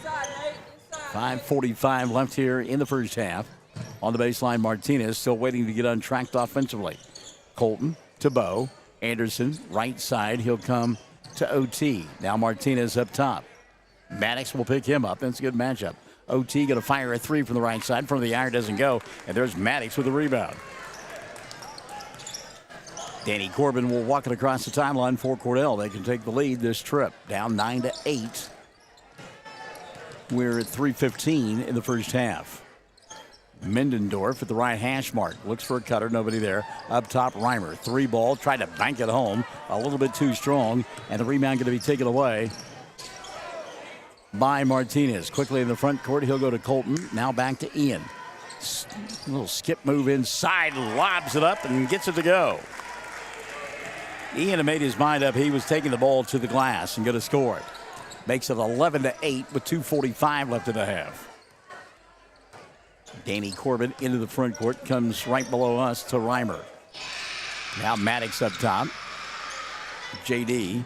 5:45 left here in the first half. On the baseline, Martinez still waiting to get untracked offensively. Colton to Bo. Anderson, right side. He'll come to OT. Now Martinez up top. Maddox will pick him up. That's a good matchup. OT going to fire a 3 from the right side. Front of the iron doesn't go. And there's Maddox with the rebound. Danny Corbin will walk it across the timeline for Cordell. They can take the lead this trip. Down 9-8. We're at 3:15 in the first half. Mindendorf at the right hash mark. Looks for a cutter. Nobody there. Up top, Reimer. 3-ball. Tried to bank it home. A little bit too strong. And the rebound going to be taken away by Martinez. Quickly in the front court, he'll go to Colton. Now back to Ian. A little skip move inside. Lobs it up and gets it to go. Ian had made his mind up. He was taking the ball to the glass and going to score it. Makes it 11-8 with 2:45 left in the half. Danny Corbin into the front court, comes right below us to Reimer. Now Maddox up top. JD,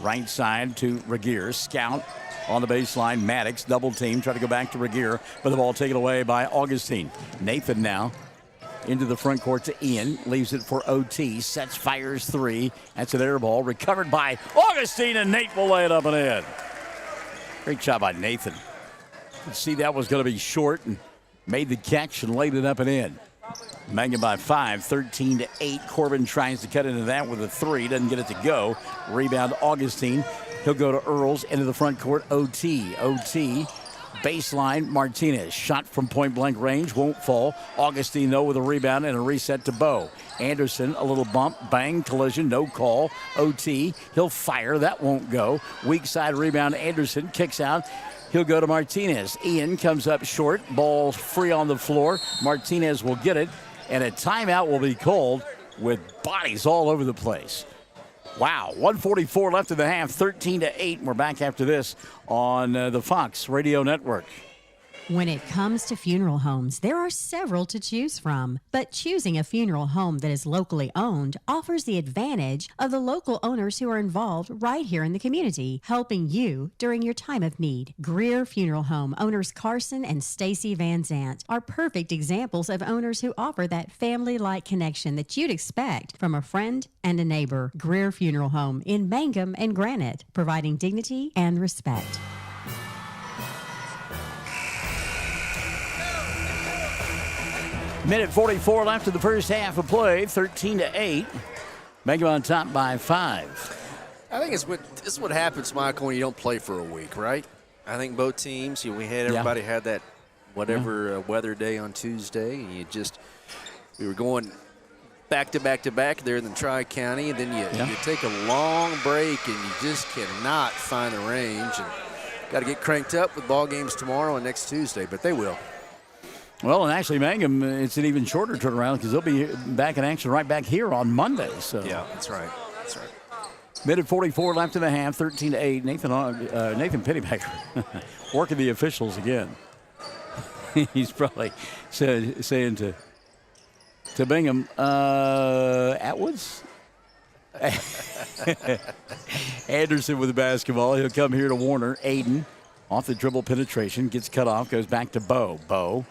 right side to Regier. Scout on the baseline. Maddox double team, try to go back to Regier, but the ball taken away by Augustine. Nathan now into the front court to Ian, leaves it for OT, sets, fires 3. That's an air ball, recovered by Augustine, and Nate will lay it up and in. Great job by Nathan. You could see that was going to be short, and made the catch and laid it up and in. Mangum by 5, 13-8. Corbin tries to cut into that with a 3, doesn't get it to go. Rebound Augustine. He'll go to Earls into the front court. OT, baseline Martinez. Shot from point blank range, won't fall. Augustine though with a rebound and a reset to Bo. Anderson, a little bump, bang, collision, no call. OT, he'll fire, that won't go. Weak side rebound, Anderson kicks out. He'll go to Martinez. Ian comes up short. Ball free on the floor. Martinez will get it. And a timeout will be called with bodies all over the place. Wow, 1:44 left in the half, 13-8. We're back after this on the Fox Radio Network. When it comes to funeral homes, there are several to choose from. But choosing a funeral home that is locally owned offers the advantage of the local owners who are involved right here in the community, helping you during your time of need. Greer Funeral Home owners Carson and Stacy Van Zant are perfect examples of owners who offer that family-like connection that you'd expect from a friend and a neighbor. Greer Funeral Home in Mangum and Granite, providing dignity and respect. Minute 44 left in the first half of play, 13-8. Mangum on top by 5. I think this is what happens, Michael, when you don't play for a week, right? I think both teams, everybody had that weather day on Tuesday, and we were going back to back to back there in the Tri-County, and then you take a long break, and you just cannot find the range. And got to get cranked up with ball games tomorrow and next Tuesday, but they will. Well, and actually, Mangum, it's an even shorter turnaround because they'll be back in action right back here on Monday. So yeah, that's right. That's right. Minute 44 left in the half, 13-8. Nathan Pennybacker working the officials again. He's probably saying to Bingham, Atwoods? Anderson with the basketball. He'll come here to Warner. Aiden off the dribble penetration. Gets cut off. Goes back to Bo. Bo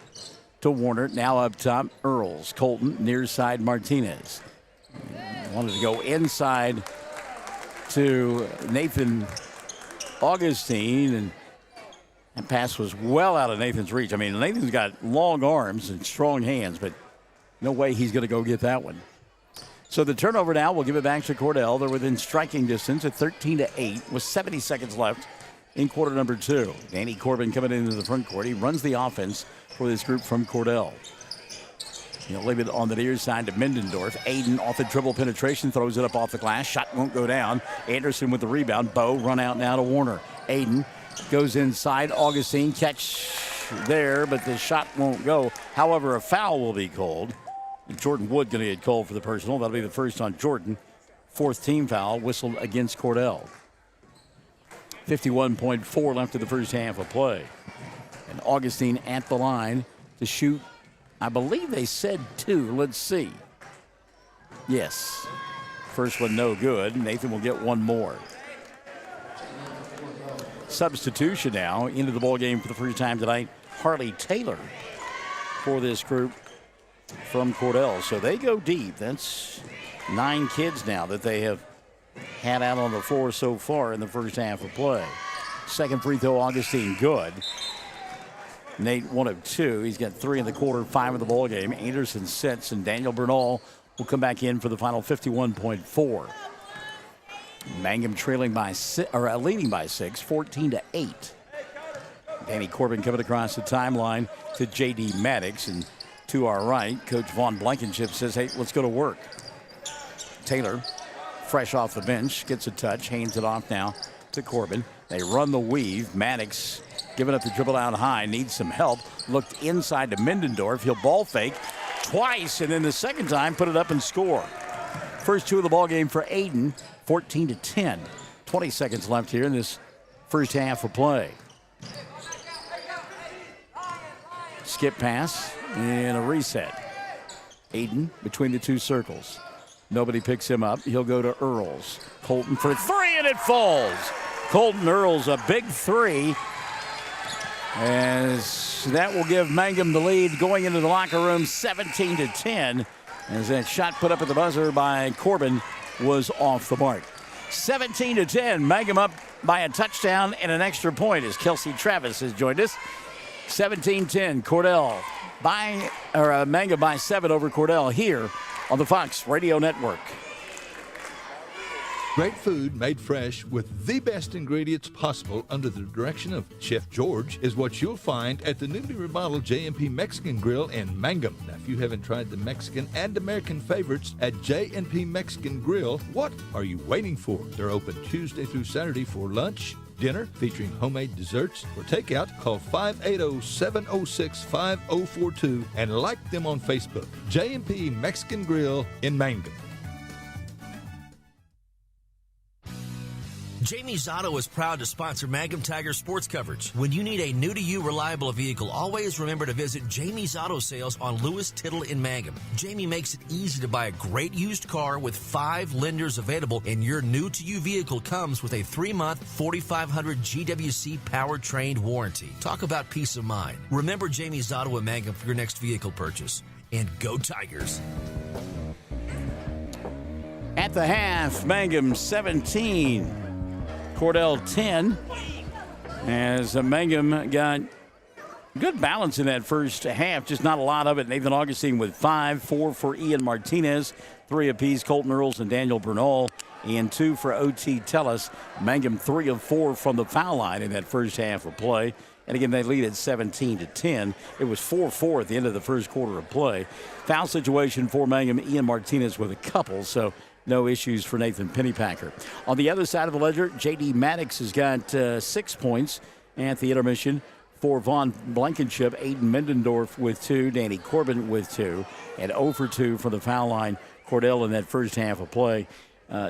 to Warner. Now up top, Earls. Colton near side Martinez. Wanted to go inside to Nathan Augustine, and that pass was well out of Nathan's reach. I mean, Nathan's got long arms and strong hands, but no way he's going to go get that one. So the turnover now will give it back to Cordell. They're within striking distance at 13-8 with 70 seconds left in quarter number 2. Danny Corbin coming into the front court. He runs the offense for this group from Cordell. He'll leave it on the near side to Mindendorf. Aiden off the dribble penetration, throws it up off the glass. Shot won't go down. Anderson with the rebound. Bo run out now to Warner. Aiden goes inside. Augustine catch there, but the shot won't go. However, a foul will be called. And Jordan Wood going to get called for the personal. That'll be the first on Jordan. 4th team foul whistled against Cordell. 51.4 left in the first half of play. And Augustine at the line to shoot. I believe they said 2. Let's see. Yes. First one no good. Nathan will get one more. Substitution now into the ball game for the first time tonight. Harley Taylor for this group from Cordell. So they go deep. That's 9 kids now that they have had out on the floor so far in the first half of play. Second free throw, Augustine, good. Nate 1 of 2. He's got 3 in the quarter, 5 in the ball game. Anderson sits, and Daniel Bernal will come back in for the final 51.4. Mangum trailing by leading by 6, 14-8. Danny Corbin coming across the timeline to J.D. Maddox, and to our right, Coach Vaughn Blankenship says, hey, let's go to work. Taylor, fresh off the bench, gets a touch, hands it off now to Corbin. They run the weave. Maddox giving up the dribble out high, needs some help. Looked inside to Mindendorf. He'll ball fake twice, and then the second time put it up and score. First 2 of the ball game for Aiden, 14-10. 20 seconds left here in this first half of play. Skip pass and a reset. Aiden between the 2 circles. Nobody picks him up. He'll go to Earls. Colton for 3, and it falls. Colton Earls, a big 3. As that will give Mangum the lead going into the locker room, 17-10. As that shot put up at the buzzer by Corbin was off the mark. 17-10, Mangum up by a touchdown and an extra point as Kelsey Travis has joined us. 17-10, Cordell Mangum by 7 over Cordell here on the Fox Radio Network. Great food made fresh with the best ingredients possible under the direction of Chef George is what you'll find at the newly remodeled J&P Mexican Grill in Mangum. Now, if you haven't tried the Mexican and American favorites at J&P Mexican Grill, what are you waiting for? They're open Tuesday through Saturday for lunch, dinner, featuring homemade desserts. For takeout, call 580-706-5042 and like them on Facebook. J&P Mexican Grill in Mangum. Jamie's Auto is proud to sponsor Mangum Tiger sports coverage. When you need a new-to-you reliable vehicle, always remember to visit Jamie's Auto Sales on Lewis Tittle in Mangum. Jamie makes it easy to buy a great used car with 5 lenders available, and your new-to-you vehicle comes with a 3-month 4,500 GWC powertrain warranty. Talk about peace of mind. Remember Jamie's Auto in Mangum for your next vehicle purchase. And go Tigers! At the half, Mangum 17. Cordell 10, as Mangum got good balance in that first half, just not a lot of it. Nathan Augustine with 5, 4 for Ian Martinez, 3 apiece, Colton Earls and Daniel Bernal, and 2 for O.T. Tellis. Mangum 3 of 4 from the foul line in that first half of play. And again, they lead at 17-10. It was 4-4 at the end of the first quarter of play. Foul situation for Mangum, Ian Martinez with a couple, so no issues for Nathan Pennypacker. On the other side of the ledger, J.D. Maddox has got 6 points at the intermission. For Von Blankenship, Aiden Mendendorf with 2, Danny Corbin with 2, and 0 for 2 from the foul line. Cordell in that first half of play.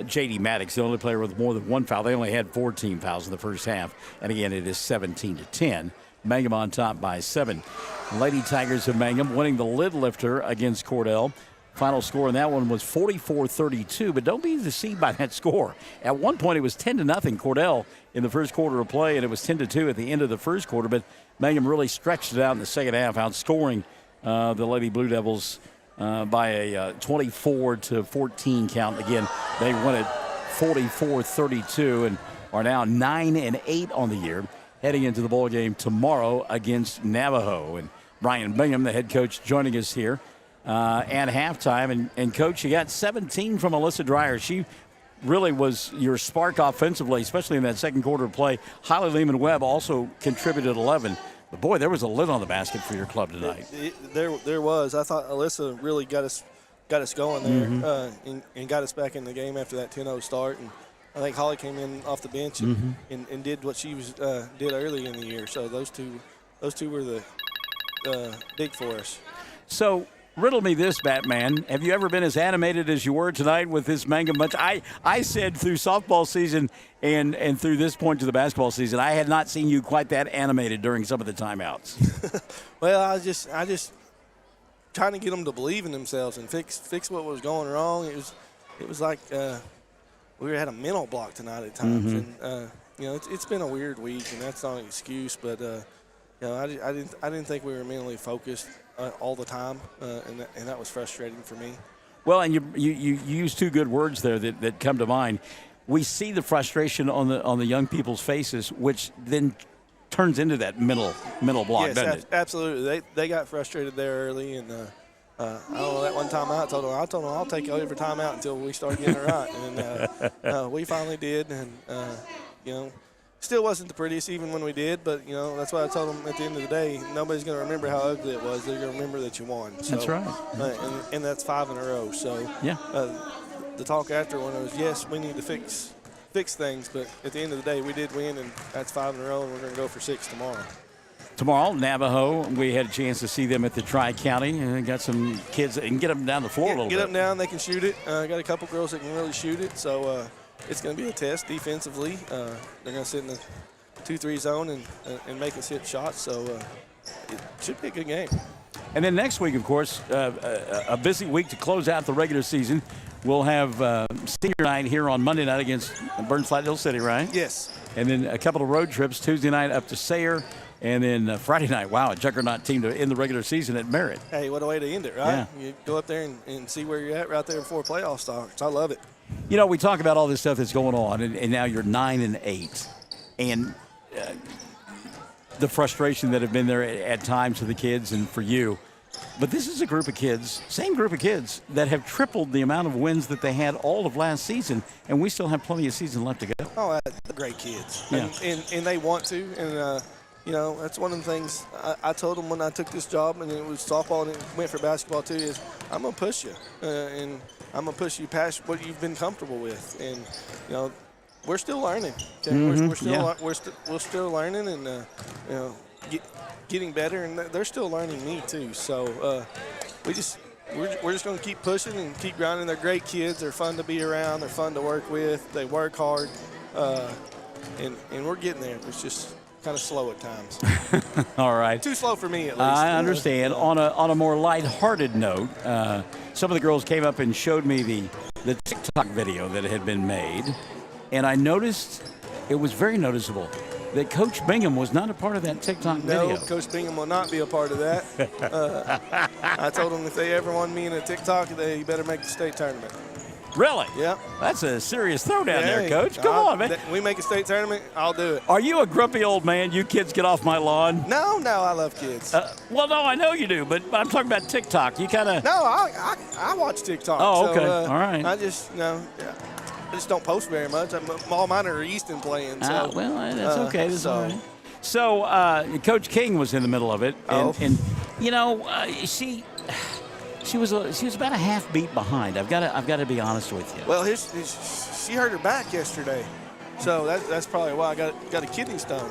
J.D. Maddox, the only player with more than 1 foul. They only had 14 fouls in the first half. And again, it is 17-10. Mangum on top by 7. Lady Tigers of Mangum winning the lid lifter against Cordell. Final score in that one was 44-32, but don't be deceived by that score. At one point, it was 10-0 Cordell in the first quarter of play, and it was 10-2 at the end of the first quarter, but Mangum really stretched it out in the second half, outscoring the Lady Blue Devils by a 24-14 count. Again, they won it 44-32 and are now 9-8 on the year, heading into the bowl game tomorrow against Navajo. And Brian Bingham, the head coach, joining us here at halftime. And Coach, you got 17 from Alyssa Dreyer. She really was your spark offensively, especially in that second quarter of play. Holly Lehman-Webb also contributed 11. But, boy, there was a lid on the basket for your club tonight. There was. I thought Alyssa really got us going there and got us back in the game after that 10-0 start. And I think Holly came in off the bench and did what she did early in the year. So those two were the big for us. So riddle me this, Batman. Have you ever been as animated as you were tonight with this Mangum bunch? I said through softball season and through this point to the basketball season, I had not seen you quite that animated during some of the timeouts. Well, I just trying to get them to believe in themselves and fix what was going wrong. It was like we had a mental block tonight at times, and it's been a weird week, and that's not an excuse, but I didn't think we were mentally focused all the time, and that was frustrating for me. Well, and you used 2 good words there that come to mind. We see the frustration on the young people's faces, which then turns into that mental block, doesn't it? Absolutely. They got frustrated there early, and I don't know, that one time I told them I'll take every time out until we start getting it right, and we finally did, and still wasn't the prettiest even when we did, but that's why I told them at the end of the day, nobody's going to remember how ugly it was. They're going to remember that you won. So, that's right. And that's 5 in a row. So yeah. The talk after one was, yes, we need to fix things, but at the end of the day, we did win, and that's 5 in a row, and we're going to go for 6 tomorrow. Tomorrow, Navajo, we had a chance to see them at the Tri-County, and got some kids and get them down the floor a little bit. Get them down, they can shoot it. Got a couple girls that can really shoot it, so it's going to be a test defensively. They're going to sit in the 2-3 zone and make us hit shots, so it should be a good game. And then next week, of course, a busy week to close out the regular season. We'll have senior night here on Monday night against Burns Flat Hill City, right? Yes. And then a couple of road trips, Tuesday night up to Sayre, and then Friday night, wow, a juggernaut team to end the regular season at Merritt. Hey, what a way to end it, right? Yeah. You go up there and see where you're at right there before playoff starts. I love it. We talk about all this stuff that's going on, and now you're 9-8. And the frustration that have been there at times for the kids and for you. But this is a group of kids, same group of kids, that have tripled the amount of wins that they had all of last season, and we still have plenty of season left to go. Oh, they're great kids. Yeah. And they want to. And, that's one of the things I told them when I took this job, and it was softball and it went for basketball too, is I'm going to push you. And I'm going to push you past what you've been comfortable with. And, we're still learning. Okay? We're still learning and, getting better, and they're still learning me too. So we're just going to keep pushing and keep grinding. They're great kids. They're fun to be around. They're fun to work with. They work hard, and we're getting there. It's just kind of slow at times. All right. Too slow for me, at least. I understand. On a more lighthearted note, some of the girls came up and showed me the TikTok video that had been made, and I noticed it was very noticeable that Coach Bingham was not a part of that TikTok video. No, Coach Bingham will not be a part of that. I told them if they ever want me in a TikTok, they better make the state tournament. Really? Yep. That's a serious throwdown there, Coach. Come on, man. We make a state tournament, I'll do it. Are you a grumpy old man? You kids get off my lawn? No, I love kids. Well, no, I know you do, but I'm talking about TikTok. You kind of... No, I watch TikTok. Oh, okay. So, all right. I just, I just don't post very much. All mine are Easton playing. So, well, that's okay. That's all right. So, Coach King was in the middle of it, and she was about a half beat behind. I've got to be honest with you. Well, she hurt her back yesterday, so that's probably why I got a kidney stone.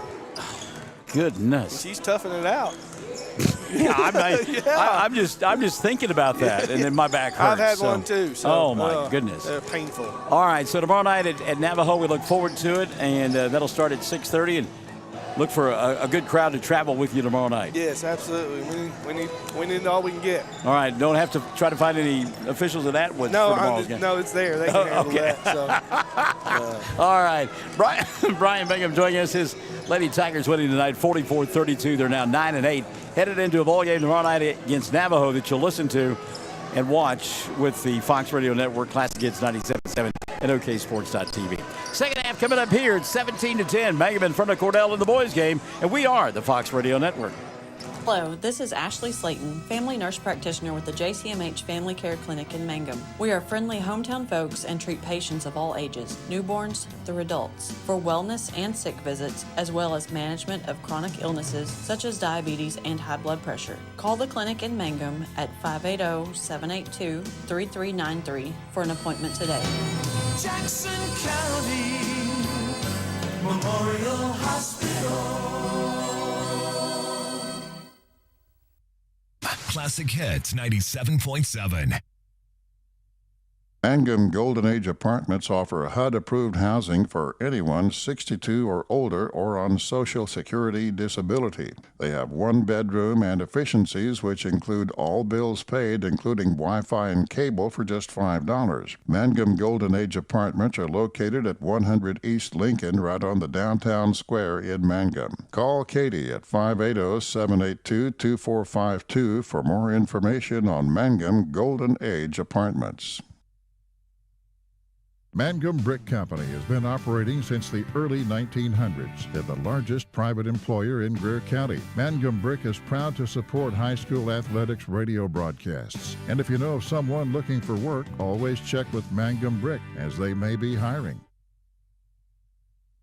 goodness. She's toughing it out. I'm just thinking about that, and then my back hurts. I've had one too. So, oh my goodness, they're painful. All right, so tomorrow night at Navajo, we look forward to it, and that'll start at 6:30, and look for a good crowd to travel with you tomorrow night. Yes, absolutely. We need all we can get. All right, don't have to try to find any officials at Atwood for tomorrow's game. No, it's there. They can handle that. So. All right, Brian Mangum joining us. His Lady Tigers winning tonight, 44-32. They're now 9-8, headed into a ball game tomorrow night against Navajo that you'll listen to and watch with the Fox Radio Network, Classic Hits 97.7 and OKSports.tv. Second half coming up here at 17-10. Mangum in front of Cordell in the boys game, and we are the Fox Radio Network. Hello, this is Ashley Slayton, family nurse practitioner with the JCMH Family Care Clinic in Mangum. We are friendly hometown folks and treat patients of all ages, newborns through adults, for wellness and sick visits, as well as management of chronic illnesses such as diabetes and high blood pressure. Call the clinic in Mangum at 580-782-3393 for an appointment today. Jackson County Memorial Hospital. Classic Hits 97.7. Mangum Golden Age Apartments offer HUD-approved housing for anyone 62 or older or on Social Security disability. They have one bedroom and efficiencies which include all bills paid, including Wi-Fi and cable, for just $5. Mangum Golden Age Apartments are located at 100 East Lincoln, right on the downtown square in Mangum. Call Katie at 580-782-2452 for more information on Mangum Golden Age Apartments. Mangum Brick Company has been operating since the early 1900s. They're the largest private employer in Greer County. Mangum Brick is proud to support high school athletics radio broadcasts. And if you know of someone looking for work, always check with Mangum Brick, as they may be hiring.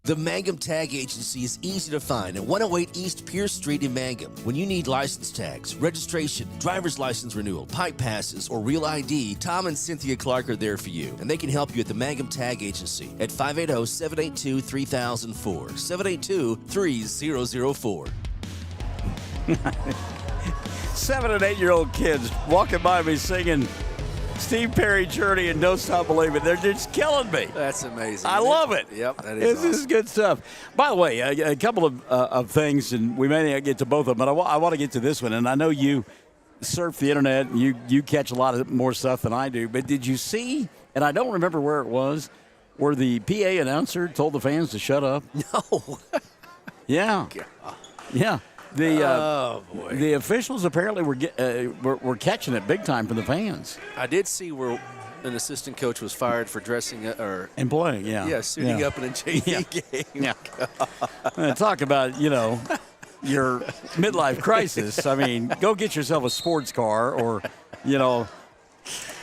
The Mangum Tag Agency is easy to find at 108 East Pierce Street in Mangum. When you need license tags, registration, driver's license renewal, pipe passes, or real ID, Tom and Cynthia Clark are there for you, and they can help you at the Mangum Tag Agency at 580-782-3004, 782-3004. 7 and 8-year-old kids walking by me singing Steve Perry, Journey, and Don't Stop Believing. They're just killing me. That's amazing. I love it. Yep, that is awesome. This is good stuff. By the way, a couple of things, and we may not get to both of them, but I want to get to this one. And I know you surf the internet, and you catch a lot of more stuff than I do. But did you see, and I don't remember where it was, where the PA announcer told the fans to shut up? No. Yeah. Yeah. The officials apparently were catching it big time from the fans. I did see where an assistant coach was fired for dressing and playing. Yeah, suiting up in a JV game. Yeah. Talk about your midlife crisis. I mean, go get yourself a sports car, or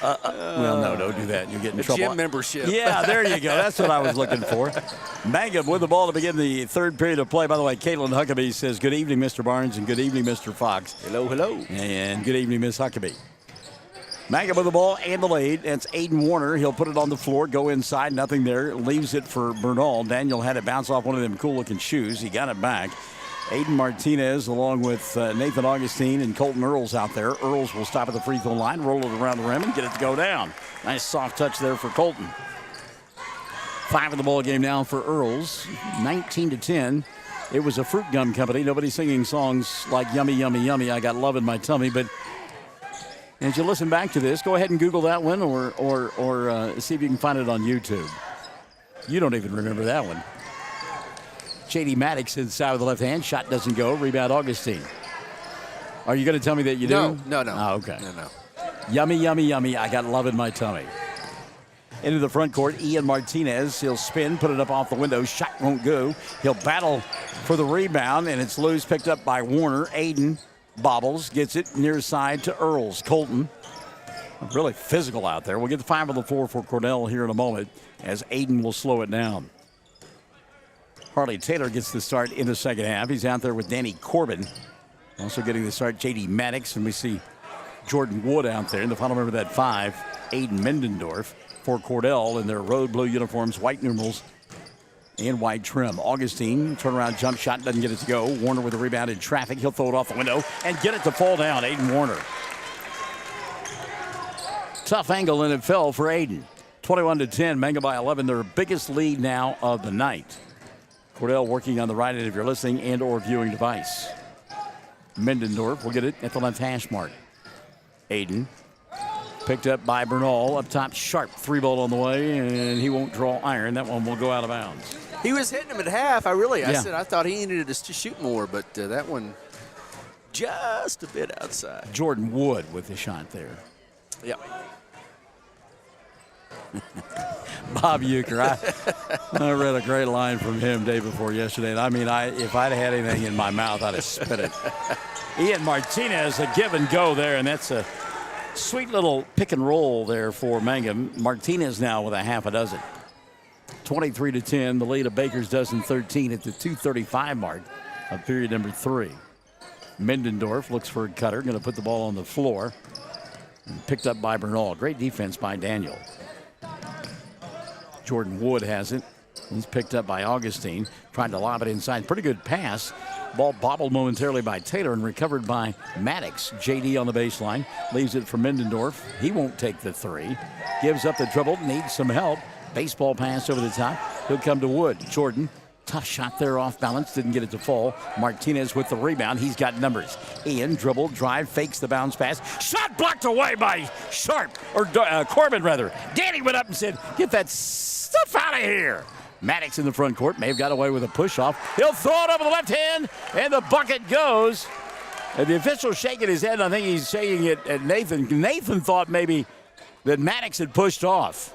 well, no, don't do that. You get in trouble. Gym membership. Yeah, there you go. That's what I was looking for. Mangum with the ball to begin the third period of play. By the way, Caitlin Huckabee says, good evening, Mr. Barnes, and good evening, Mr. Fox. Hello, hello. And good evening, Miss Huckabee. Mangum with the ball and the lead. That's Aiden Warner. He'll put it on the floor, go inside, nothing there. Leaves it for Bernal. Daniel had it bounce off one of them cool-looking shoes. He got it back. Aiden Martinez, along with Nathan Augustine and Colton Earls out there. Earls will stop at the free throw line, roll it around the rim, and get it to go down. Nice soft touch there for Colton. 5 in the ball game now for Earls, 19-10. It was a fruit gum company. Nobody singing songs like Yummy, Yummy, Yummy, I Got Love in My Tummy. But as you listen back to this, go ahead and Google that one or see if you can find it on YouTube. You don't even remember that one. J.D. Maddox inside with the left hand. Shot doesn't go. Rebound Augustine. Are you going to tell me that you do? No. Oh, okay. No. Yummy, yummy, yummy. I got love in my tummy. Into the front court, Ian Martinez. He'll spin, put it up off the window. Shot won't go. He'll battle for the rebound, and it's loose, picked up by Warner. Aiden bobbles, gets it near side to Earls. Colton, really physical out there. We'll get the 5 on the floor for Cordell here in a moment as Aiden will slow it down. Harley Taylor gets the start in the second half. He's out there with Danny Corbin. Also getting the start, J.D. Maddox, and we see Jordan Wood out there. And the final member of that 5, Aiden Mendendorf, for Cordell in their road blue uniforms, white numerals, and white trim. Augustine, turnaround jump shot, doesn't get it to go. Warner with a rebound in traffic. He'll throw it off the window and get it to fall down. Aiden Warner. Tough angle, and it fell for Aiden. 21-10, Mangum by 11, their biggest lead now of the night. Cordell working on the right end if you're listening and or viewing device. Mendendorf will get it at the left hash mark. Aiden picked up by Bernal. Up top, Sharp, 3-ball on the way, and he won't draw iron. That one will go out of bounds. He was hitting him at half. I said I thought he needed to shoot more, but that one just a bit outside. Jordan Wood with the shot there. Yeah. Bob Euchre, I read a great line from him day before yesterday. And I mean, if I'd had anything in my mouth, I'd have spit it. Ian Martinez, a give and go there, and that's a sweet little pick and roll there for Mangum. Martinez now with a half a dozen. 23-10, the lead of Baker's dozen 13 at the 2:35 mark of period number 3. Mendendorf looks for a cutter, going to put the ball on the floor. And picked up by Bernal. Great defense by Daniel. Jordan Wood has it. He's picked up by Augustine. Trying to lob it inside. Pretty good pass. Ball bobbled momentarily by Taylor and recovered by Maddox. JD on the baseline. Leaves it for Mendendorf. He won't take the 3. Gives up the dribble. Needs some help. Baseball pass over the top. He'll come to Wood. Jordan. Tough shot there off balance. Didn't get it to fall. Martinez with the rebound. He's got numbers. Ian dribble, drive, fakes the bounce pass. Shot blocked away by Corbin rather. Danny went up and said, "Get that stuff out of here." Maddox in the front court. May have got away with a push off. He'll throw it over the left hand, and the bucket goes. And the official shaking his head. I think he's shaking it at Nathan. Nathan thought maybe that Maddox had pushed off.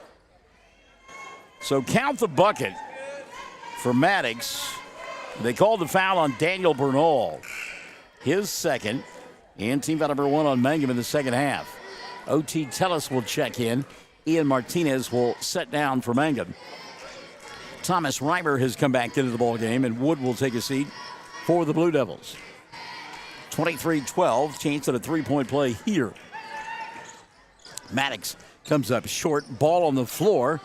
So count the bucket for Maddox. They called the foul on Daniel Bernal. His second. And team foul number 1 on Mangum in the second half. O.T. Tellis will check in. Ian Martinez will set down for Mangum. Thomas Reimer has come back into the ball game, and Wood will take a seat for the Blue Devils. 23-12, chance at a 3-point play here. Maddox comes up short, ball on the floor.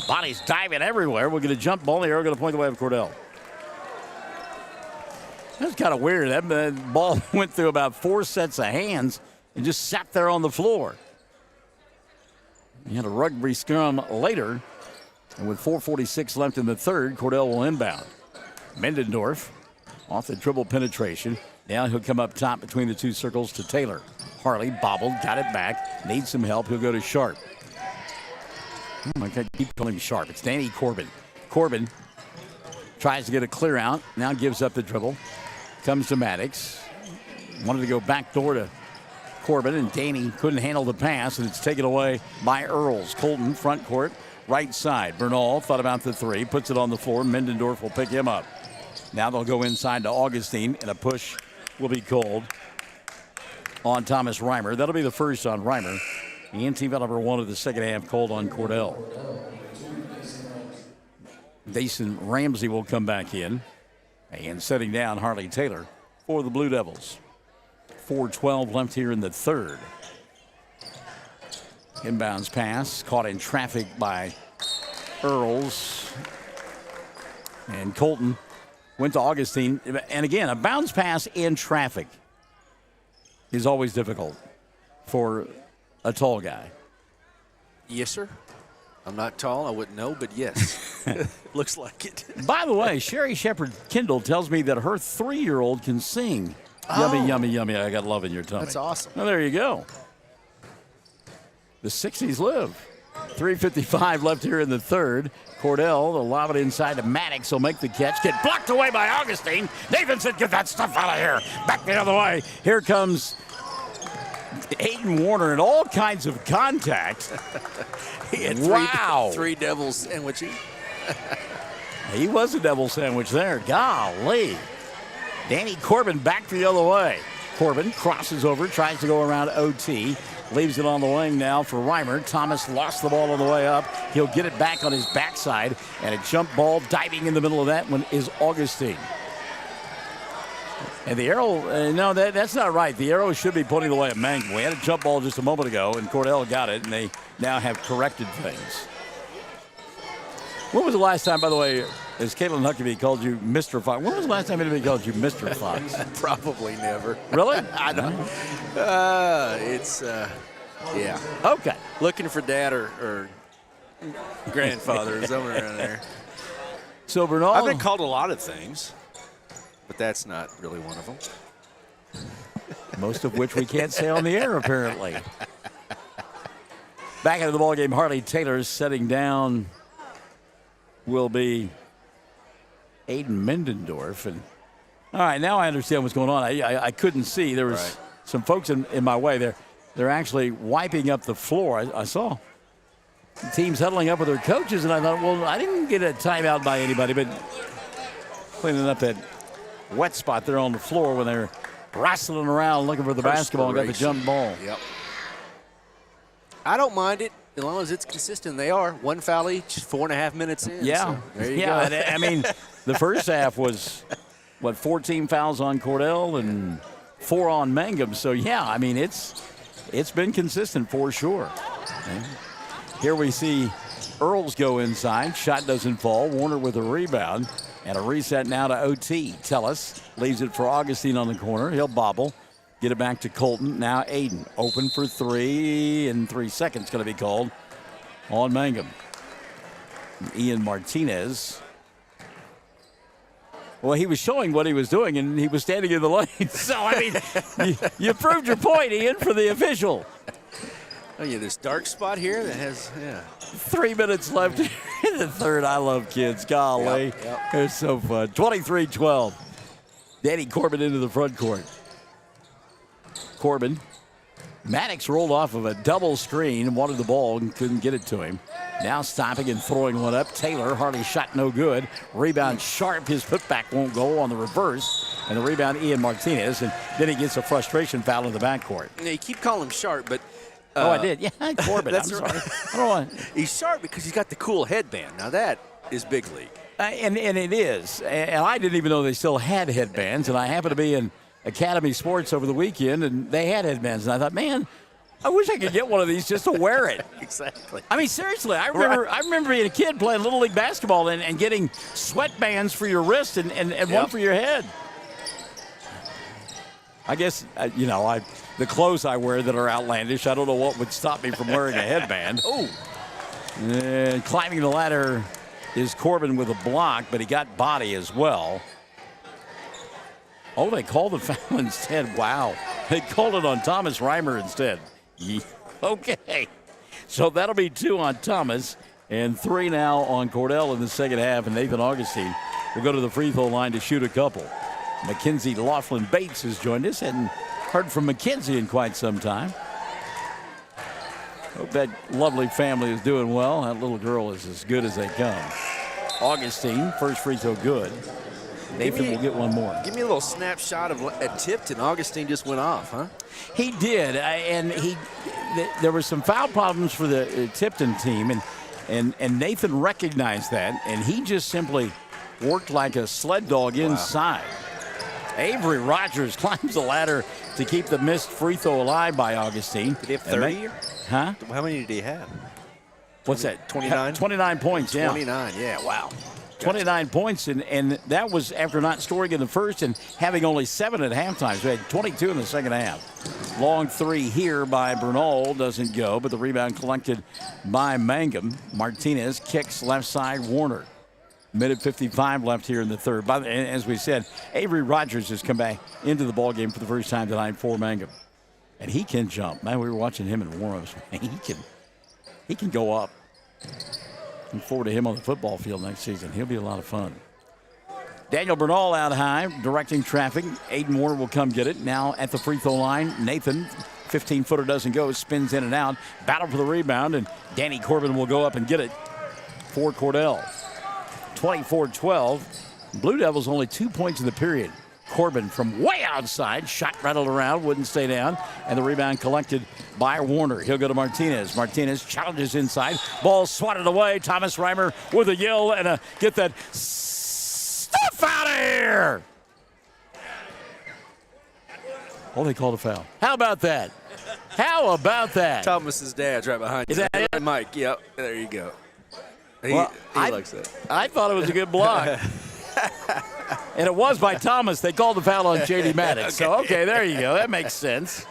Bodies diving everywhere. We'll get a jump ball. The arrow going to point the way of Cordell. That's kind of weird. That ball went through about 4 sets of hands and just sat there on the floor. He had a rugby scrum later. And with 4:46 left in the third, Cordell will inbound. Mendendorf off the dribble penetration. Now he'll come up top between the 2 circles to Taylor. Harley bobbled, got it back, needs some help. He'll go to Sharp. Oh my God, keep calling him Sharp. It's Danny Corbin. Corbin tries to get a clear out, now gives up the dribble. Comes to Maddox. Wanted to go back door to Corbin, and Danny couldn't handle the pass, and it's taken away by Earls. Colton, front court, right side. Bernal thought about the 3, puts it on the floor. Mendendorf will pick him up. Now they'll go inside to Augustine, and a push will be called on Thomas Reimer. That'll be the first on Reimer. And team foul number 1 of the second half called on Cordell. Dason Ramsey will come back in. And setting down Harley Taylor for the Blue Devils. 4:12 left here in the third. Inbounds pass, caught in traffic by Earls. And Colton went to Augustine. And again, a bounce pass in traffic is always difficult for a tall guy. Yes, sir. I'm not tall, I wouldn't know, but yes. Looks like it. By the way, Sherry Shepard Kendall tells me that her 3-year-old can sing. Yummy, yummy, yummy, I got love in your tummy. That's awesome. Well, there you go. The 60s live. 3:55 left here in the third. Cordell will lob it inside to Maddox. Will make the catch. Get blocked away by Augustine. Nathan said, "Get that stuff out of here." Back the other way. Here comes Aiden Warner and all kinds of contact. He had three devil sandwiches. He was a devil sandwich there. Golly. Danny Corbin back the other way. Corbin crosses over, tries to go around OT. Leaves it on the wing now for Reimer. Thomas lost the ball on the way up. He'll get it back on his backside. And a jump ball diving in the middle of that one is Augustine. And the arrow, no, that's not right. The arrow should be pointing the way of Mangum. We had a jump ball just a moment ago, and Cordell got it, and they now have corrected things. When was the last time, by the way, as Caitlin Huckabee called you Mr. Fox, when was the last time anybody called you Mr. Fox? Probably never. Really? I don't. Yeah. Okay. Looking for dad or grandfather or somewhere around there. So, Bernal. I've been called a lot of things, but that's not really one of them. Most of which we can't say on the air, apparently. Back into the ballgame, Harley Taylor setting down will be Aiden Mendendorf. And all right, now I understand what's going on. I couldn't see. There was some folks in my way there. They're actually wiping up the floor. I saw teams huddling up with their coaches, and I thought, well, I didn't get a timeout by anybody, but cleaning up that wet spot there on the floor when they're wrestling around looking for the basketball and got the jump ball. Yep. I don't mind it as long as it's consistent. They are. One foul each, 4.5 minutes in. Yeah. So there you go. I mean, the first half was, 14 fouls on Cordell and 4 on Mangum. So, yeah, I mean, it's been consistent for sure. And here we see Earls go inside. Shot doesn't fall. Warner with a rebound. And a reset now to OT. Tellis leaves it for Augustine on the corner. He'll bobble. Get it back to Colton. Now Aiden. Open for 3 in 3 seconds. Going to be called on Mangum. Ian Martinez. Well, he was showing what he was doing, and he was standing in the lane. So, I mean, you proved your point, Ian, for the official. Oh, yeah, this dark spot here that has, 3 minutes left in the third. I love kids. Golly. Yep. It's so fun. 23-12. Danny Corbin into the front court. Corbin. Maddox rolled off of a double screen and wanted the ball and couldn't get it to him. Now stopping and throwing one up. Taylor, hardly shot, no good. Rebound Sharp. His putback won't go on the reverse. And the rebound, Ian Martinez. And then he gets a frustration foul in the backcourt. Yeah, you keep calling him Sharp, but I did. Yeah, Corbin. I'm sorry. I don't want. He's sharp because he's got the cool headband. Now that is big league. And it is. And I didn't even know they still had headbands. And I happened to be in Academy Sports over the weekend, and they had headbands. And I thought, man, I wish I could get one of these just to wear it. Exactly. I mean, seriously, I remember being a kid playing Little League basketball and getting sweatbands for your wrist and one for your head. I guess, the clothes I wear that are outlandish, I don't know what would stop me from wearing a headband. Oh. And climbing the ladder is Corbin with a block, but he got body as well. Oh, they called the foul instead. Wow. They called it on Thomas Reimer instead. Okay. So that'll be 2 on Thomas and 3 now on Cordell in the second half. And Nathan Augustine will go to the free throw line to shoot a couple. Mackenzie Laughlin Bates has joined us. Hadn't heard from Mackenzie in quite some time. Hope that lovely family is doing well. That little girl is as good as they come. Augustine, first free throw good. Nathan will get one more. Give me a little snapshot of at Tipton. Augustine just went off, huh? He did, and there were some foul problems for the Tipton team, and Nathan recognized that, and he just simply worked like a sled dog inside. Avery Rogers climbs the ladder to keep the missed free throw alive by Augustine. Did he have 30? Huh? How many did he have? What's that? 29? 29 points, yeah. 29, yeah, wow. 29 points, and that was after not scoring in the first and having only 7 at halftime. So he had 22 in the second half. Long 3 here by Bernal doesn't go, but the rebound collected by Mangum. Martinez kicks left side, Warner. Minute 55 left here in the third. As we said, Avery Rogers has come back into the ballgame for the first time tonight for Mangum. And he can jump. Man, we were watching him in warm-ups. He can go up. Looking forward to him on the football field next season. He'll be a lot of fun. Daniel Bernal out high, directing traffic. Aiden Warner will come get it. Now at the free throw line, Nathan, 15-footer doesn't go, spins in and out. Battle for the rebound, and Danny Corbin will go up and get it for Cordell. 24-12. Blue Devils only 2 points in the period. Corbin from way outside, shot rattled around, wouldn't stay down, and the rebound collected by Warner. He'll go to Martinez. Martinez challenges inside. Ball swatted away. Thomas Reimer with a yell and get that stuff out of here. Oh, they called a foul. How about that? How about that? Thomas's dad's right behind you. Is that it? Mike, yep, there you go. He likes that. I thought it was a good block. And it was by Thomas. They called the foul on J.D. Maddox. So, okay, there you go. That makes sense.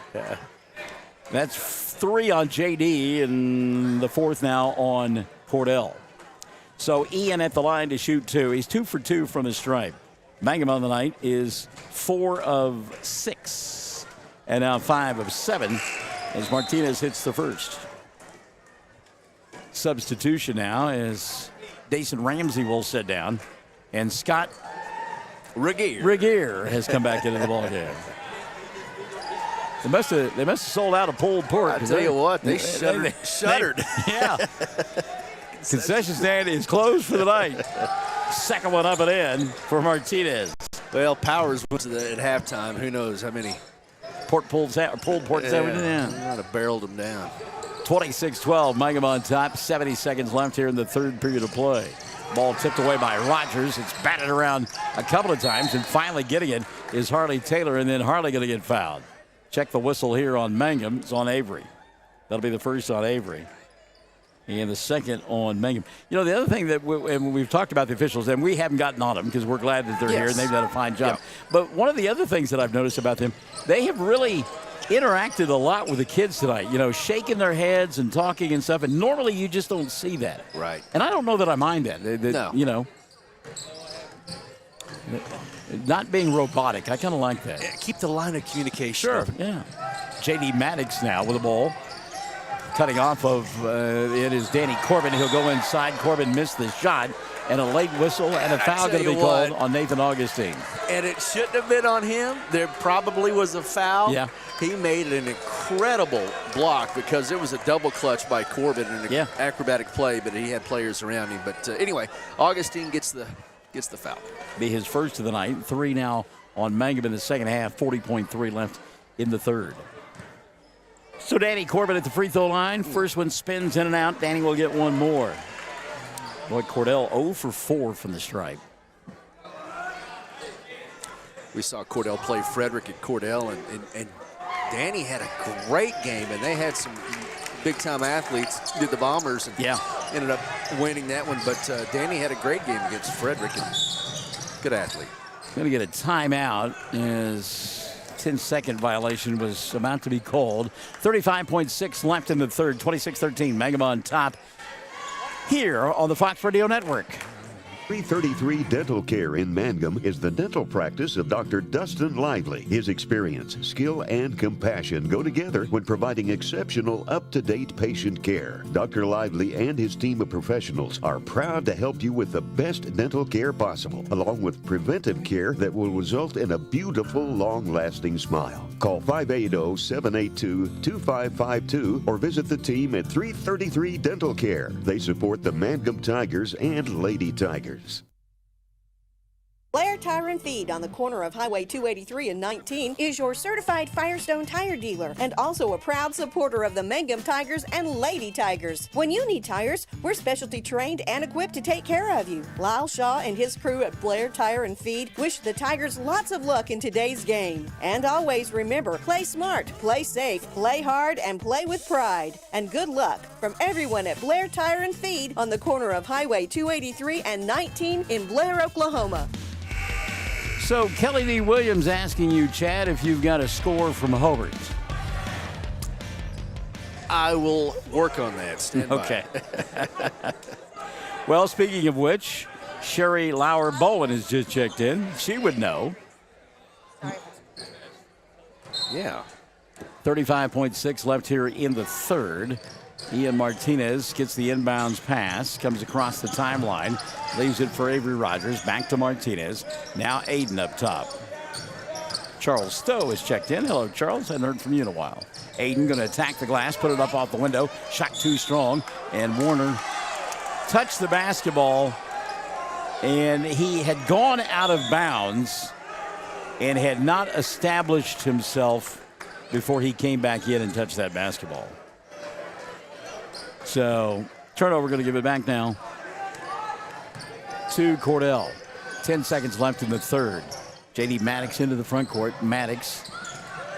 That's 3 on J.D. and the 4th now on Cordell. So Ian at the line to shoot 2. He's 2 for 2 from his stripe. Mangum on the night is 4 of 6. And now 5 of 7 as Martinez hits the first. Substitution now as Dason Ramsey will sit down. And Scott Regier has come back into the ballgame. They must have sold out of pulled pork. I tell you what, they shuddered. Yeah. Concession stand is closed for the night. Second one up and in for Martinez. Well, Powers went to at halftime. Who knows how many pulled porks that might have barreled them down. 26-12, Mangum on top. 70 seconds left here in the third period of play. Ball tipped away by Rogers. It's batted around a couple of times, and finally getting it is Harley Taylor, and then Harley going to get fouled. Check the whistle here on Mangum. It's on Avery. That'll be the first on Avery. And the second on Mangum. You know, the other thing that we've talked about the officials, and we haven't gotten on them because we're glad that they're here and they've done a fine job. Yeah. But one of the other things that I've noticed about them, they have really interacted a lot with the kids tonight, you know, shaking their heads and talking and stuff. And normally you just don't see that. Right. And I don't know that I mind that. No. You know, not being robotic. I kind of like that. Yeah, keep the line of communication. Sure. Open. Yeah. J.D. Maddox now with the ball. Cutting off of it is Danny Corbin. He'll go inside. Corbin missed the shot. And a late whistle and a foul going to be called on Nathan Augustine. And it shouldn't have been on him. There probably was a foul. Yeah. He made an incredible block because it was a double clutch by Corbin in an acrobatic play, but he had players around him. But anyway, Augustine gets the foul. Be his first of the night. 3 now on Mangum in the second half. 40.3 left in the third. So Danny Corbin at the free throw line. First one spins in and out. Danny will get one more. Boy, Cordell 0 for 4 from the stripe. We saw Cordell play Frederick at Cordell, and Danny had a great game, and they had some big-time athletes, did the Bombers, and ended up winning that one. But Danny had a great game against Frederick, and good athlete. Going to get a timeout as 10-second violation was about to be called. 35.6 left in the third, 26-13. Mangum on top here on the Fox Radio Network. 333 Dental Care in Mangum is the dental practice of Dr. Dustin Lively. His experience, skill, and compassion go together when providing exceptional, up-to-date patient care. Dr. Lively and his team of professionals are proud to help you with the best dental care possible, along with preventive care that will result in a beautiful, long-lasting smile. Call 580-782-2552 or visit the team at 333 Dental Care. They support the Mangum Tigers and Lady Tigers. Blair Tire and Feed on the corner of Highway 283 and 19 is your certified Firestone tire dealer and also a proud supporter of the Mangum Tigers and Lady Tigers. When you need tires, we're specialty trained and equipped to take care of you. Lyle Shaw and his crew at Blair Tire and Feed wish the Tigers lots of luck in today's game. And always remember, play smart, play safe, play hard, and play with pride. And good luck from everyone at Blair Tire and Feed on the corner of Highway 283 and 19 in Blair, Oklahoma. So Kelly D. Williams asking you, Chad, if you've got a score from Hobart. I will work on that. Stand by. Okay. Well, speaking of which, Sherry Lauer Bowen has just checked in. She would know. Yeah. 35.6 left here in the third. Ian Martinez gets the inbounds pass, comes across the timeline, leaves it for Avery Rogers, back to Martinez. Now Aiden up top. Charles Stowe is checked in. Hello, Charles. Hadn't heard from you in a while. Aiden going to attack the glass, put it up off the window. Shot too strong, and Warner touched the basketball, and he had gone out of bounds and had not established himself before he came back in and touched that basketball. So, turnover, going to give it back now to Cordell. 10 seconds left in the third. J.D. Maddox into the front court. Maddox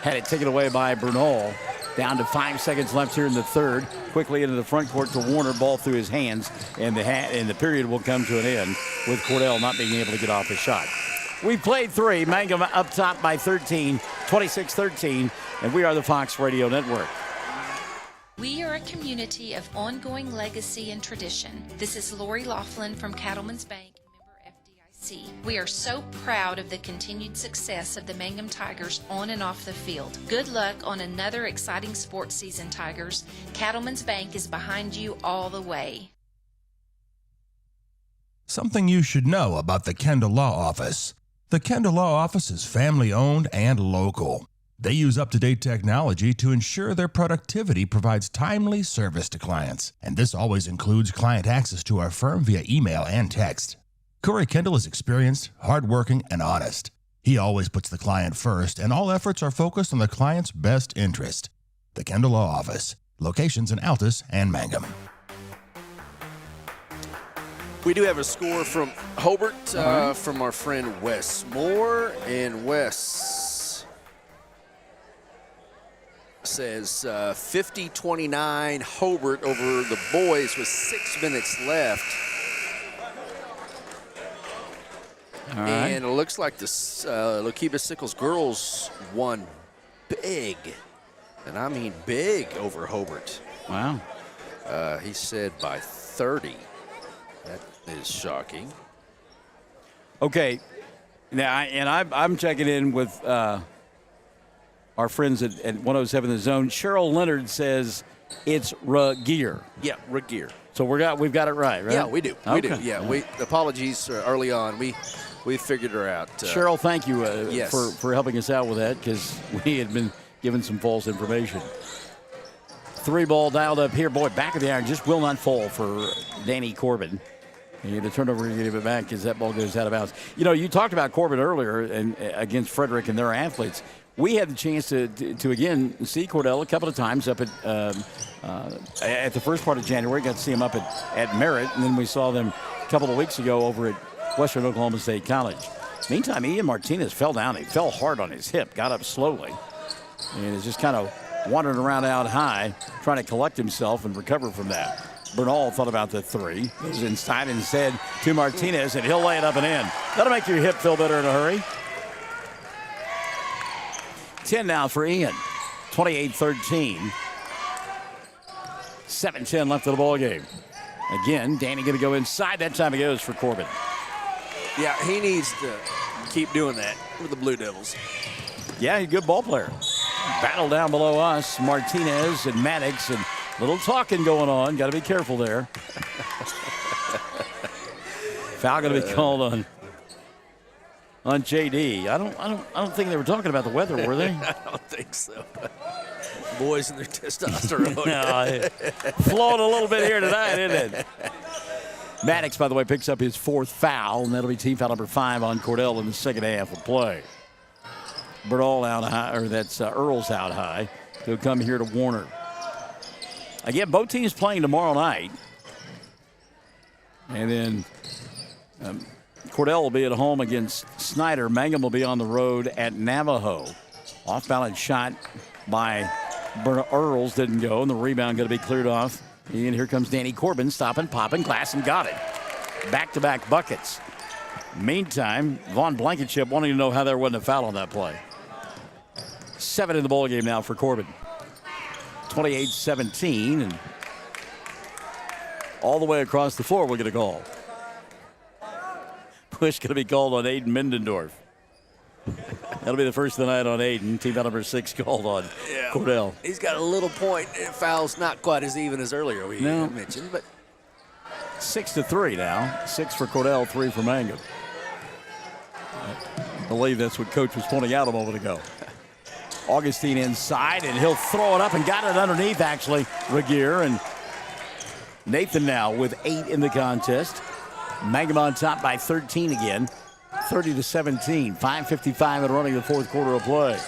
had it taken away by Bernal. Down to 5 seconds left here in the third. Quickly into the front court to Warner. Ball through his hands. And the period will come to an end with Cordell not being able to get off a shot. We've played three. Mangum up top by 13, 26-13. And we are the Fox Radio Network. We are a community of ongoing legacy and tradition. This is Lori Laughlin from Cattlemen's Bank, member FDIC. We are so proud of the continued success of the Mangum Tigers on and off the field. Good luck on another exciting sports season, Tigers. Cattlemen's Bank is behind you all the way. Something you should know about the Kendall Law Office. The Kendall Law Office is family-owned and local. They use up-to-date technology to ensure their productivity provides timely service to clients, and this always includes client access to our firm via email and text. Corey Kendall is experienced, hardworking, and honest. He always puts the client first, and all efforts are focused on the client's best interest. The Kendall Law Office, locations in Altus and Mangum. We do have a score from Hobart from our friend Wes Moore, and Wes says 50-29 Hobart over the boys with 6 minutes left. All right. And it looks like the Lookeba Sickles girls won big, and I mean big, over Hobart. Wow. He said by 30. That is shocking. Okay. Now, I'm checking in with our friends at 107 The Zone. Cheryl Leonard says it's Regier. Yeah, Regier. So we've got it right? Yeah, we do. Okay. We do. Yeah, apologies early on. We figured her out. Cheryl, thank you yes. for helping us out with that, because we had been given some false information. 3 ball dialed up here. Boy, back of the iron just will not fall for Danny Corbin. And the turnover, you give it back because that ball goes out of bounds. You know, you talked about Corbin earlier and against Frederick and their athletes. We had the chance to again see Cordell a couple of times up at the first part of January. Got to see him up at Merritt, and then we saw them a couple of weeks ago over at Western Oklahoma State College. Meantime, Ian Martinez fell down. He fell hard on his hip, got up slowly, and is just kind of wandering around out high, trying to collect himself and recover from that. Bernal thought about the 3. Goes inside instead to Martinez, and he'll lay it up and in. That'll make your hip feel better in a hurry. 10 now for Ian. 28-13. 7:10 left of the ball game. Again, Danny going to go inside. That time it goes for Corbin. Yeah, he needs to keep doing that with the Blue Devils. Yeah, he's a good ball player. Battle down below us. Martinez and Maddox, and little talking going on. Got to be careful there. Foul going to be called on JD. I don't think they were talking about the weather, were they? I don't think so. Boys and their testosterone. No, flowing a little bit here tonight, isn't it? Maddox, by the way, picks up his 4th foul, and that'll be team foul number 5 on Cordell in the second half of play. Bernal out high, or that's Earls out high. He'll come here to Warner. Again, both teams playing tomorrow night. And then Cordell will be at home against Snyder. Mangum will be on the road at Navajo. Off-balance shot by Earls didn't go, and the rebound going to be cleared off. And here comes Danny Corbin, stopping, popping, glass, and got it. Back-to-back buckets. Meantime, Vaughn Blankenship wanting to know how there wasn't a foul on that play. 7 in the ball game now for Corbin. 28-17, and all the way across the floor we're going to call. Push going to be called on Aiden Mindendorf. That'll be the first of the night on Aiden. Team foul number 6 called on Cordell. He's got a little point. Foul's not quite as even as earlier we mentioned, but 6-3 now. 6 for Cordell, 3 for Mangum. I believe that's what Coach was pointing out a moment ago. Augustine inside, and he'll throw it up and got it underneath, actually, Regier. And Nathan now with 8 in the contest. Mangum on top by 13 again. 30-17. 5:55 and running the 4th quarter of play.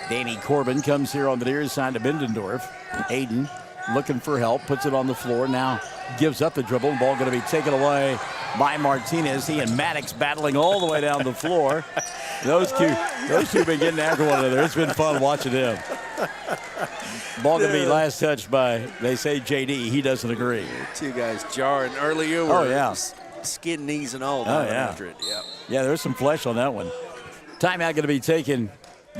Danny Corbin comes here on the near side to Mindendorf. Aiden looking for help, puts it on the floor. Now gives up the dribble. Ball going to be taken away by Martinez. He and Maddox battling all the way down the floor. Those two have been getting after one another. It's been fun watching them. Ball going to be last touched by, they say, JD. He doesn't agree. Two guys jarring earlier. Skin, knees, and all that after it. Yeah. Yeah, there's some flesh on that one. Timeout going to be taken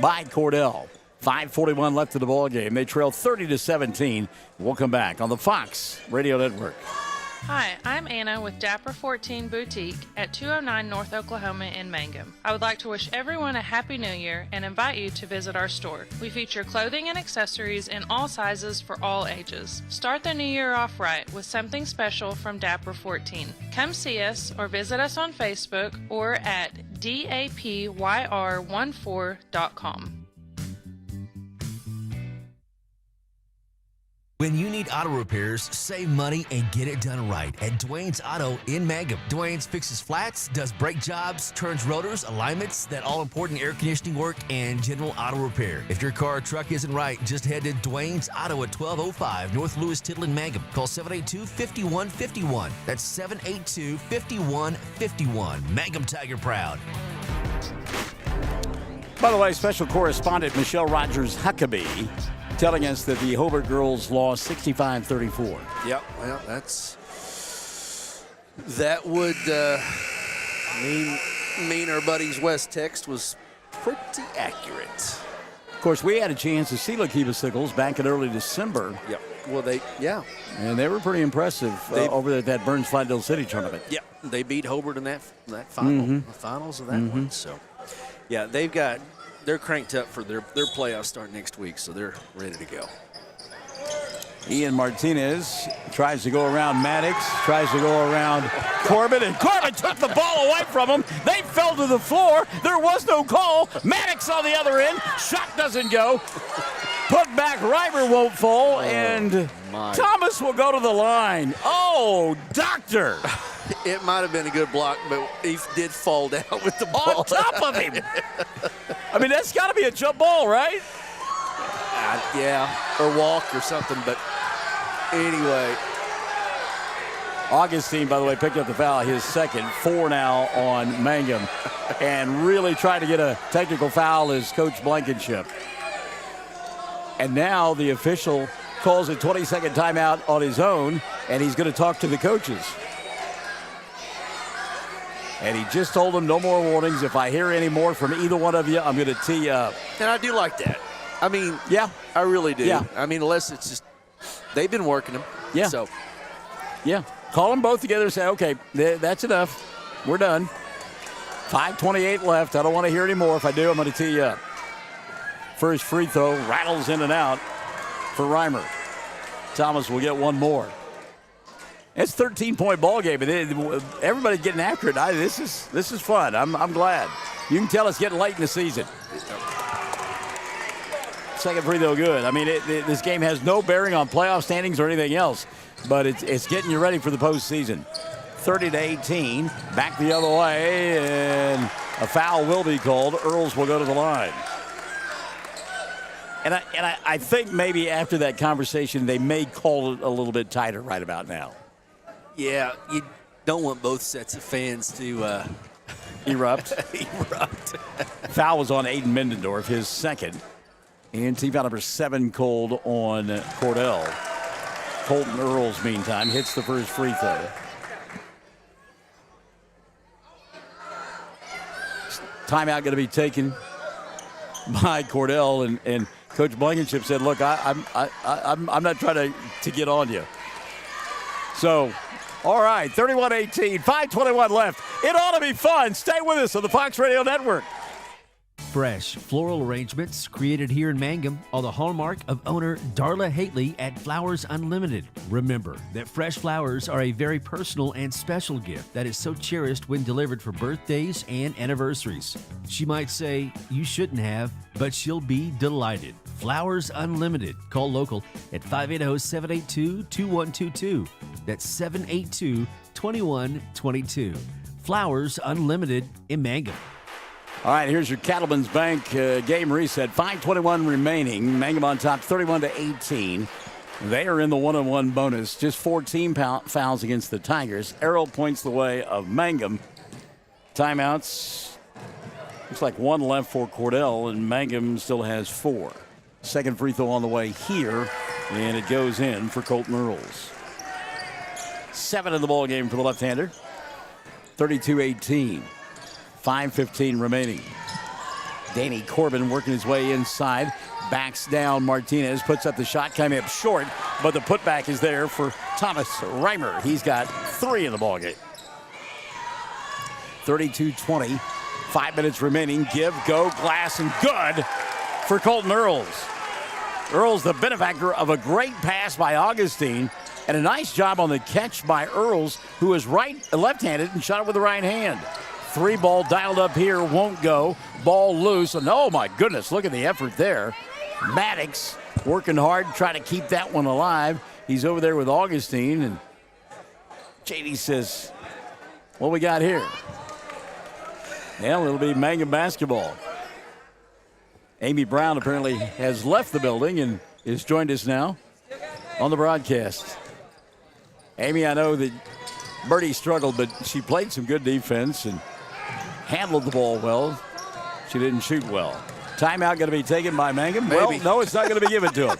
by Cordell. 5:41 left in the ball game. They trail 30-17. We'll come back on the Fox Radio Network. Hi, I'm Anna with Dapper 14 Boutique at 209 North Oklahoma in Mangum. I would like to wish everyone a Happy New Year and invite you to visit our store. We feature clothing and accessories in all sizes for all ages. Start the new year off right with something special from Dapper 14. Come see us or visit us on Facebook or at dapyr14.com. When you need auto repairs, save money and get it done right at Dwayne's Auto in Mangum. Dwayne's fixes flats, does brake jobs, turns rotors, alignments, that all-important air conditioning work, and general auto repair. If your car or truck isn't right, just head to Dwayne's Auto at 1205 North Lewis Tittle in Mangum. Call 782-5151. That's 782-5151. Mangum Tiger proud. By the way, special correspondent Michelle Rogers-Huckabee telling us that the Hobart girls lost 65-34. Yep, well, that would mean our buddies West Text was pretty accurate. Of course, we had a chance to see Lakiva Sickles back in early December. Yep. Well, and they were pretty impressive over at that Burns Flydale City tournament. Yep, they beat Hobart in that final, the finals of that one. So, yeah, they're cranked up for their playoffs start next week, so they're ready to go. Ian Martinez tries to go around Maddox, tries to go around Corbin, and Corbin took the ball away from him. They fell to the floor. There was no call. Maddox on the other end. Shot doesn't go. Put back, Reimer won't fall, and Thomas will go to the line. Oh, doctor. It might have been a good block, but he did fall down with the ball. On top of him. I mean, that's got to be a jump ball, right? Yeah, or walk or something, but anyway. Augustine, by the way, picked up the foul, his second, 4 now on Mangum, and really tried to get a technical foul as Coach Blankenship. And now the official calls a 20-second timeout on his own, and he's going to talk to the coaches. And he just told them no more warnings. If I hear any more from either one of you, I'm going to tee you up. And I do like that. I mean, yeah, I really do. Yeah. I mean, unless it's just they've been working them. Yeah. So, yeah. Call them both together and say, okay, that's enough. We're done. 5:28 left. I don't want to hear any more. If I do, I'm going to tee you up. First free throw rattles in and out for Reimer. Thomas will get one more. It's a 13-point ball game, and everybody's getting after it. This is fun. I'm glad. You can tell it's getting late in the season. Second free throw good. I mean, this game has no bearing on playoff standings or anything else, but it's getting you ready for the postseason. 30-18, back the other way, and a foul will be called. Earls will go to the line. And I think maybe after that conversation, they may call it a little bit tighter right about now. Yeah, you don't want both sets of fans to erupt. Foul was on Aiden Mendendorf, his second. And team foul number 7 called on Cordell. Colton Earls, meantime, hits the first free throw. Timeout going to be taken by Cordell, and Coach Blankenship said, look, I'm not trying to get on you. So, all right, 31-18, 5:21 left. It ought to be fun. Stay with us on the Fox Radio Network. Fresh floral arrangements created here in Mangum are the hallmark of owner Darla Hately at Flowers Unlimited. Remember that fresh flowers are a very personal and special gift that is so cherished when delivered for birthdays and anniversaries. She might say, you shouldn't have, but she'll be delighted. Flowers Unlimited. Call local at 580-782-2122. That's 782-2122. Flowers Unlimited in Mangum. All right, here's your Cattleman's Bank game reset. 5:21 remaining. Mangum on top, 31-18. They are in the 1-on-1 bonus. Just 14 fouls against the Tigers. Errol points the way of Mangum. Timeouts. Looks like one left for Cordell, and Mangum still has 4. Second free throw on the way here, and it goes in for Colton Earls. 7 in the ball game for the left-hander. 32-18. 5:15 remaining. Danny Corbin working his way inside. Backs down. Martinez puts up the shot, coming up short, but the putback is there for Thomas Reimer. He's got 3 in the ball game. 32-20. 5 minutes remaining. Give, go, glass, and good for Colton Earls. Earls, the benefactor of a great pass by Augustine, and a nice job on the catch by Earls, who is left-handed and shot it with the right hand. 3 ball dialed up here, won't go. Ball loose, and oh my goodness, look at the effort there. Maddox working hard, trying to keep that one alive. He's over there with Augustine, and JD says, what we got here? Well, it'll be Mangum basketball. Amy Brown apparently has left the building and is joined us now on the broadcast. Amy, I know that Birdie struggled, but she played some good defense and handled the ball well. She didn't shoot well. Timeout going to be taken by Mangum? Well, no, it's not going to be given to him.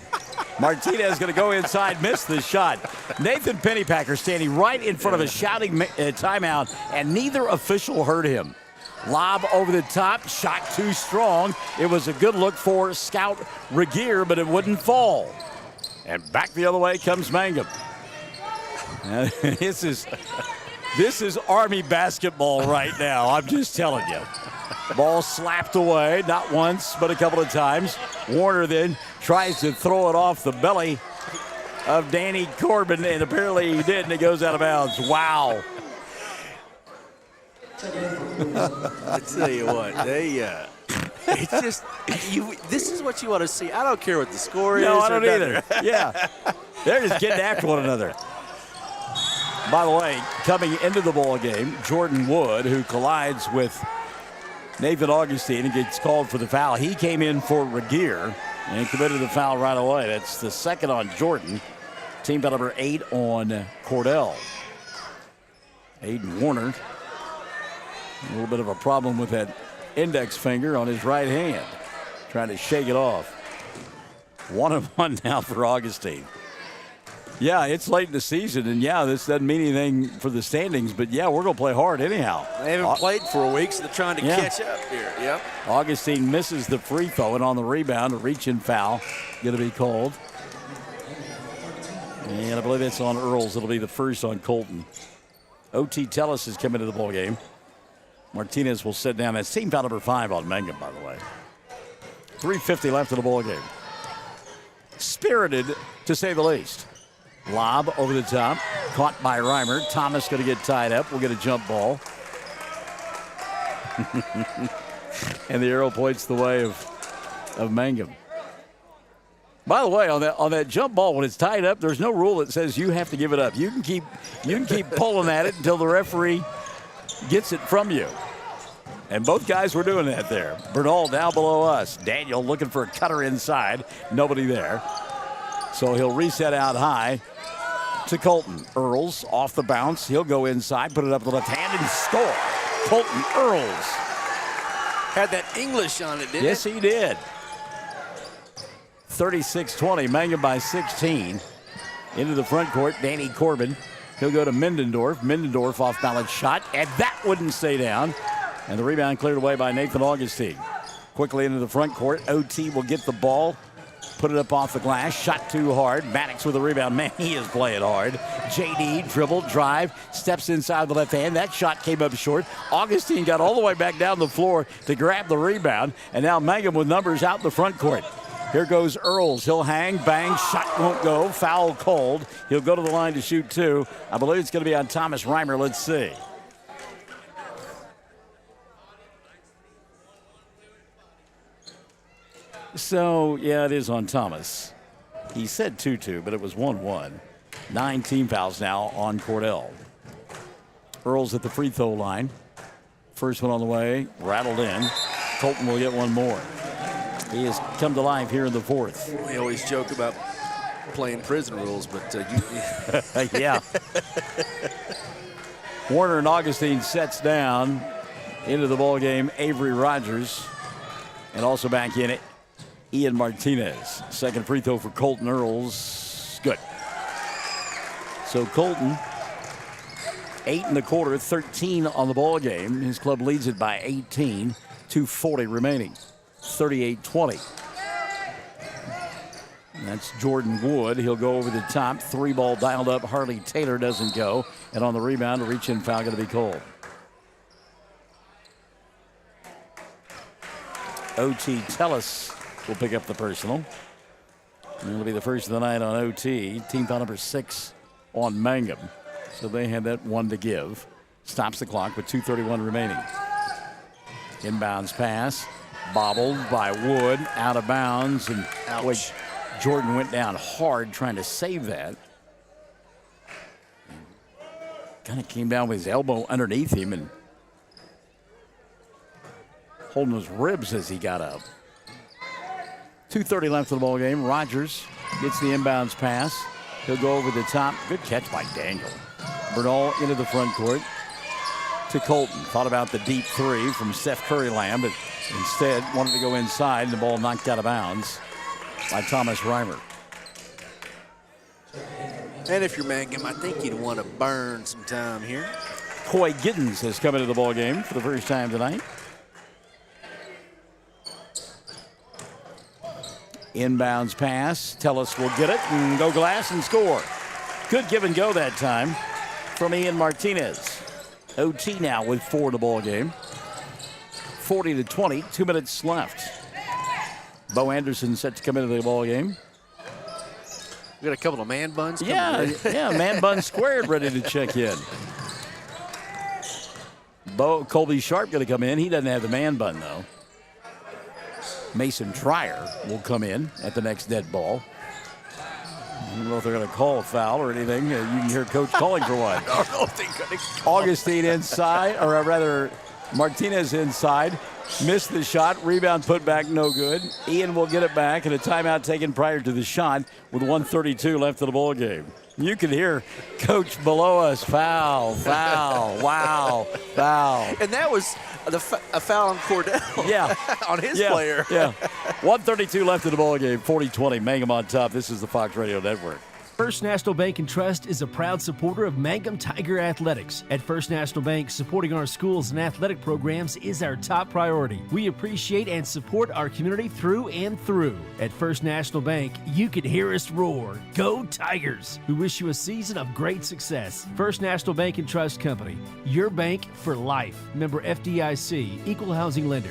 Martinez going to go inside, miss the shot. Nathan Pennypacker standing right in front of a shouting timeout, and neither official heard him. Lob over the top, shot too strong. It was a good look for Scout Regier, but it wouldn't fall. And back the other way comes Mangum. This is Army basketball right now, I'm just telling you. Ball slapped away, not once, but a couple of times. Warner then tries to throw it off the belly of Danny Corbin, and apparently he did, and it goes out of bounds. Wow. I tell you what, it's just, this is what you want to see. I don't care what the score is. No, I don't either. Yeah. They're just getting after one another. By the way, coming into the ball game, Jordan Wood, who collides with Nathan Augustine and gets called for the foul. He came in for Regier and committed the foul right away. That's the second on Jordan. Team foul number 8 on Cordell. Aiden Warner, a little bit of a problem with that index finger on his right hand, trying to shake it off. 1-1 now for Augustine. Yeah, it's late in the season, and yeah, this doesn't mean anything for the standings, but yeah, we're going to play hard anyhow. They haven't played for a week, so they're trying to catch up here. Yep. Augustine misses the free throw, and on the rebound, a reach-in foul going to be called. And I believe that's on Earls. It'll be the first on Colton. O.T. Tellis has come into the ball game. Martinez will sit down. That's team foul number 5 on Mangum, by the way. 3:50 left in the ball game. Spirited, to say the least. Lob over the top, caught by Reimer. Thomas going to get tied up. We'll get a jump ball. And the arrow points the way of Mangum. By the way, on that jump ball, when it's tied up, there's no rule that says you have to give it up. You can keep pulling at it until the referee gets it from you. And both guys were doing that there. Bernal down below us. Daniel looking for a cutter inside. Nobody there. So he'll reset out high to Colton. Earls off the bounce. He'll go inside, put it up with the left hand, and score. Colton Earls. Had that English on it, didn't Yes, he did. 36-20. Mangum by 16. Into the front court, Danny Corbin. He'll go to Mindendorf. Mindendorf off balance shot, and that wouldn't stay down. And the rebound cleared away by Nathan Augustine. Quickly into the front court. OT will get the ball. Put it up off the glass. Shot too hard. Maddox with the rebound. Man, he is playing hard. JD dribble, drive, steps inside the left hand. That shot came up short. Augustine got all the way back down the floor to grab the rebound. And now Mangum with numbers out in the front court. Here goes Earls. He'll hang, bang, shot won't go. Foul called. He'll go to the line to shoot 2. I believe it's going to be on Thomas Reimer. Let's see. So, yeah, it is on Thomas. He said 2-2, but it was 1-1. 9 team fouls now on Cordell. Earls at the free throw line. First one on the way, rattled in. Colton will get one more. He has come to life here in the fourth. We always joke about playing prison rules, but yeah. Warner and Augustine sets down into the ball game Avery Rogers, and also back in it Ian Martinez. Second free throw for Colton Earls. Good. So Colton, 8 in the quarter, 13 on the ball game. His club leads it by 18. 2:40 remaining. 38-20. That's Jordan Wood. He'll go over the top. 3-ball dialed up. Harley Taylor doesn't go. And on the rebound, a reach-in foul going to be called. O.T. Tellis will pick up the personal. And it'll be the first of the night on O.T. Team foul number 6 on Mangum. So they had that one to give. Stops the clock with 2:31 remaining. Inbounds pass. Bobbled by Wood. Out of bounds. And boy, Jordan went down hard trying to save that. Kind of came down with his elbow underneath him and holding his ribs as he got up. 2:30 left in the ball game. Rogers gets the inbounds pass. He'll go over the top. Good catch by Daniel. Bernal into the front court to Colton. Thought about the deep three from Steph Curry-Lamb, but instead wanted to go inside, and the ball knocked out of bounds by Thomas Reimer. And if you're Mangum, I think you'd want to burn some time here. Coy Giddens has come into the ball game for the first time tonight. Inbounds pass. Tellis will get it and go glass and score. Good give and go that time from Ian Martinez. OT now with 4 in the ball game. 40-20, 2 minutes left. Bo Anderson set to come into the ball game. We got a couple of man buns coming Yeah, man bun squared ready to check in. Colby Sharp going to come in. He doesn't have the man bun, though. Mason Trier will come in at the next dead ball. I don't know if they're going to call a foul or anything. You can hear Coach calling for one. I don't know if they're going to Augustine inside, or rather Martinez inside. Missed the shot. Rebound put back, no good. Ian will get it back, and a timeout taken prior to the shot with 1:32 left in the ball game. You can hear Coach below us, foul, foul, wow, foul. And that was a foul on Cordell. Yeah. On his player. Yeah. 1:32 left in the ball game. 40-20. Mangum on top. This is the Fox Radio Network. First National Bank and Trust is a proud supporter of Mangum Tiger Athletics. At First National Bank, supporting our schools and athletic programs is our top priority. We appreciate and support our community through and through. At First National Bank, you can hear us roar. Go Tigers! We wish you a season of great success. First National Bank and Trust Company, your bank for life. Member FDIC, Equal Housing Lender.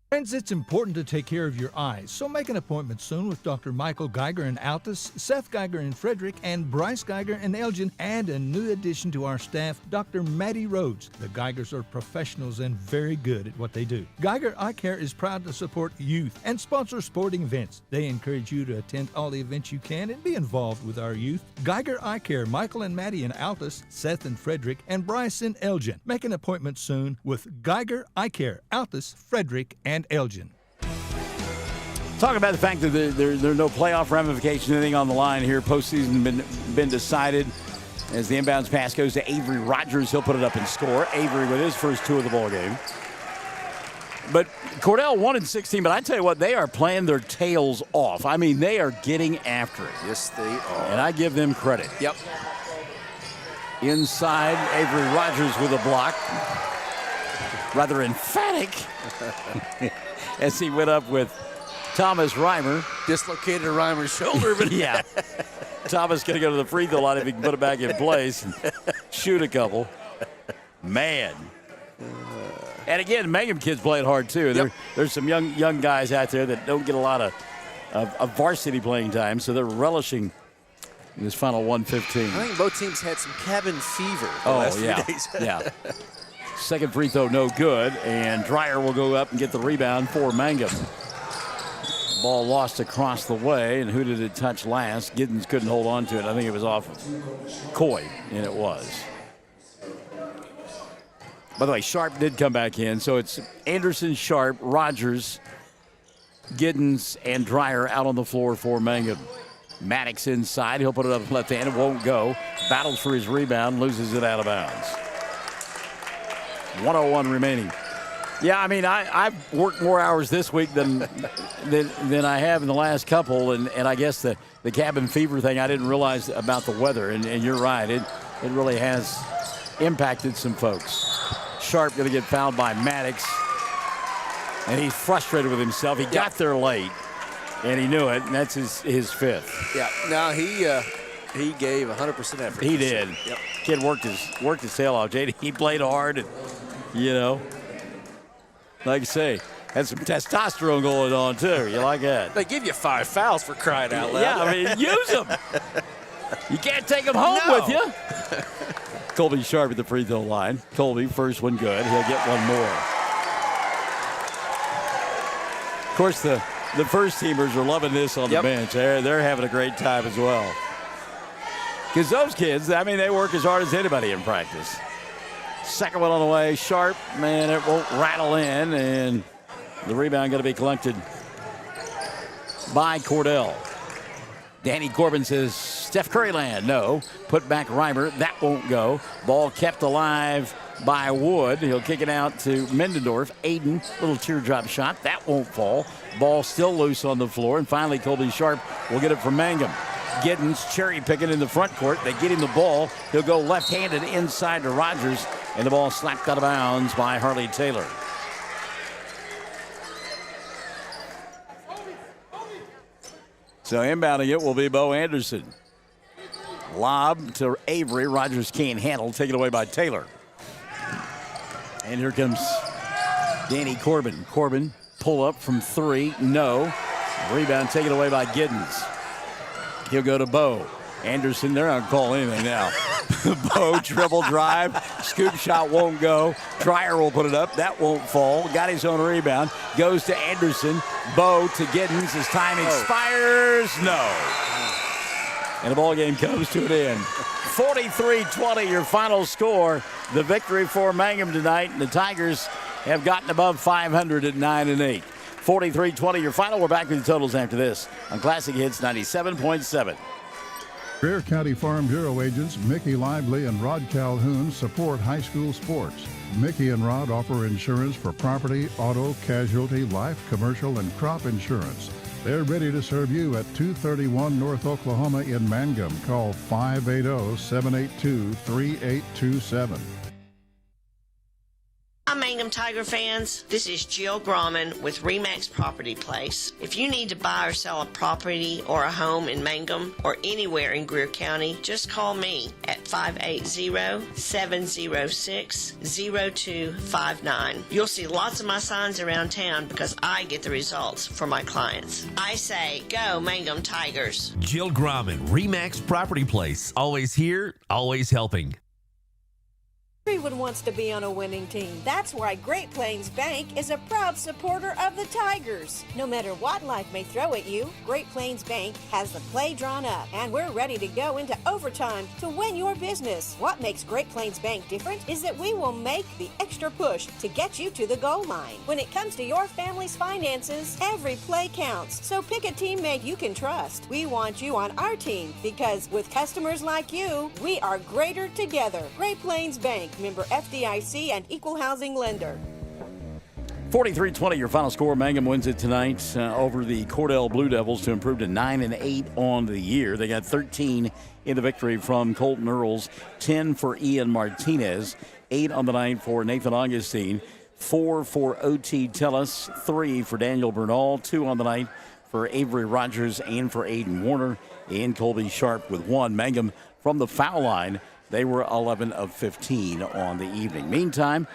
Friends, it's important to take care of your eyes, so make an appointment soon with Dr. Michael Geiger in Altus, Seth Geiger in Frederick, and Bryce Geiger in Elgin, and a new addition to our staff, Dr. Maddie Rhodes. The Geigers are professionals and very good at what they do. Geiger Eye Care is proud to support youth and sponsor sporting events. They encourage you to attend all the events you can and be involved with our youth. Geiger Eye Care, Michael and Maddie in Altus, Seth in Frederick, and Bryce in Elgin. Make an appointment soon with Geiger Eye Care, Altus, Frederick, and Elgin. Talk about the fact that there are no playoff ramifications, anything on the line here. Postseason been decided as the inbounds pass goes to Avery Rogers. He'll put it up and score. Avery with his first 2 of the ball game. But Cordell 1-16, but I tell you what, they are playing their tails off. I mean, they are getting after it. Yes, they are. And I give them credit. Yep. Inside, Avery Rogers with a block. Rather emphatic as he went up with Thomas Reimer. Dislocated Reimer's shoulder, but yeah. Thomas going to go to the free throw line if he can put it back in place and shoot a couple. Man. And again, Mangum kids playing hard too. Yep. There's some young guys out there that don't get a lot of varsity playing time, so they're relishing in this final 1:15. I think both teams had some cabin fever the last few days. Yeah. Second free throw, no good, and Dreyer will go up and get the rebound for Mangum. Ball lost across the way, and who did it touch last? Giddens couldn't hold on to it. I think it was off of Coy, and it was. By the way, Sharp did come back in, so it's Anderson, Sharp, Rogers, Giddens and Dreyer out on the floor for Mangum. Maddox inside. He'll put it up left hand. It won't go. Battles for his rebound. Loses it out of bounds. 1:01 remaining. Yeah, I mean, I've worked more hours this week than I have in the last couple, and I guess the cabin fever thing, I didn't realize about the weather, and you're right. It really has impacted some folks. Sharp going to get fouled by Maddox, and he's frustrated with himself. He got there late, and he knew it, and that's his fifth. Yeah, no, he gave 100% effort. He did. Yep. Kid worked his tail off. JD, he played hard, and, like I say, had some testosterone going on, too. You like that? They give you 5 fouls for crying out loud. Yeah, I mean, use them. You can't take them home with you. Colby Sharp at the free throw line. Colby, first one good. He'll get one more. Of course, the first teamers are loving this on the bench. They're having a great time as well. Because those kids, I mean, they work as hard as anybody in practice. Second one on the way. Sharp, man, it won't rattle in, and the rebound going to be collected by Cordell. Danny Corbin says, Steph Curry land. No. Put back Reimer. That won't go. Ball kept alive by Wood. He'll kick it out to Mendendorf. Aiden, little teardrop shot. That won't fall. Ball still loose on the floor. And finally, Colby Sharp will get it from Mangum. Giddens cherry picking in the front court. They get him the ball. He'll go left-handed inside to Rogers. And the ball slapped out of bounds by Harley Taylor. So inbounding it will be Bo Anderson. Lob to Avery. Rogers can't handle. Taken away by Taylor. And here comes Danny Corbin. Corbin pull up from 3. No. Rebound taken away by Giddens. He'll go to Bo. Anderson, they're not going to call anything now. Bo, dribble drive. Scoop shot won't go. Dreyer will put it up. That won't fall. Got his own rebound. Goes to Anderson. Bo to Giddens. His time expires. No. And the ball game comes to an end. 43-20, your final score. The victory for Mangum tonight. And the Tigers have gotten above 500 at 9-8. 43-20, your final. We're back with the totals after this on Classic Hits 97.7. Greer County Farm Bureau agents Mickey Lively and Rod Calhoun support high school sports. Mickey and Rod offer insurance for property, auto, casualty, life, commercial, and crop insurance. They're ready to serve you at 231 North Oklahoma in Mangum. Call 580-782-3827. Hi, Mangum Tiger fans. This is Jill Grauman with RE/MAX Property Place. If you need to buy or sell a property or a home in Mangum or anywhere in Greer County, just call me at 580-706-0259. You'll see lots of my signs around town because I get the results for my clients. I say, go Mangum Tigers. Jill Grauman, RE/MAX Property Place. Always here, always helping. Everyone wants to be on a winning team. That's why Great Plains Bank is a proud supporter of the Tigers. No matter what life may throw at you, Great Plains Bank has the play drawn up, and we're ready to go into overtime to win your business. What makes Great Plains Bank different is that we will make the extra push to get you to the goal line. When it comes to your family's finances, every play counts. So pick a teammate you can trust. We want you on our team because with customers like you, we are greater together. Great Plains Bank. Member FDIC and equal housing lender. 43-20, your final score. Mangum wins it tonight over the Cordell Blue Devils to improve to 9-8 on the year. They got 13 in the victory from Colton Earls, 10 for Ian Martinez, 8 on the night for Nathan Augustine, 4 for O.T. Tellis, 3 for Daniel Bernal, 2 on the night for Avery Rogers and for Aiden Warner, and Colby Sharp with 1. Mangum from the foul line. They were 11 of 15 on the evening. Meantime,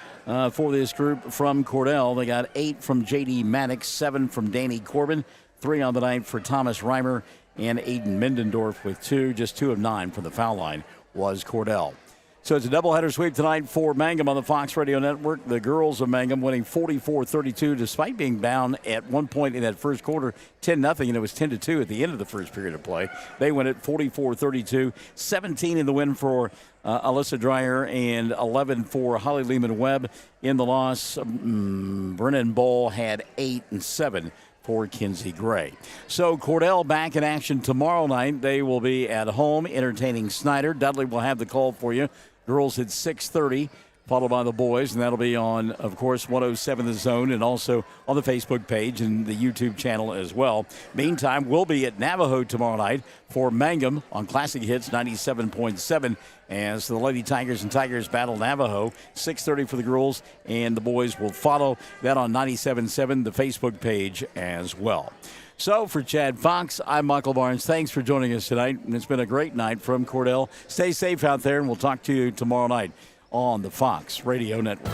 for this group from Cordell, they got 8 from J.D. Maddox, 7 from Danny Corbin, 3 on the night for Thomas Reimer, and Aiden Mendendorf with 2. Just 2 of 9 from the foul line was Cordell. So it's a doubleheader sweep tonight for Mangum on the Fox Radio Network. The girls of Mangum winning 44-32 despite being down at one point in that first quarter 10-0, and it was 10-2 at the end of the first period of play. They win it 44-32, 17 in the win for Alyssa Dreyer and 11 for Holly Lehman Webb. In the loss, Brennan Ball had 8 and 7 for Kinsey Gray. So Cordell back in action tomorrow night. They will be at home entertaining Snyder. Dudley will have the call for you. Girls at 6:30. Followed by the boys, and that'll be on, of course, 107 The Zone and also on the Facebook page and the YouTube channel as well. Meantime, we'll be at Navajo tomorrow night for Mangum on Classic Hits 97.7 as the Lady Tigers and Tigers battle Navajo. 6:30 for the girls, and the boys will follow that on 97.7, the Facebook page as well. So for Chad Fox, I'm Michael Barnes. Thanks for joining us tonight, and it's been a great night from Cordell. Stay safe out there, and we'll talk to you tomorrow night on the Fox Radio Network.